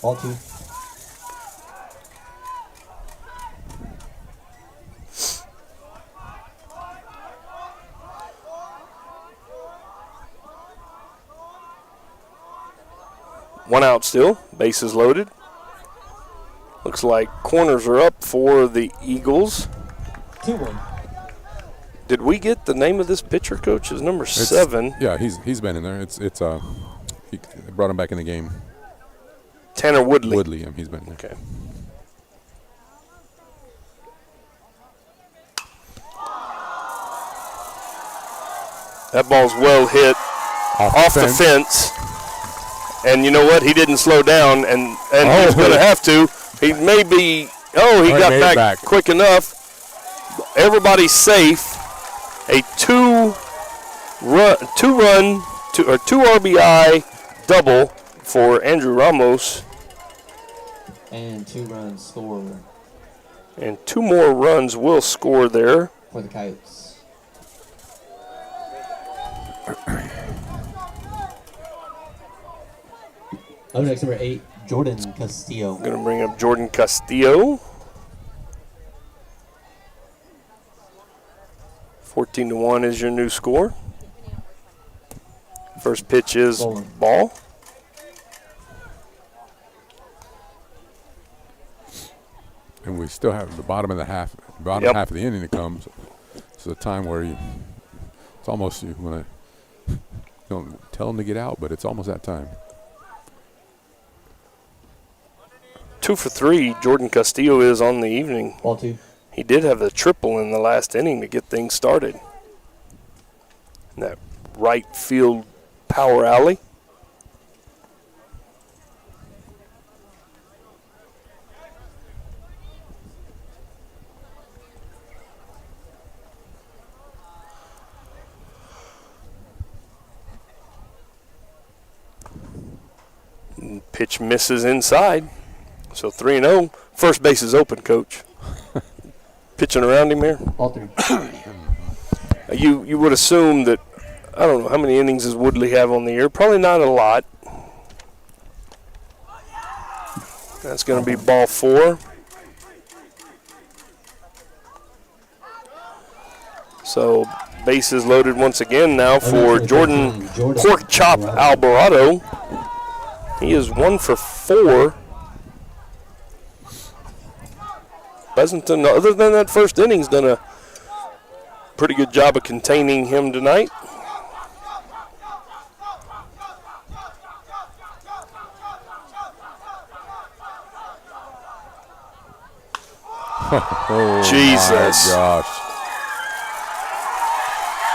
Ball two. One out still. Bases loaded. Looks like corners are up for the Eagles. 2-1. Did we get the name of this pitcher, Coach? Is number 7. Yeah, he's been in there. They brought him back in the game. Tanner Woodley. Woodley, he's been in there. Okay. That ball's well hit off the fence. And you know what? He didn't slow down, and he's going to have to. He may be. He got back quick enough. Everybody's safe. A two RBI double for Andrew Ramos. And 2 runs scored. And 2 more runs will score there. For the Coyotes. Up next, number 8, Jordan Castillo. Going to bring up Jordan Castillo. 14-1 is your new score. First pitch is ball. And we still have the bottom half of the inning to come. So it's a time where it's almost you want to don't tell them to get out, but it's almost that time. 2 for 3, Jordan Castillo is on the evening. Ball 2. He did have the triple in the last inning to get things started. In that right field power alley. Pitch misses inside. So 3-0. First base is open, Coach. Pitching around him here. All 3. You would assume that, I don't know, how many innings does Woodley have on the year? Probably not a lot. That's going to be ball 4. So bases loaded once again now for Jordan Pork Chop Alvarado. He is 1 for 4. Pleasanton, other than that first inning's done a pretty good job of containing him tonight. Jesus. My gosh.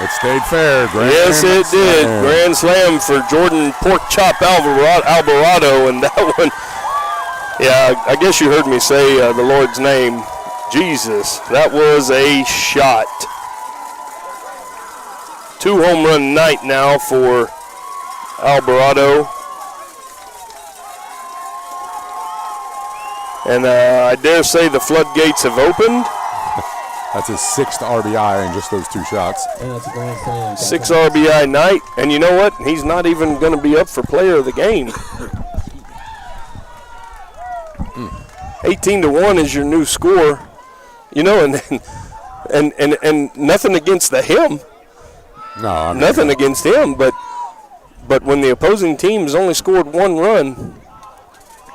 It stayed fair. Yes, it did. Grand slam for Jordan Pork Chop Alvarado, and that one, yeah, I guess you heard me say the Lord's name. Jesus, that was a shot. 2 home run night now for Alvarado. And I dare say the floodgates have opened. That's his 6th RBI in just those 2 shots. And that's a grand slam. 6 RBI night. And you know what? He's not even going to be up for player of the game. 18-1 is your new score. You know, and nothing against the him. No, nothing against him, but when the opposing team has only scored 1 run,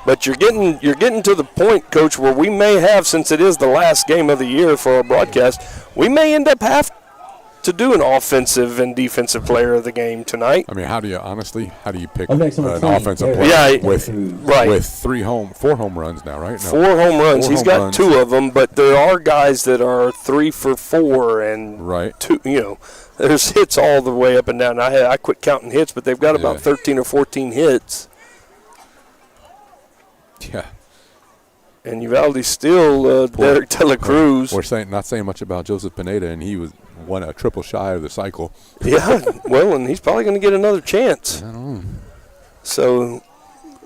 but you're getting to the point, Coach, where we may have, since it is the last game of the year for our broadcast, we may end up having to do an offensive and defensive player of the game tonight. I mean, how do you pick an offensive player with 4 home runs now, right? No. 4 home runs. He's got runs. 2 of them, but there are guys that are 3 for 4 and 2. You know, there's hits all the way up and down. I quit counting hits, but they've got about 13 or 14 hits. Yeah. And Uvalde's still Derek Dela Cruz. We're not saying much about Joseph Pineda, and he won a triple shy of the cycle. Yeah, well, and he's probably going to get another chance. I don't know. So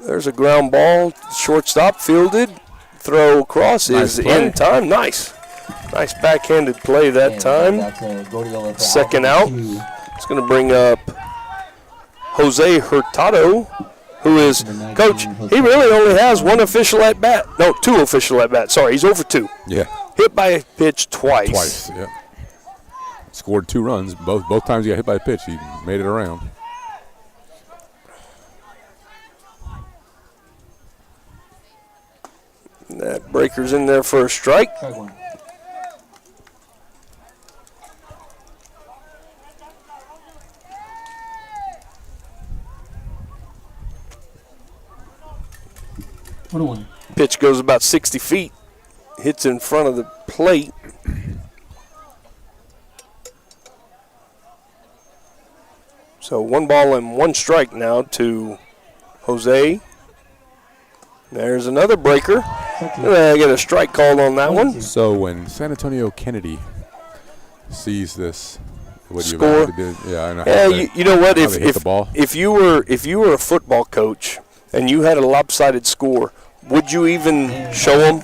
there's a ground ball, shortstop fielded, throw across is in time. Nice backhanded play that time. Second out. It's going to bring up Jose Hurtado, who is, Coach, he really only has 1 official at bat. No, 2 official at bat. Sorry, he's over 2. Yeah. Hit by a pitch twice. Twice, yeah. Scored 2 runs. Both times he got hit by a pitch, he made it around. That breaker's in there for a strike. Strike 1. Pitch goes about 60 feet. Hits in front of the plate. So 1 ball and 1 strike now to Jose. There's another breaker. I get a strike called on that one. So when San Antonio Kennedy sees this, what do you score? Do? Yeah, I know. You know what? If you were a football coach and you had a lopsided score, would you even show them?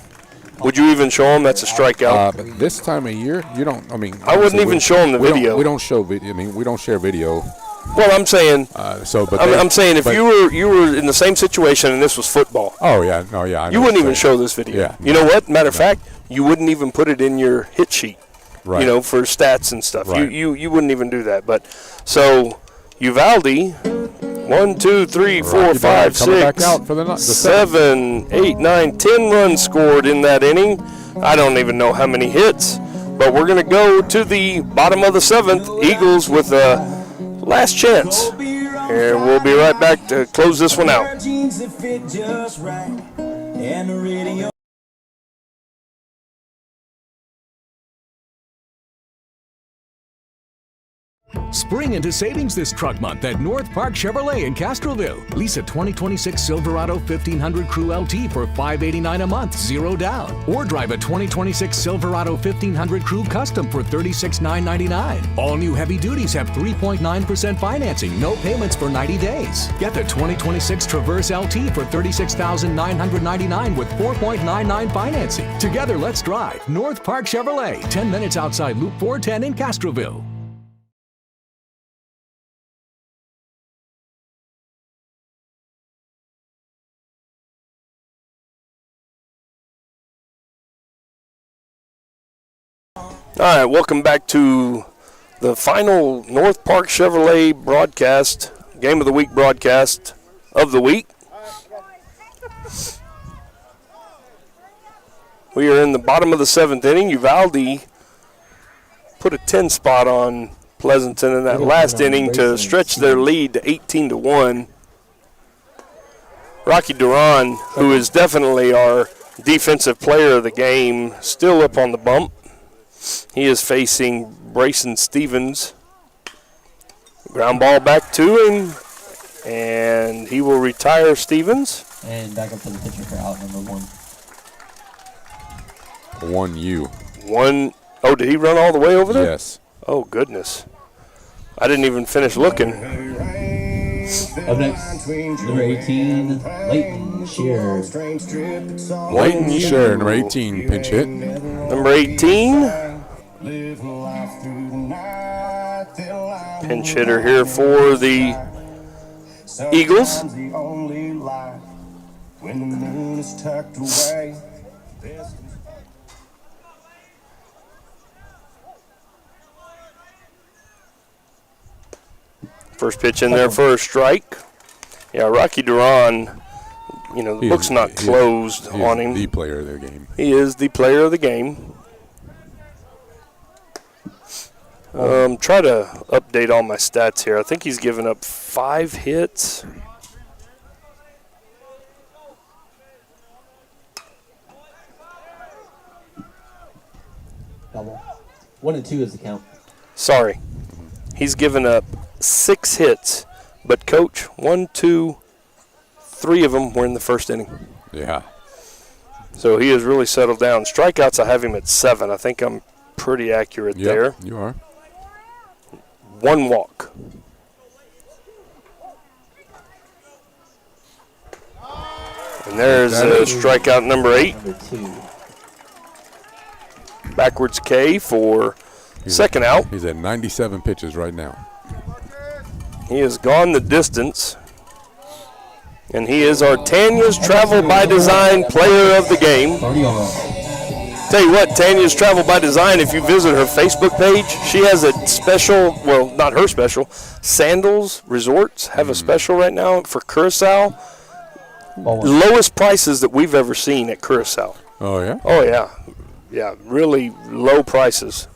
Would you even show them that's a strikeout? But this time of year, you don't. I mean, I wouldn't even show them the video. We don't show video. I mean, we don't share video. Well, I'm saying. I'm saying if you were in the same situation and this was football. Oh yeah, no, yeah. You wouldn't even show this video. Yeah. You know what? Matter of fact, you wouldn't even put it in your hit sheet. Right. You know, for stats and stuff. Right. You wouldn't even do that. But so Uvalde, 1, 2, 3, 4, 5, 6, 7, 8, 9, 10 runs scored in that inning. I don't even know how many hits. But we're going to go to the bottom of the 7th. Eagles with a last chance. And we'll be right back to close this one out. Spring into savings this truck month at North Park Chevrolet in Castroville. Lease a 2026 Silverado 1500 Crew LT for $589 a month, 0 down. Or drive a 2026 Silverado 1500 Crew Custom for $36,999. All new heavy duties have 3.9% financing, no payments for 90 days. Get the 2026 Traverse LT for $36,999 with 4.99 financing. Together, let's drive. North Park Chevrolet, 10 minutes outside Loop 410 in Castroville. All right, welcome back to the final North Park Chevrolet broadcast, Game of the Week broadcast of the week. We are in the bottom of the 7th inning. Uvalde put a 10 spot on Pleasanton in that last inning to stretch their lead to 18-1. Rocky Duran, who is definitely our defensive player of the game, still up on the bump. He is facing Brayson Stevens. Ground ball back to him, and he will retire Stevens. And back up to the pitcher for out number 1. 1U. Oh, did he run all the way over there? Yes. Oh, goodness. I didn't even finish looking. Up next, number 18, Leighton Shearer. Leighton Shearer, number 18, pinch hit. Number 18. Pinch hitter here for the Eagles. First pitch in there for a strike. Yeah, Rocky Duran, looks not closed on him. He is the player of the game. He is the player of the game. Try to update all my stats here. I think he's given up 5 hits. Double. 1 and 2 is the count. Sorry. He's given up 6 hits. But, Coach, 1, 2, 3 of them were in the first inning. Yeah. So he has really settled down. Strikeouts, I have him at 7. I think I'm pretty accurate there. You are. 1 walk. And there's strikeout number 8. Number 2. Backwards K for second out. He's at 97 pitches right now. He has gone the distance. And he is our Tanya's Travel by Design player of the game. Tell you what, Tanya's Travel by Design, if you visit her Facebook page, she has a special, well, not her special, Sandals Resorts have a special right now for Curacao. Lowest prices that we've ever seen at Curacao. Oh, yeah? Oh, yeah. Yeah, really low prices.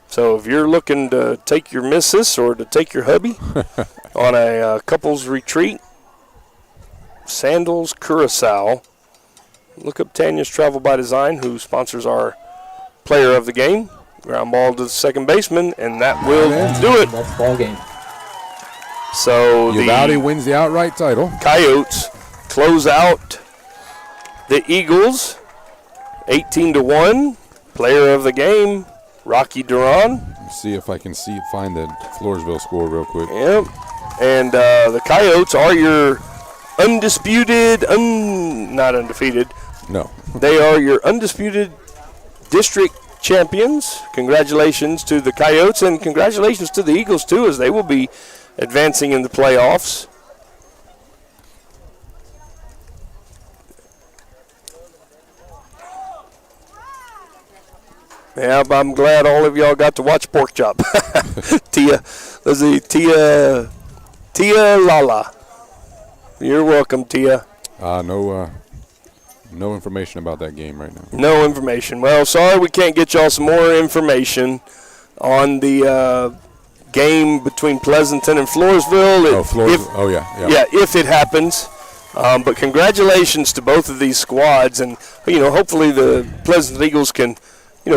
So if you're looking to take your missus or to take your hubby on a couples retreat, Sandals Curacao, look up Tanya's Travel by Design, who sponsors our player of the game. Ground ball to the second baseman, and that will do it. That's ball game. So Uvalde wins the outright title. Coyotes close out the Eagles 18-1. Player of the game, Rocky Duran. Let's see if I can find the Floresville score real quick. Yep. And the Coyotes are your undisputed, not undefeated. No. They are your undisputed district champions. Congratulations to the Coyotes, and congratulations to the Eagles, too, as they will be advancing in the playoffs. Yeah, but I'm glad all of y'all got to watch Pork Chop. Tia Lala. You're welcome, Tia. No information about that game right now. No information. Well, sorry we can't get y'all some more information on the game between Pleasanton and Floresville. Yeah, if it happens. But congratulations to both of these squads, and hopefully the Pleasanton Eagles can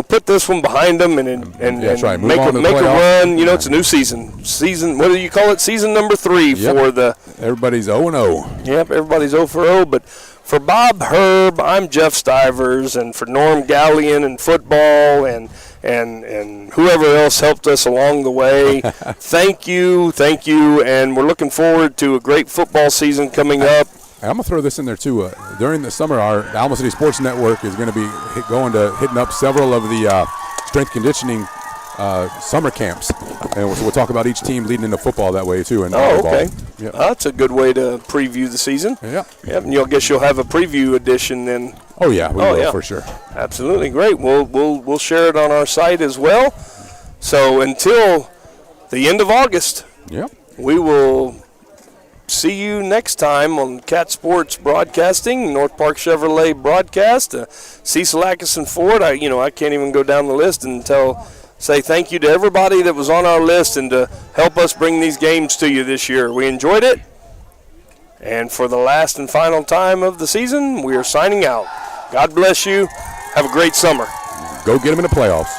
put this one behind them and make a run. It's a new season. What do you call it? Season number 3 for the. Everybody's 0-0. Yep, everybody's 0-0. But for Bob Herb, I'm Jeff Stivers, and for Norm Gallion and football and whoever else helped us along the way, thank you, and we're looking forward to a great football season coming up. I'm going to throw this in there, too. During the summer, our Alma City Sports Network is going to be hitting up several of the strength conditioning summer camps. And we'll talk about each team leading into football that way, too. And okay. Yep. That's a good way to preview the season. Yeah. Yep, and I guess you'll have a preview edition then. Oh, yeah, we will for sure. Absolutely. Great. We'll share it on our site as well. So until the end of August, we will see you next time on Cat Sports Broadcasting, North Park Chevrolet broadcast. Cecil Atkinson Ford. I can't even go down the list and say thank you to everybody that was on our list and to help us bring these games to you this year. We enjoyed it. And for the last and final time of the season, we are signing out. God bless you. Have a great summer. Go get them in the playoffs.